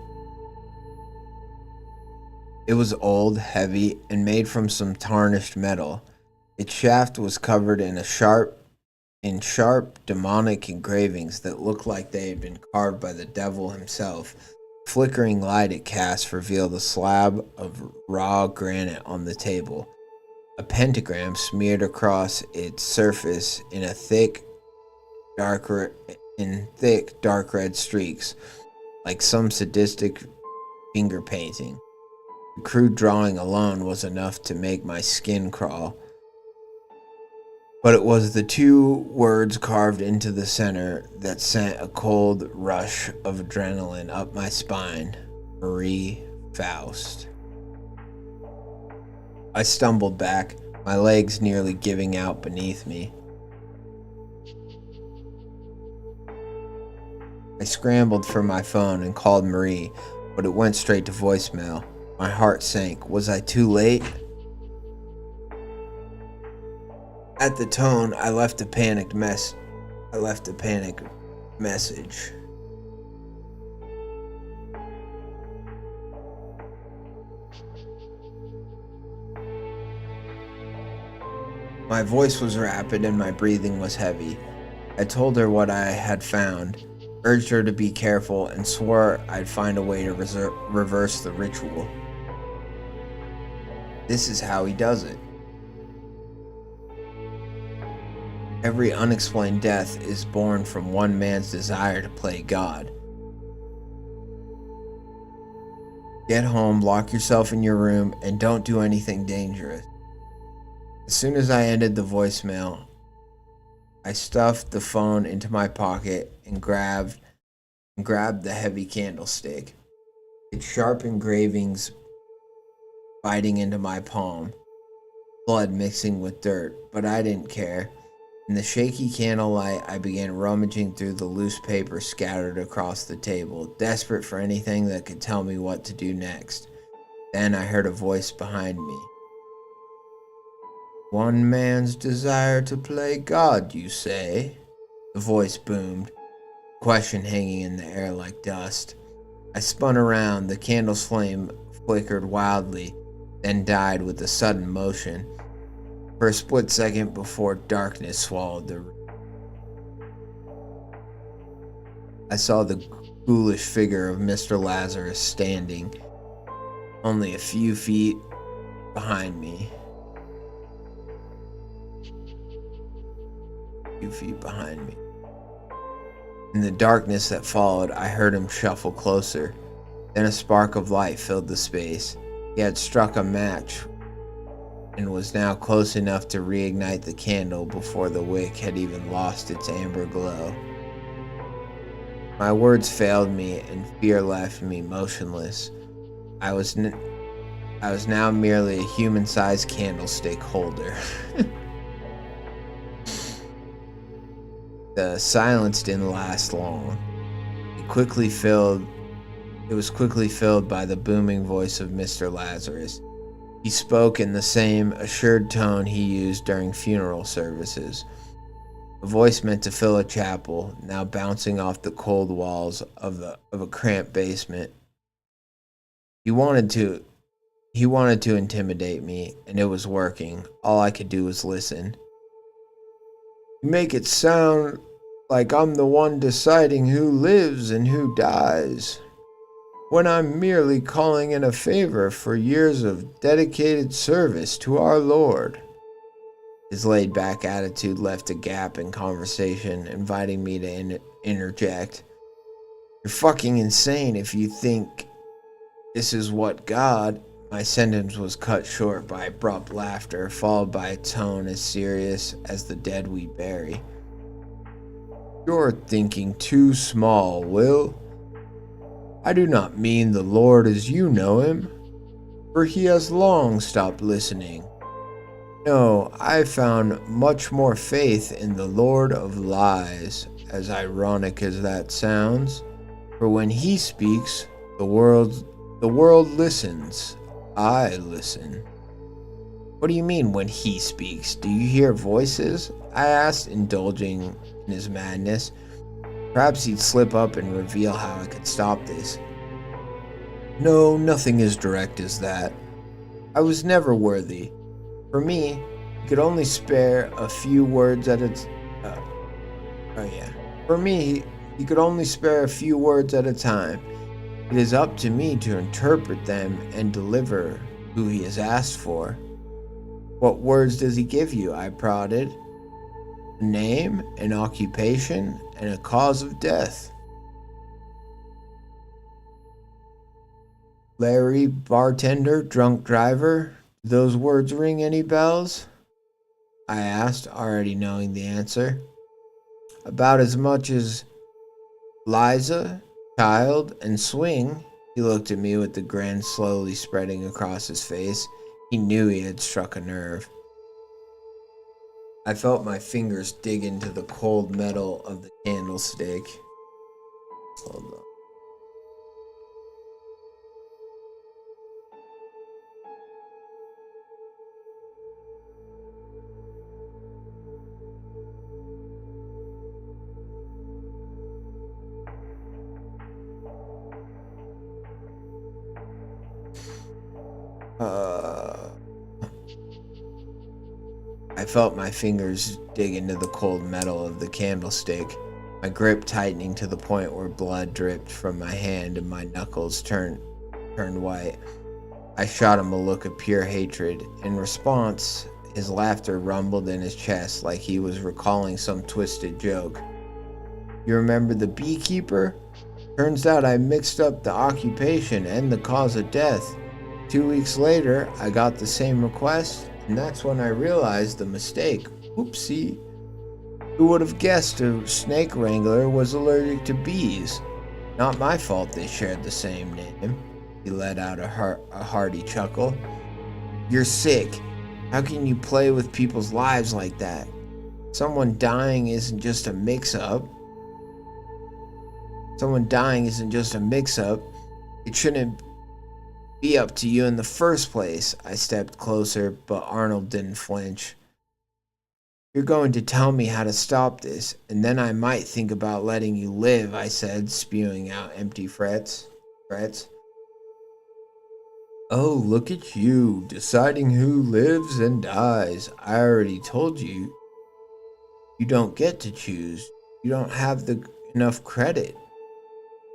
It was old, heavy, and made from some tarnished metal. Its shaft was covered in sharp demonic engravings that looked like they had been carved by the devil himself. Flickering light it cast revealed a slab of raw granite on the table. A pentagram smeared across its surface in thick, dark red streaks, like some sadistic finger painting. The crude drawing alone was enough to make my skin crawl. But it was the two words carved into the center that sent a cold rush of adrenaline up my spine. Marie Faust. I stumbled back, my legs nearly giving out beneath me. I scrambled for my phone and called Marie, but it went straight to voicemail. My heart sank. Was I too late? At the tone, I left a panicked message. My voice was rapid and my breathing was heavy. I told her what I had found, urged her to be careful, and swore I'd find a way to reverse the ritual. This is how he does it. Every unexplained death is born from one man's desire to play God. Get home, lock yourself in your room, and don't do anything dangerous. As soon as I ended the voicemail, I stuffed the phone into my pocket and grabbed the heavy candlestick. Its sharp engravings biting into my palm, blood mixing with dirt, but I didn't care. In the shaky candlelight, I began rummaging through the loose paper scattered across the table, desperate for anything that could tell me what to do next. Then I heard a voice behind me. One man's desire to play God, you say? The voice boomed, question hanging in the air like dust. I spun around, the candle's flame flickered wildly, then died with a sudden motion. For a split second before darkness swallowed the room. I saw the ghoulish figure of Mr. Lazarus standing only a few feet behind me. In the darkness that followed, I heard him shuffle closer. Then a spark of light filled the space. He had struck a match and was now close enough to reignite the candle before the wick had even lost its amber glow. My words failed me, and fear left me motionless. I was now merely a human-sized candlestick holder. The silence didn't last long. It was quickly filled by the booming voice of Mr. Lazarus. He spoke in the same assured tone he used during funeral services. A voice meant to fill a chapel, now bouncing off the cold walls of a cramped basement. He wanted to intimidate me, and it was working. All I could do was listen. You make it sound like I'm the one deciding who lives and who dies, when I'm merely calling in a favor for years of dedicated service to our Lord. His laid-back attitude left a gap in conversation, inviting me to interject. You're fucking insane if you think this is what God... My sentence was cut short by abrupt laughter, followed by a tone as serious as the dead we bury. You're thinking too small, Will. I do not mean the Lord as you know him, for he has long stopped listening. No, I found much more faith in the Lord of Lies, as ironic as that sounds, for when he speaks, the world listens. I listen. What do you mean when he speaks? Do you hear voices? I asked, indulging in his madness. Perhaps he'd slip up and reveal how I could stop this. No, nothing as direct as that. I was never worthy. For me, he could only spare a few words at a he could only spare a few words at a time. It is up to me to interpret them and deliver who he has asked for. What words does he give you? I prodded. A name, an occupation, and a cause of death. Larry, bartender, drunk driver. Do those words ring any bells? I asked, already knowing the answer. About as much as Liza, child, and swing. He looked at me with the grin slowly spreading across his face. He knew he had struck a nerve. I felt my fingers dig into the cold metal of the candlestick. Hold on. I felt my fingers dig into the cold metal of the candlestick, my grip tightening to the point where blood dripped from my hand and my knuckles turned white. I shot him a look of pure hatred. In response, his laughter rumbled in his chest like he was recalling some twisted joke. You remember the beekeeper? Turns out I mixed up the occupation and the cause of death. 2 weeks later, I got the same request, and that's when I realized the mistake. Oopsie. Who would have guessed a snake wrangler was allergic to bees? Not my fault they shared the same name. He let out a hearty chuckle. You're sick. How can you play with people's lives like that? Someone dying isn't just a mix-up. It shouldn't be up to you in the first place. I stepped closer, but Arnold didn't flinch. You're going to tell me how to stop this, and then I might think about letting you live, I said, spewing out empty threats. Oh, look at you, deciding who lives and dies. I already told you, you don't get to choose. You don't have enough credit.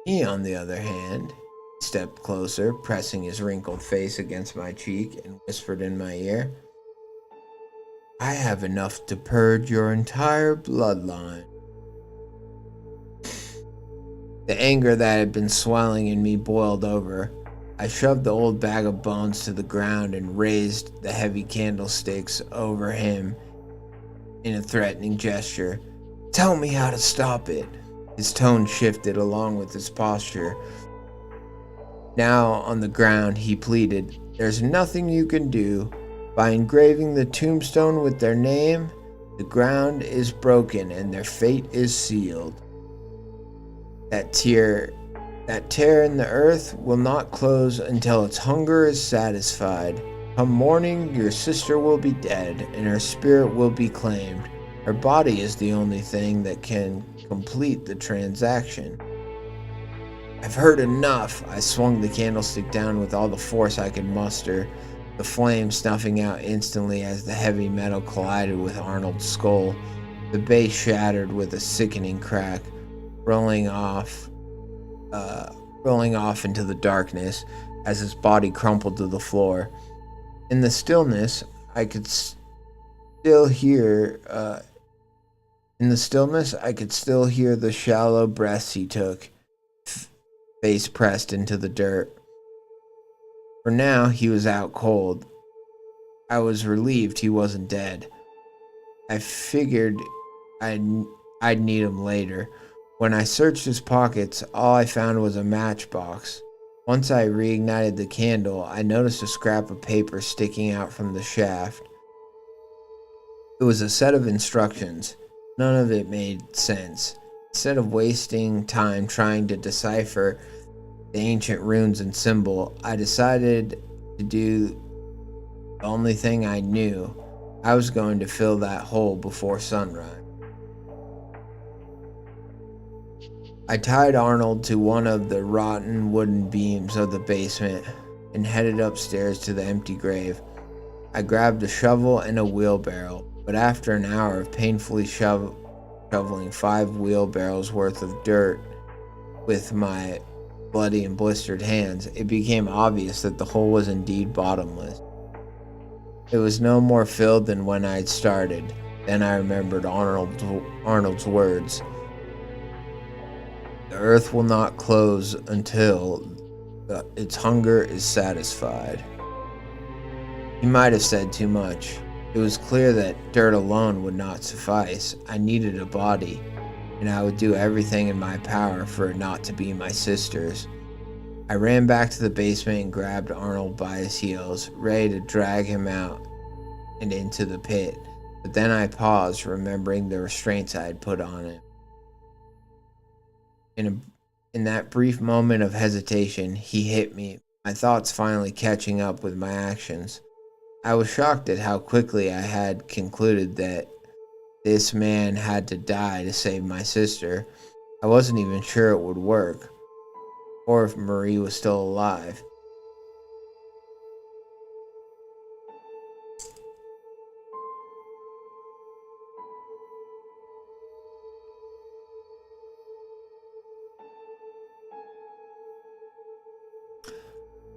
Me, on the other hand, stepped closer, pressing his wrinkled face against my cheek, and whispered in my ear, I have enough to purge your entire bloodline. The anger that had been swelling in me boiled over. I I shoved the old bag of bones to the ground and raised the heavy candlesticks over him in a threatening gesture. "Tell me how to stop it." His tone shifted along with his posture. Now on the ground, he pleaded, "There's nothing you can do. By engraving the tombstone with their name, the ground is broken and their fate is sealed. That tear in the earth will not close until its hunger is satisfied. Come morning, your sister will be dead, and her spirit will be claimed. Her body is the only thing that can complete the transaction." "I've heard enough." I swung the candlestick down with all the force I could muster, the flame snuffing out instantly as the heavy metal collided with Arnold's skull. The base shattered with a sickening crack, rolling off into the darkness as his body crumpled to the floor. In the stillness, I could still hear the shallow breaths he took, face pressed into the dirt. For now, he was out cold. I was relieved he wasn't dead. I figured I'd need him later. When I searched his pockets, all I found was a matchbox. Once I reignited the candle, I noticed a scrap of paper sticking out from the shaft. It was a set of instructions. None of it made sense. Instead of wasting time trying to decipher the ancient runes and symbol, I decided to do the only thing I knew. I was going to fill that hole before sunrise. I tied Arnold to one of the rotten wooden beams of the basement and headed upstairs to the empty grave. I grabbed a shovel and a wheelbarrow, but after an hour of painfully shoveling 5 wheelbarrows worth of dirt with my bloody and blistered hands, it became obvious that the hole was indeed bottomless. It was no more filled than when I had started. Then I remembered Arnold's words. The earth will not close until its hunger is satisfied. He might have said too much. It was clear that dirt alone would not suffice. I needed a body, and I would do everything in my power for it not to be my sister's. I ran back to the basement and grabbed Arnold by his heels, ready to drag him out and into the pit. But then I paused, remembering the restraints I had put on him. In that brief moment of hesitation, he hit me, my thoughts finally catching up with my actions. I was shocked at how quickly I had concluded that this man had to die to save my sister. I wasn't even sure it would work, or if Marie was still alive.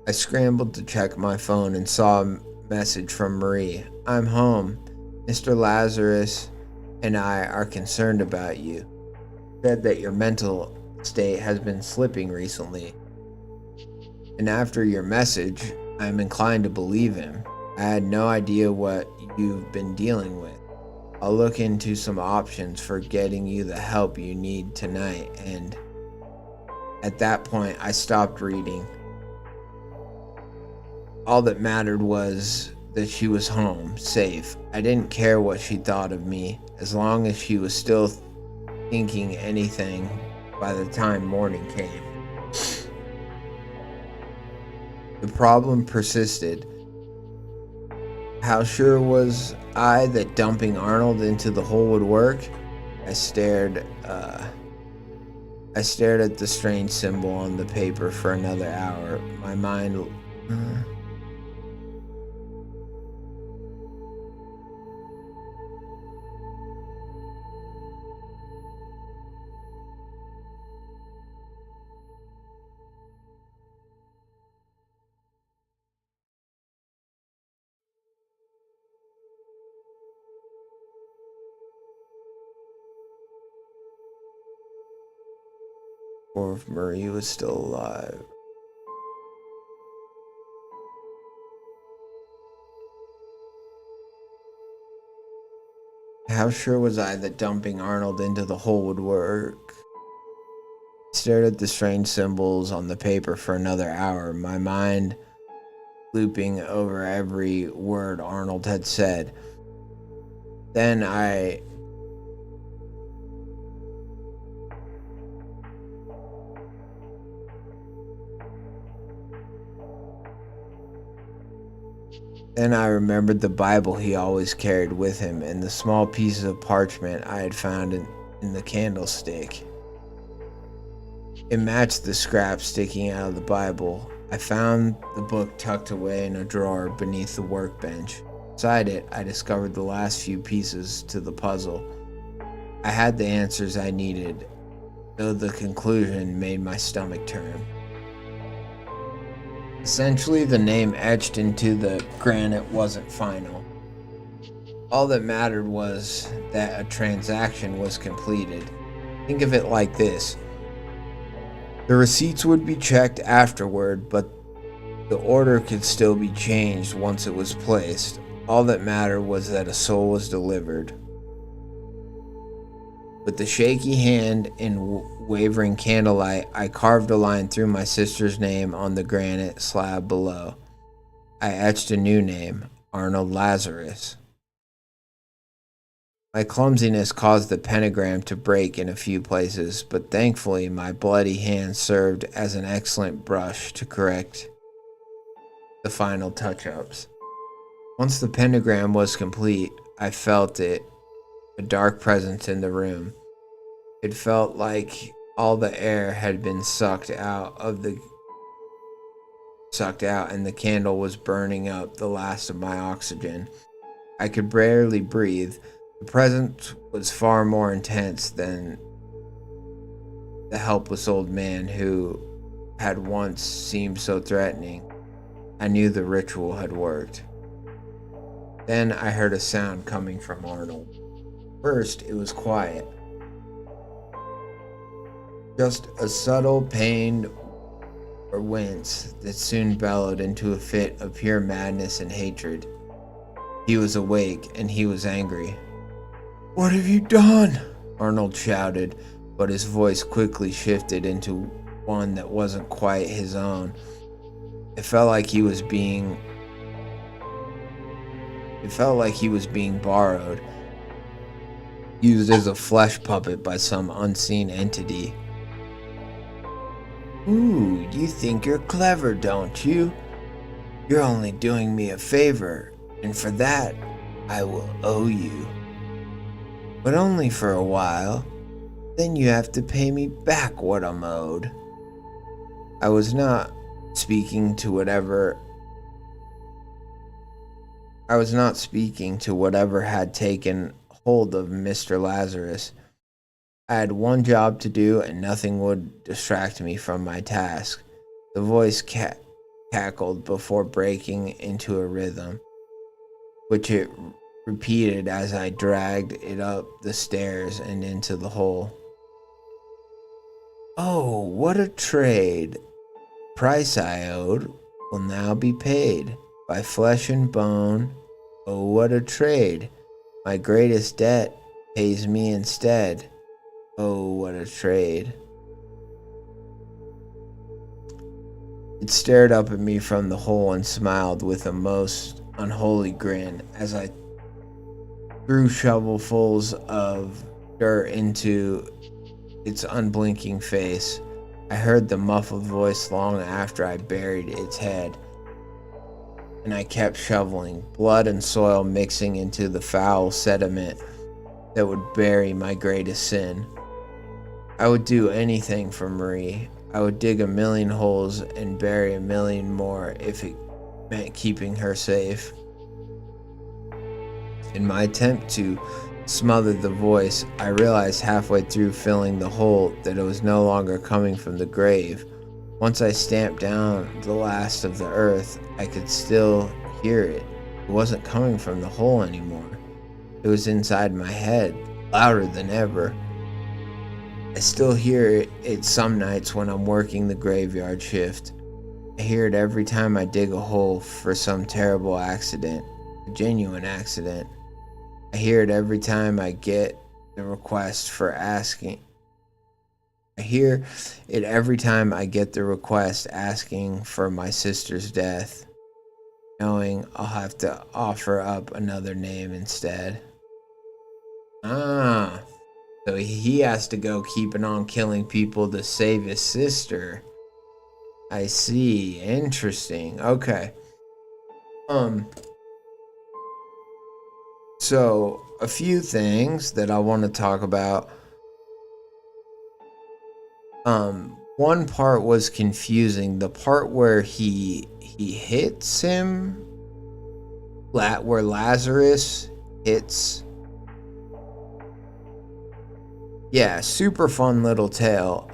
I scrambled to check my phone and saw a message from Marie. "I'm home. Mr. Lazarus and I are concerned about you. Said that your mental state has been slipping recently. And after your message, I'm inclined to believe him. I had no idea what you've been dealing with. I'll look into some options for getting you the help you need tonight." And at that point, I stopped reading. All that mattered was that she was home, safe. I didn't care what she thought of me, as long as she was still thinking anything by the time morning came. The problem persisted. How sure was I that dumping Arnold into the hole would work? I stared at the strange symbol on the paper for another hour. My mind or if Marie was still alive. How sure was I that dumping Arnold into the hole would work? I stared at the strange symbols on the paper for another hour, my mind looping over every word Arnold had said. Then I remembered the Bible he always carried with him and the small pieces of parchment I had found in the candlestick. It matched the scrap sticking out of the Bible. I found the book tucked away in a drawer beneath the workbench. Beside it, I discovered the last few pieces to the puzzle. I had the answers I needed, though the conclusion made my stomach turn. Essentially, the name etched into the granite wasn't final. All that mattered was that a transaction was completed. Think of it like this. The receipts would be checked afterward, but the order could still be changed once it was placed. All that mattered was that a soul was delivered. With the shaky hand and wavering candlelight, I carved a line through my sister's name on the granite slab below. I etched a new name, Arnold Lazarus. My clumsiness caused the pentagram to break in a few places, but thankfully my bloody hand served as an excellent brush to correct the final touch-ups. Once the pentagram was complete, I felt it, a dark presence in the room. It felt like all the air had been sucked out and the candle was burning up the last of my oxygen. I could barely breathe. The presence was far more intense than the helpless old man who had once seemed so threatening. I knew the ritual had worked. Then I heard a sound coming from Arnold. First, it was quiet. Just a subtle pain or wince that soon bellowed into a fit of pure madness and hatred. He was awake and he was angry. "What have you done?" Arnold shouted, but his voice quickly shifted into one that wasn't quite his own. It felt like he was being borrowed, used as a flesh puppet by some unseen entity. "Ooh, you think you're clever, don't you? You're only doing me a favor, and for that, I will owe you. But only for a while. Then you have to pay me back what I'm owed." I was not speaking to whatever had taken hold of Mr. Lazarus. I had one job to do and nothing would distract me from my task. The voice cackled before breaking into a rhythm, which it repeated as I dragged it up the stairs and into the hole. "Oh, what a trade. Price I owed will now be paid by flesh and bone. Oh, what a trade. My greatest debt pays me instead. Oh, what a trade." It stared up at me from the hole and smiled with a most unholy grin as I threw shovelfuls of dirt into its unblinking face. I heard the muffled voice long after I buried its head, and I kept shoveling, blood and soil mixing into the foul sediment that would bury my greatest sin. I would do anything for Marie. I would dig 1,000,000 holes and bury 1,000,000 more if it meant keeping her safe. In my attempt to smother the voice, I realized halfway through filling the hole that it was no longer coming from the grave. Once I stamped down the last of the earth, I could still hear it. It wasn't coming from the hole anymore. It was inside my head, louder than ever. I still hear it some nights when I'm working the graveyard shift. I hear it every time I dig a hole for some terrible accident, a genuine accident. I hear it every time I get the request for asking. I hear it every time I get the request asking for my sister's death, knowing I'll have to offer up another name instead. Ah, so he has to go keeping on killing people to save his sister. I see. Interesting. Okay. So a few things that I want to talk about. One part was confusing. The part where he hits him, where Lazarus hits. Yeah, super fun little tale.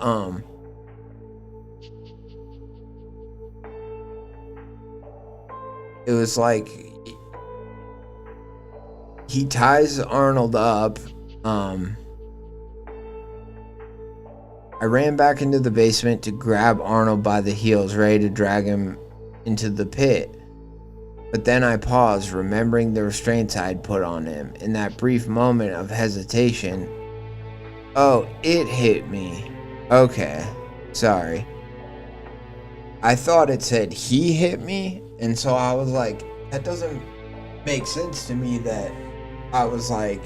It was like he ties Arnold up. I ran back into the basement to grab Arnold by the heels, ready to drag him into the pit. But then I paused, remembering the restraints I had put on him. In that brief moment of hesitation, oh, it hit me. Okay, sorry. I thought it said he hit me, and so I was like, that doesn't make sense to me. That I was like,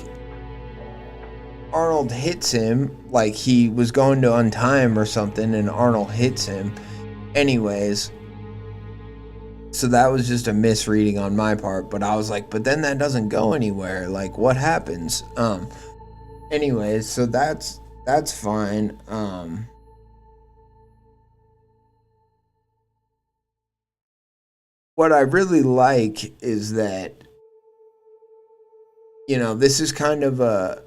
Arnold hits him, like he was going to untie him or something, and Arnold hits him. Anyways, so that was just a misreading on my part, but I was like, but then that doesn't go anywhere. Like, what happens? Anyways, so that's fine. What I really like is that, you know, this is kind of a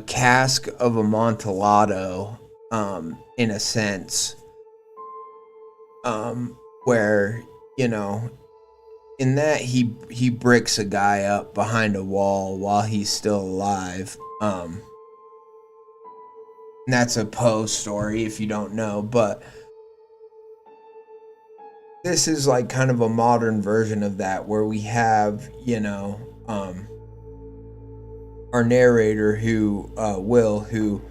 cask of Amontillado, in a sense, where, you know, in that he bricks a guy up behind a wall while he's still alive. And that's a Poe story if you don't know, but this is like kind of a modern version of that, where we have, you know, our narrator who, Will, who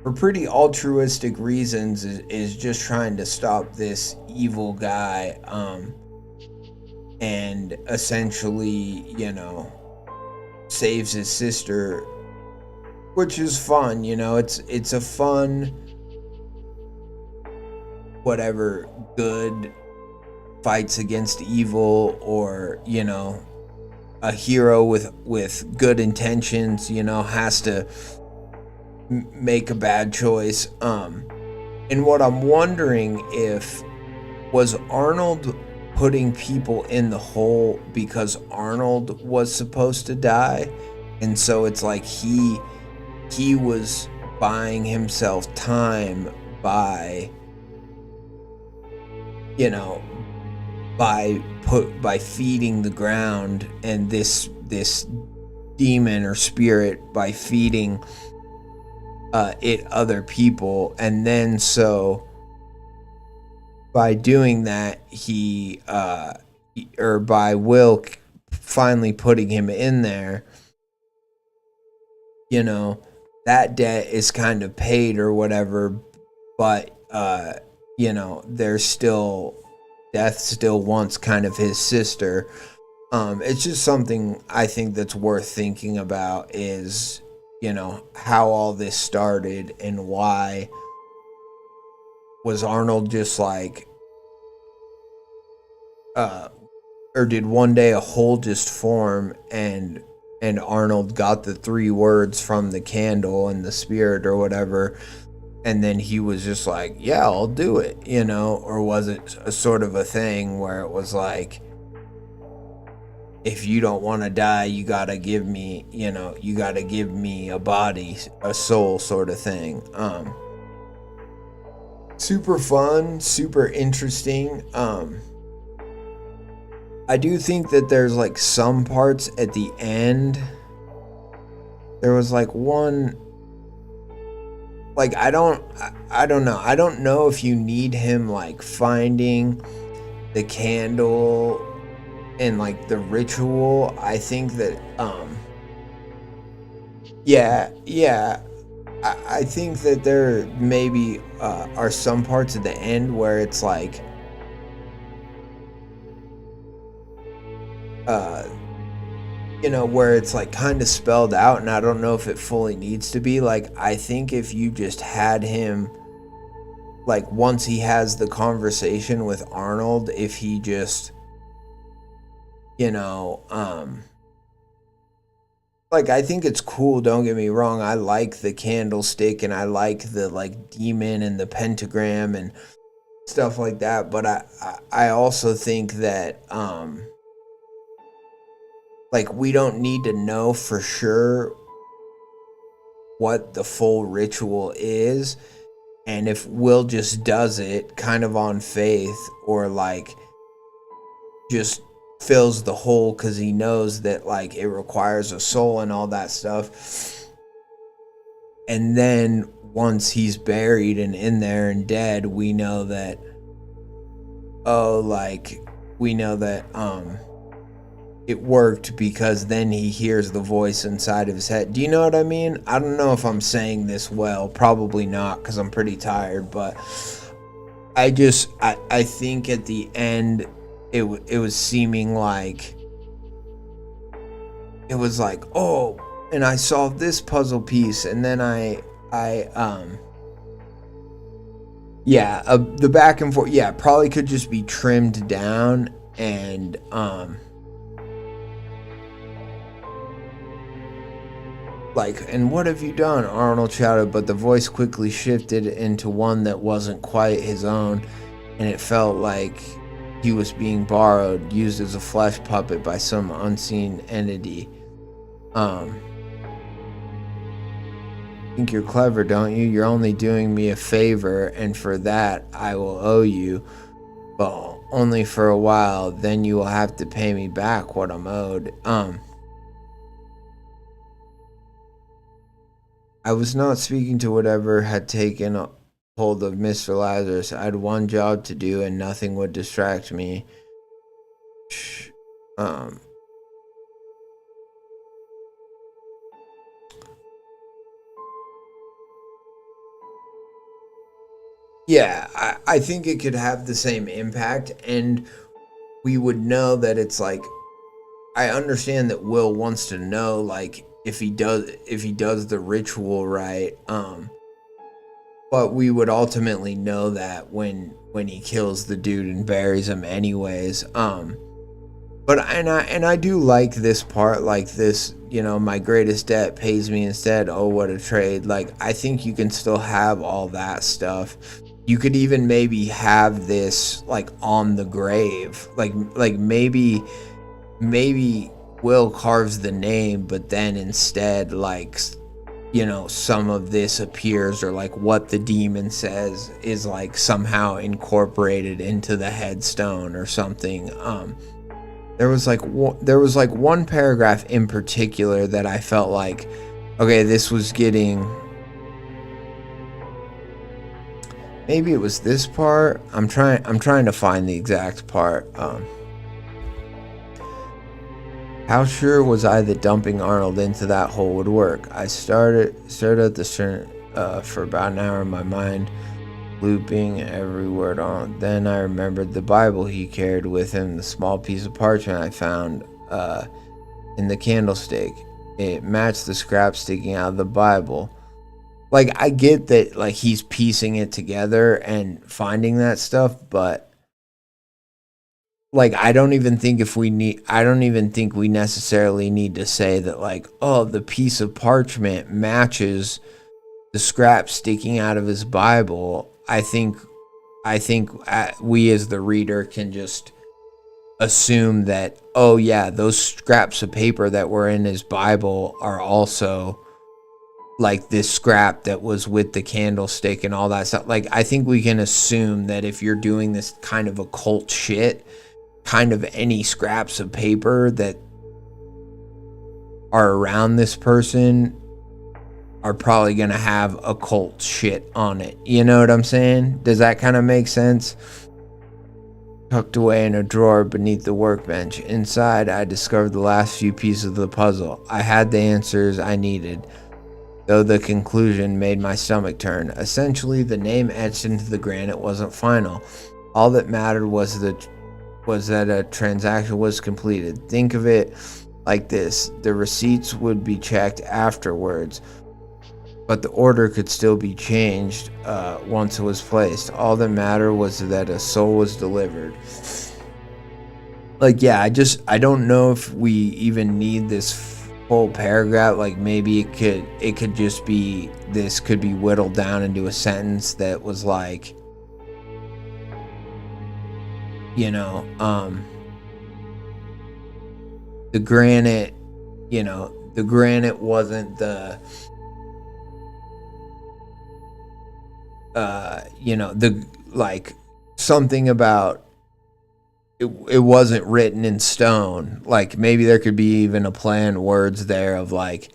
for pretty altruistic reasons is just trying to stop this evil guy, and essentially, you know, saves his sister, which is fun. You know, it's a fun, whatever, good fights against evil, or, you know, a hero with good intentions, you know, has to make a bad choice. And what I'm wondering, if was Arnold putting people in the hole because Arnold was supposed to die, and so it's like he was buying himself time by, you know, by feeding the ground, and this demon or spirit by feeding it other people, and then so by doing that or by Will finally putting him in there, you know, that debt is kind of paid or whatever, but you know, there's still, Death still wants kind of his sister. It's just something I think that's worth thinking about, is, you know, how all this started, and why was Arnold just like, or did one day a hole just form, and Arnold got the 3 words from the candle and the spirit or whatever, and then he was just like, yeah, I'll do it, you know? Or was it a sort of a thing where it was like, if you don't want to die, you gotta give me, you know, you gotta give me a body, a soul, sort of thing. Super fun, super interesting. I do think that there's like some parts at the end. There was like one, like, I don't know. I don't know if you need him like finding the candle and like the ritual. I think that Yeah. I think that there maybe are some parts at the end where it's like, where it's like kind of spelled out, and I don't know if it fully needs to be. Like, I think if you just had him, like, once he has the conversation with Arnold, if he just, like, I think it's cool, don't get me wrong. I like the candlestick and I like the, like, demon and the pentagram and stuff like that, but I also think that, like, we don't need to know for sure what the full ritual is, and if Will just does it kind of on faith, or, like, just fills the hole because he knows that, like, it requires a soul and all that stuff. And then once he's buried and in there and dead, we know that, it worked, because then he hears the voice inside of his head. Do you know what I mean? I don't know if I'm saying this well. Probably not, because I'm pretty tired. But I think at the end, it was seeming like, it was like, oh, and I solved this puzzle piece, and then the back and forth, probably could just be trimmed down, and like, and what have you done? Arnold shouted, but the voice quickly shifted into one that wasn't quite his own, and it felt like he was being borrowed, used as a flesh puppet by some unseen entity. Think you're clever, don't you? You're only doing me a favor, and for that I will owe you, but only for a while. Then you will have to pay me back what I'm owed. I was not speaking to whatever had taken hold of Mr. Lazarus. I had one job to do, and nothing would distract me. I think it could have the same impact, and we would know that it's like, I understand that Will wants to know, like, if he does the ritual right, but we would ultimately know that when he kills the dude and buries him anyways. But I do like this part, like this, my greatest debt pays me instead. Oh, what a trade. Like, I think you can still have all that stuff. You could even maybe have this, like, on the grave, like maybe Will carves the name, but then instead, like, some of this appears, or like what the demon says is like somehow incorporated into the headstone or something. There was like one paragraph in particular that I felt like, okay, this was getting, maybe it was this part. I'm trying to find the exact part. How sure was I that dumping Arnold into that hole would work? I stared at the stern for about an hour in my mind, looping every word on. Then I remembered the Bible he carried with him, the small piece of parchment I found in the candlestick. It matched the scrap sticking out of the Bible. Like, I get that, like, he's piecing it together and finding that stuff, but like, I don't even think we necessarily need to say that, like, oh, the piece of parchment matches the scrap sticking out of his Bible. I think we as the reader can just assume that, oh yeah, those scraps of paper that were in his Bible are also like this scrap that was with the candlestick and all that stuff. Like, I think we can assume that if you're doing this kind of occult shit, kind of any scraps of paper that are around this person are probably going to have occult shit on it. You know what I'm saying? Does that kind of make sense? Tucked away in a drawer beneath the workbench. Inside, I discovered the last few pieces of the puzzle. I had the answers I needed. though the conclusion made my stomach turn. Essentially, the name etched into the granite wasn't final. All that mattered was that a transaction was completed. Think of it like this: the receipts would be checked afterwards, but the order could still be changed once it was placed. All that mattered was that a soul was delivered. Like, yeah, I don't know if we even need this whole paragraph. Like, maybe it could just be, this could be whittled down into a sentence that was like, you know, the granite, you know, the granite wasn't the, you know, the, like, something about it wasn't written in stone. Like, maybe there could be even a play on words there of like,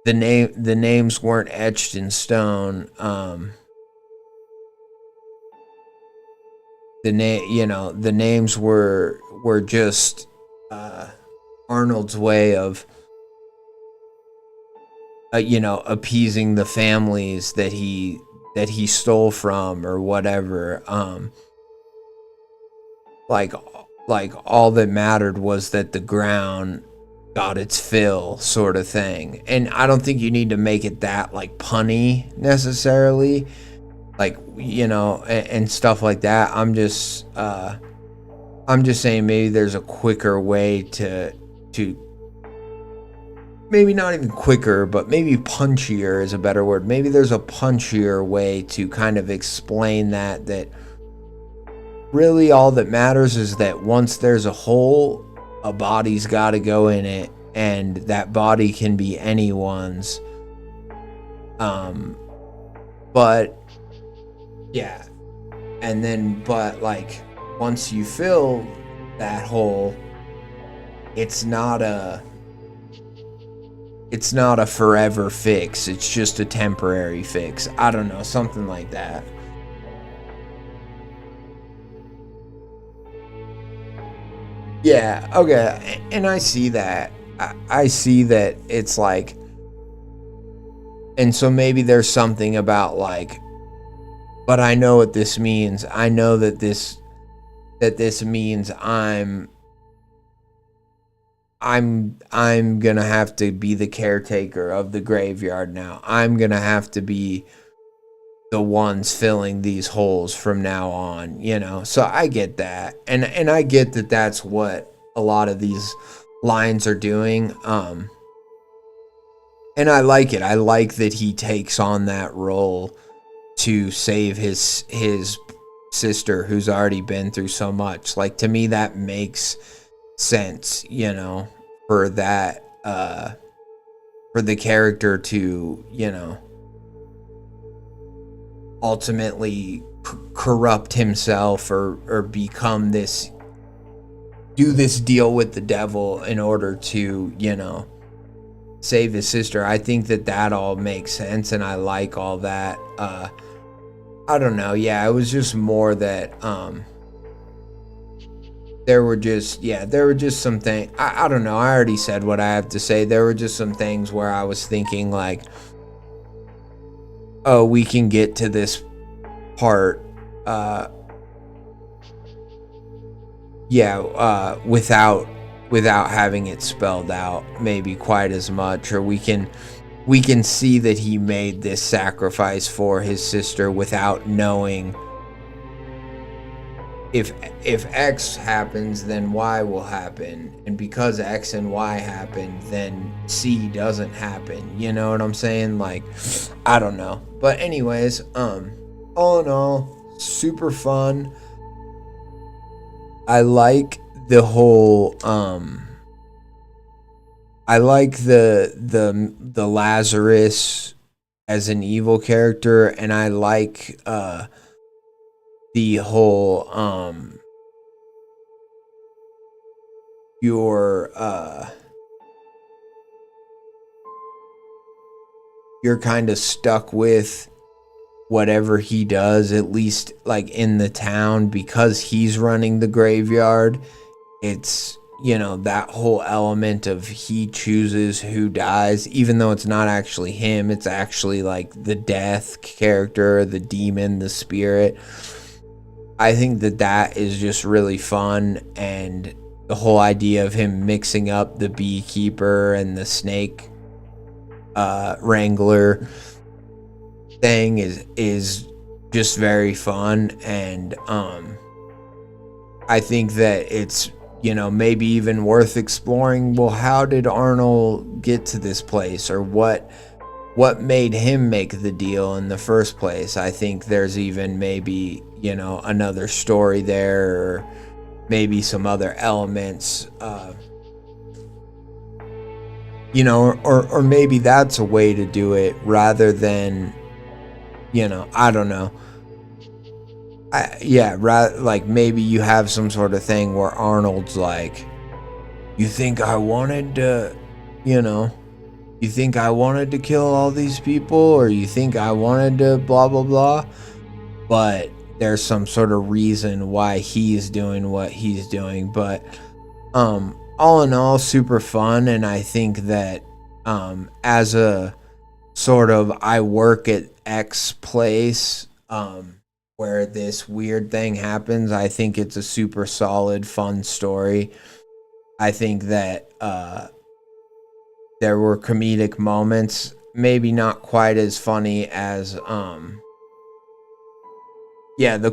the names weren't etched in stone. The names were just Arnold's way of appeasing the families that he stole from or whatever. Like all that mattered was that the ground got its fill, sort of thing. And I don't think you need to make it that like punny necessarily, like, you know, and stuff like that. I'm just saying maybe there's a quicker way to maybe not even quicker, but maybe punchier is a better word. Maybe there's a punchier way to kind of explain that really all that matters is that once there's a hole, a body's got to go in it, and that body can be anyone's. But yeah, and then, but like, once you fill that hole, it's not a forever fix. It's just a temporary fix. I don't know, something like that. Yeah, okay, and I see that. I see that it's like, and so maybe there's something about like, but I know what this means. I know that this means I'm gonna have to be the caretaker of the graveyard now. I'm gonna have to be the ones filling these holes from now on, you know. So I get that, and I get that that's what a lot of these lines are doing. And I like it. I like that he takes on that role to save his sister, who's already been through so much. Like, to me, that makes sense, you know, for that, for the character to, you know, ultimately corrupt himself or become this, do this deal with the devil in order to, you know, save his sister. I think that all makes sense, and I like all that. I don't know. Yeah, it was just more that there were just some things. I don't know. I already said what I have to say. There were just some things where I was thinking like, oh, we can get to this part without having it spelled out maybe quite as much, or we can see that he made this sacrifice for his sister without knowing if X happens, then Y will happen, and because X and Y happen, then C doesn't happen. You know what I'm saying? Like, I don't know. But anyways, all in all, super fun. I like the whole I like the Lazarus as an evil character, and I like the whole you're kind of stuck with whatever he does, at least like in the town, because he's running the graveyard. It's, that whole element of he chooses who dies, even though it's not actually him, it's actually like the death character, the demon, the spirit. I think that is just really fun, and the whole idea of him mixing up the beekeeper and the snake wrangler thing is just very fun. And I think that it's maybe even worth exploring, well, how did Arnold get to this place, or what made him make the deal in the first place. I think there's even maybe another story there, or maybe some other elements, or maybe that's a way to do it rather than, I don't know. Like maybe you have some sort of thing where Arnold's like, you think I wanted to, you think I wanted to kill all these people, or you think I wanted to blah, blah, blah. But there's some sort of reason why he's doing what he's doing. But all in all, super fun. And I think that as a sort of, I work at X place where this weird thing happens, I think it's a super solid, fun story. I think that there were comedic moments, maybe not quite as funny as the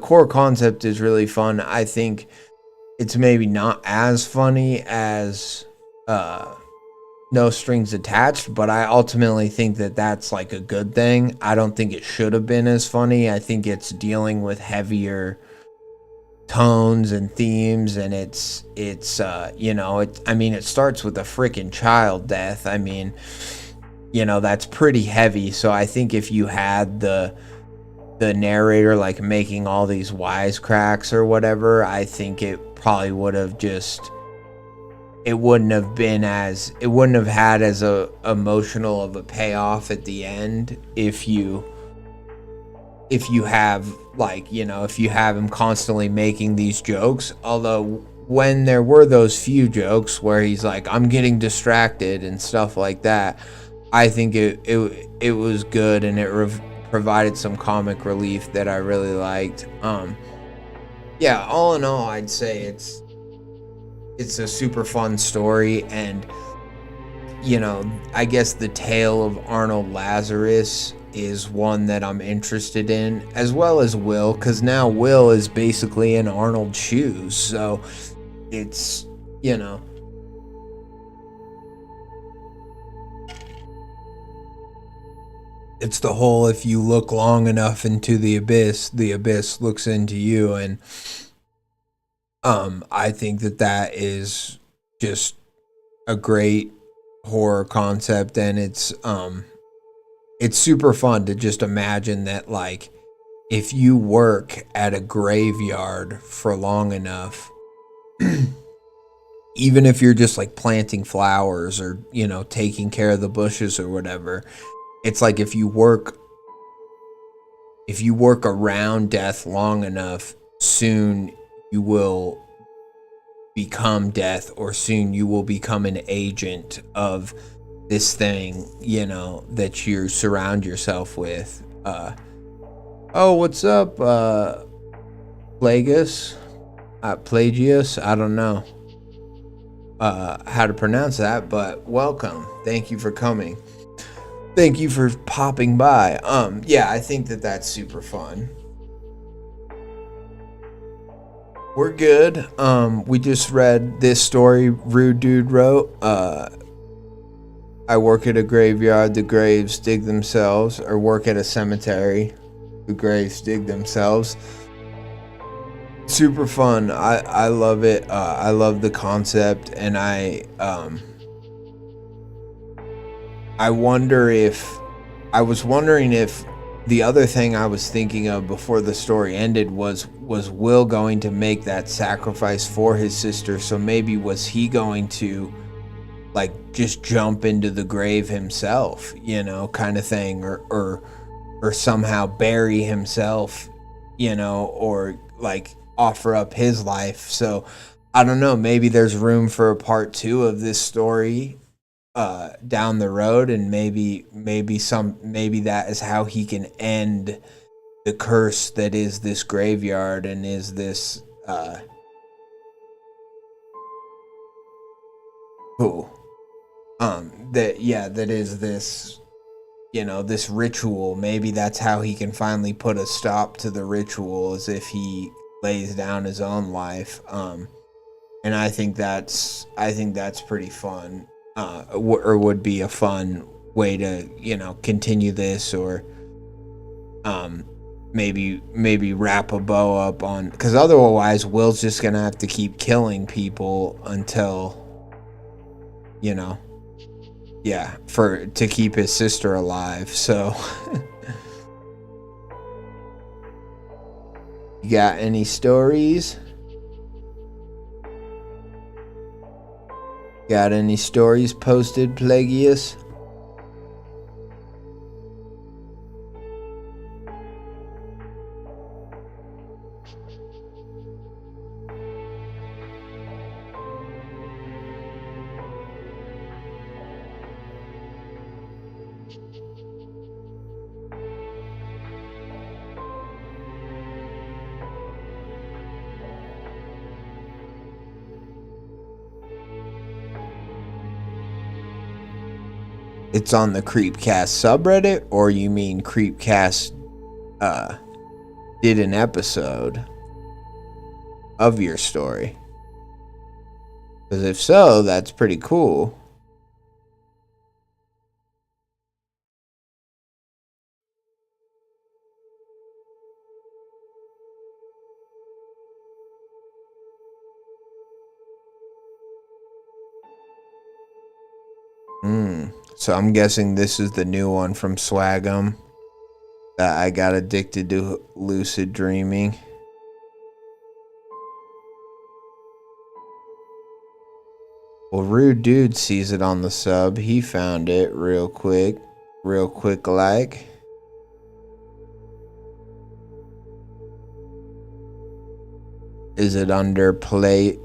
core concept is really fun. I think it's maybe not as funny as No Strings Attached, but I ultimately think that that's like a good thing. I don't think it should have been as funny. I think it's dealing with heavier tones and themes, and it starts with a freaking child death. I mean, that's pretty heavy. So I think if you had the narrator like making all these wisecracks or whatever, I think it probably would have it wouldn't have had as a emotional of a payoff at the end if you have if you have him constantly making these jokes. Although when there were those few jokes where he's like, I'm getting distracted and stuff like that, I think it was good, and it provided some comic relief that I really liked. All in all, I'd say it's a super fun story. And I guess the tale of Arnold Lazarus is one that I'm interested in, as well as Will, because now Will is basically in Arnold's shoes. So it's it's the whole, if you look long enough into the abyss looks into you. And I think that is just a great horror concept, and it's super fun to just imagine that, like, if you work at a graveyard for long enough, even if you're just like planting flowers or taking care of the bushes or whatever, it's like if you work around death long enough, soon you will become death, or soon you will become an agent of this thing, that you surround yourself with. What's up, Plagius? Plagius? I don't know how to pronounce that, but welcome. Thank you for coming. Thank you for popping by. I think that's super fun. We're good. We just read this story Rude Dude wrote. I work at a graveyard, the graves dig themselves, or work at a cemetery, the graves dig themselves. Super fun. I love it. I love the concept, and I was wondering if the other thing I was thinking of before the story ended was Will going to make that sacrifice for his sister? So maybe was he going to like just jump into the grave himself, kind of thing, or somehow bury himself, or like offer up his life. So I don't know, maybe there's room for a part 2 of this story down the road, and maybe that is how he can end the curse that is this graveyard and is this that is this, this ritual. Maybe that's how he can finally put a stop to the ritual, as if he lays down his own life. And I think that's pretty fun, or would be a fun way to continue this, or maybe wrap a bow up on, because otherwise Will's just gonna have to keep killing people until to keep his sister alive. So you got any stories? Got any stories posted, Plagius? It's on the Creepcast subreddit, or you mean Creepcast did an episode of your story? Because if so, that's pretty cool. So I'm guessing this is the new one from Swagum, that I got addicted to lucid dreaming. Well, Rude Dude sees it on the sub. He found it real quick like. Is it under play?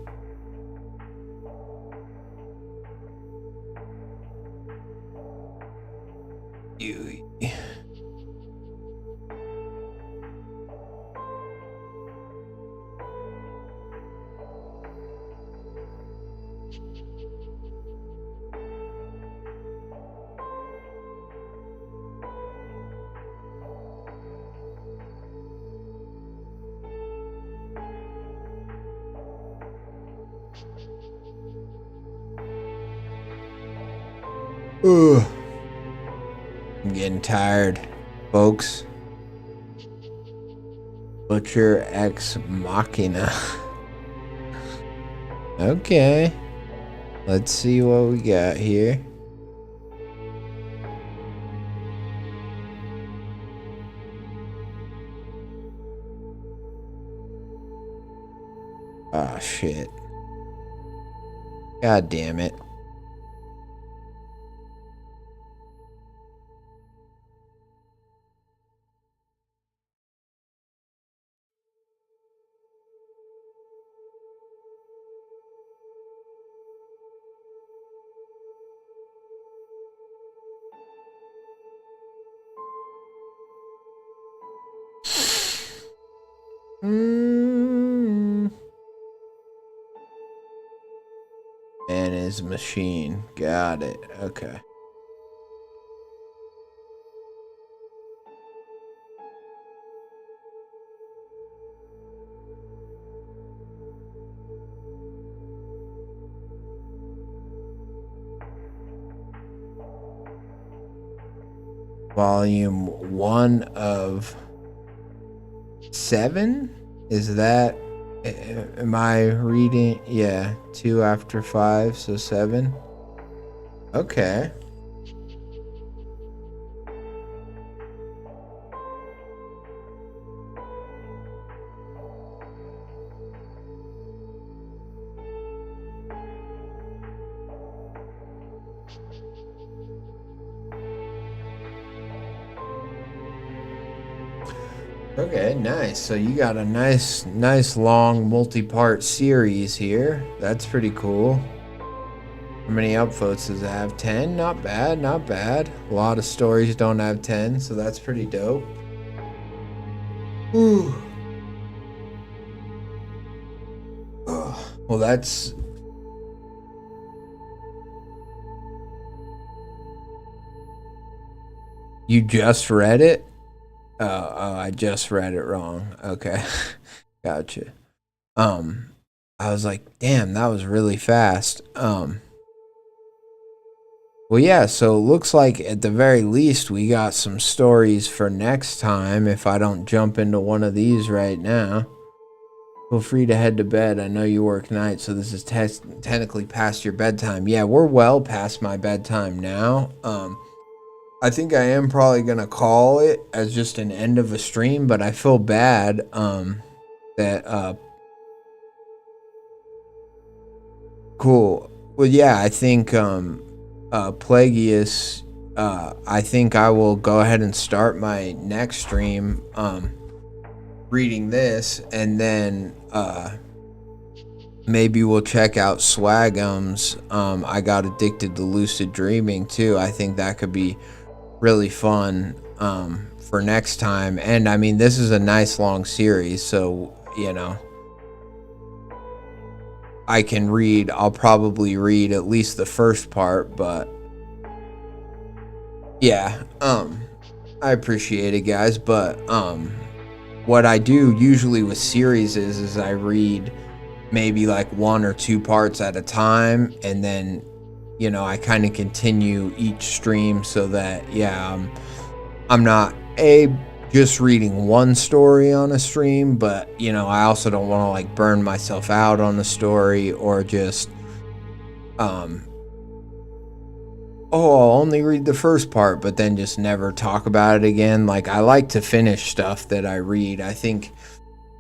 Ugh. I'm getting tired, folks. Butcher Ex Machina. Okay. Let's see what we got here. Ah, shit. God damn it. Man is machine. Got it. Okay. Volume 1 of 7? Is that... Am I reading? Yeah, 2 after 5, so 7. Okay. Okay, nice. So you got a nice long multi-part series here. That's pretty cool. How many upvotes does it have? 10? Not bad, not bad. A lot of stories don't have 10, so that's pretty dope. Whew. Well, that's... You just read it? Oh, I just read it wrong. Okay. Gotcha. I was like, damn, that was really fast. Well, yeah, so it looks like at the very least we got some stories for next time if I don't jump into one of these right now. Feel free to head to bed. I know you work nights, so this is technically past your bedtime. Yeah, we're well past my bedtime now. I think I am probably going to call it as just an end of a stream, but I feel bad that... Cool. Well, yeah, I think Plagius, I think I will go ahead and start my next stream reading this, and then maybe we'll check out Swagum's I Got Addicted to Lucid Dreaming too. I think that could be really fun for next time. And I mean, this is a nice long series, so you know, I'll probably read at least the first part, but yeah, I appreciate it, guys. But what I do usually with series is I read maybe like 1 or 2 parts at a time, and then, you know, I kind of continue each stream so that, yeah, I'm not just reading one story on a stream, but, you know, I also don't want to like burn myself out on the story, or just I'll only read the first part but then just never talk about it again. Like, I like to finish stuff that I read. I think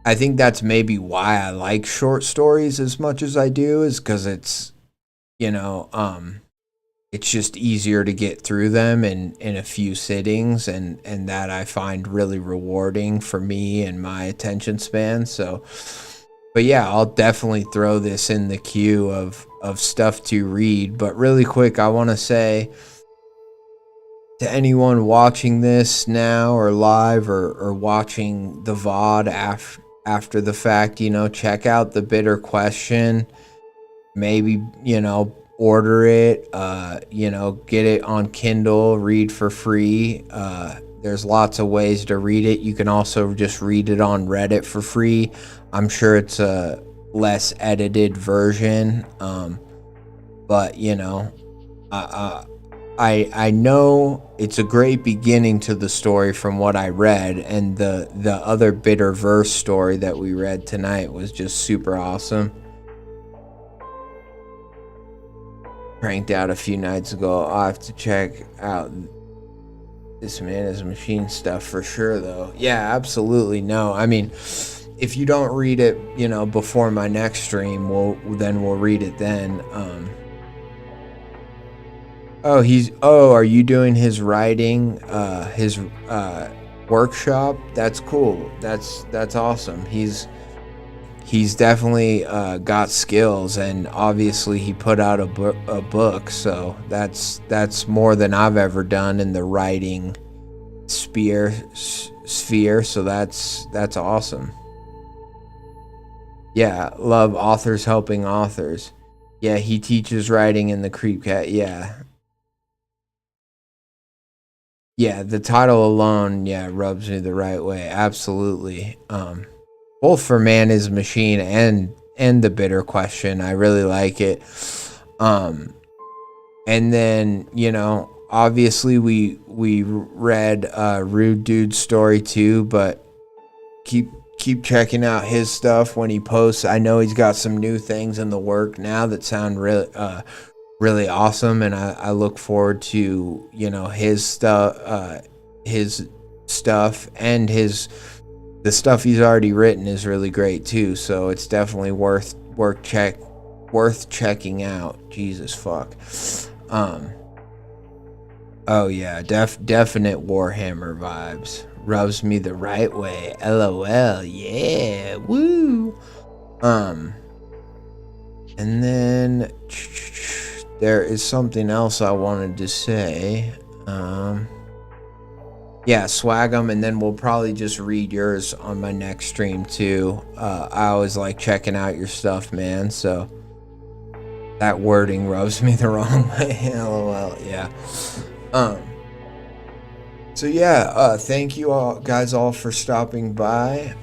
that's maybe why I like short stories as much as I do, is because it's, you know, it's just easier to get through them in a few sittings, and that I find really rewarding for me and my attention span. So, but yeah, I'll definitely throw this in the queue of stuff to read. But really quick, I want to say to anyone watching this now or live or watching the VOD after the fact, you know, check out the Bitter Question. Maybe, you know, order it, you know, get it on Kindle, read for free. There's lots of ways to read it. You can also just read it on Reddit for free. I'm sure it's a less edited version, but you know, I know it's a great beginning to the story from what I read, and the other Bitter Verse story that we read tonight was just super awesome. Cranked out a few nights ago. I'll have to check out This Man is a Machine stuff for sure, though. Yeah, absolutely. No, I mean, if you don't read it, you know, before my next stream, we'll read it then. Are you doing his writing, his workshop? That's cool. That's awesome. He's definitely got skills, and obviously he put out a book, so that's more than I've ever done in the writing sphere. So that's awesome. Yeah, love authors helping authors. Yeah, he teaches writing in the Creep Cat. Yeah, the title alone, yeah, rubs me the right way. Absolutely. Both for Man is Machine and the Bitter Question, I really like it. And then, you know, obviously we read Rude Dude's story too, but keep checking out his stuff when he posts. I know he's got some new things in the work now that sound really awesome, and I look forward to, you know, his stuff and the stuff he's already written is really great too. So it's definitely worth checking out. Jesus fuck. Oh yeah, definite Warhammer vibes rubs me the right way. LOL. Yeah. Woo. And then there is something else I wanted to say. Yeah, swag them, and then we'll probably just read yours on my next stream too. I always like checking out your stuff, man. So that wording rubs me the wrong way. LOL. Yeah. So yeah, thank you all guys all for stopping by.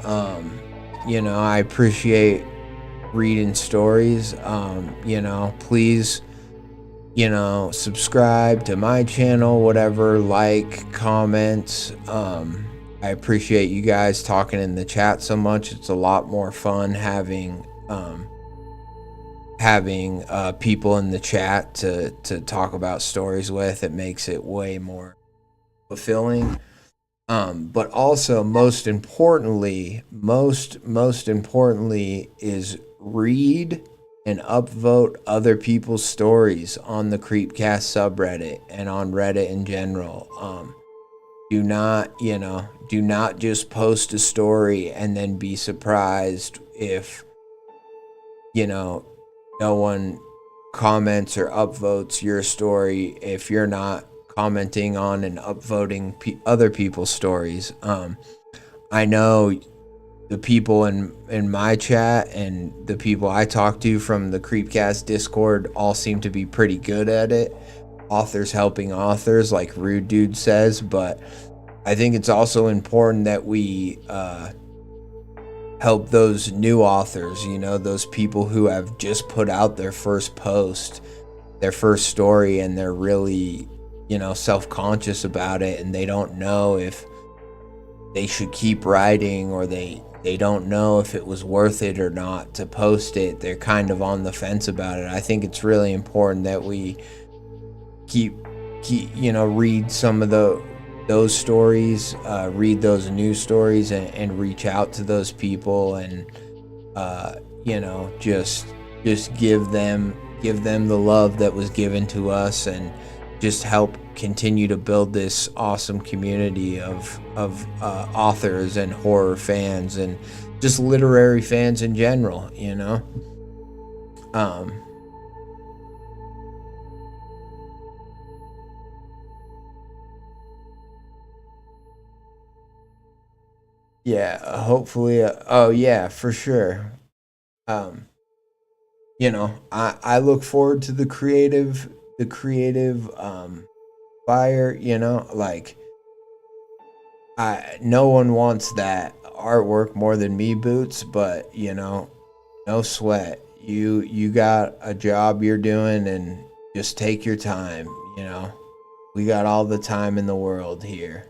You know, I appreciate reading stories. You know, please, you know, subscribe to my channel, whatever, like, comment. I appreciate you guys talking in the chat so much. It's a lot more fun having people in the chat to talk about stories with. It makes it way more fulfilling. But also most importantly is read and upvote other people's stories on the Creepcast subreddit and on Reddit in general. Do not just post a story and then be surprised if, you know, no one comments or upvotes your story if you're not commenting on and upvoting other people's stories. I know the people in my chat and the people I talk to from the Creepcast Discord all seem to be pretty good at it. Authors helping authors, like Rude Dude says, but I think it's also important that we help those new authors, you know, those people who have just put out their first post, their first story, and they're really, you know, self-conscious about it, and they don't know if they should keep writing, or they don't know if it was worth it or not to post it. They're kind of on the fence about it. I think it's really important that we keep you know, read some of those stories, read those news stories, and reach out to those people, and you know, just give them the love that was given to us, and just help continue to build this awesome community of authors and horror fans and just literary fans in general, you know. Yeah, hopefully, oh yeah, for sure. You know, I look forward to the creative fire, you know, like no one wants that artwork more than me, Boots, but you know, no sweat. You got a job you're doing, and just take your time, you know. We got all the time in the world here.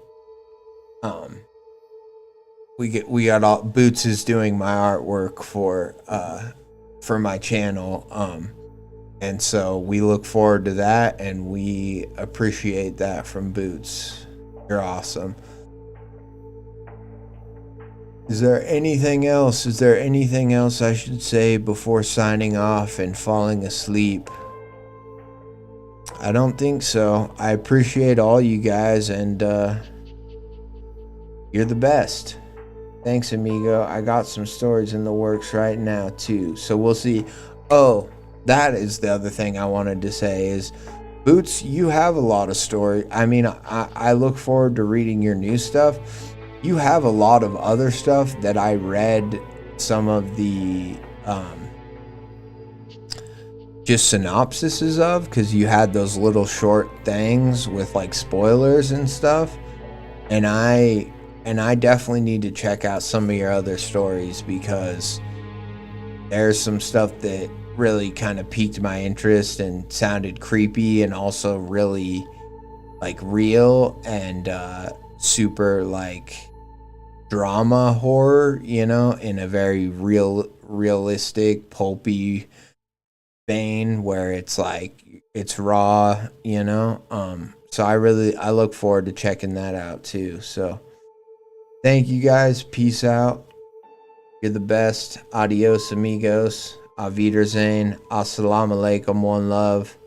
We got all, Boots is doing my artwork for my channel. And so we look forward to that, and we appreciate that from Boots. You're awesome. Is there anything else? Is there anything else I should say before signing off and falling asleep? I don't think so. I appreciate all you guys, and you're the best. Thanks, amigo. I got some stories in the works right now too, so we'll see. Oh, that is the other thing I wanted to say is, Boots, you have a lot of story. I mean, I look forward to reading your new stuff. You have a lot of other stuff that I read some of the just synopsises of, because you had those little short things with like spoilers and stuff, and I definitely need to check out some of your other stories, because there's some stuff that really kind of piqued my interest and sounded creepy, and also really like real and super like drama horror, you know, in a very realistic pulpy vein, where it's like it's raw, you know. So I look forward to checking that out too. So thank you guys. Peace out. You're the best. Adios, amigos. Auf Wiedersehen. Assalamu alaikum. One love.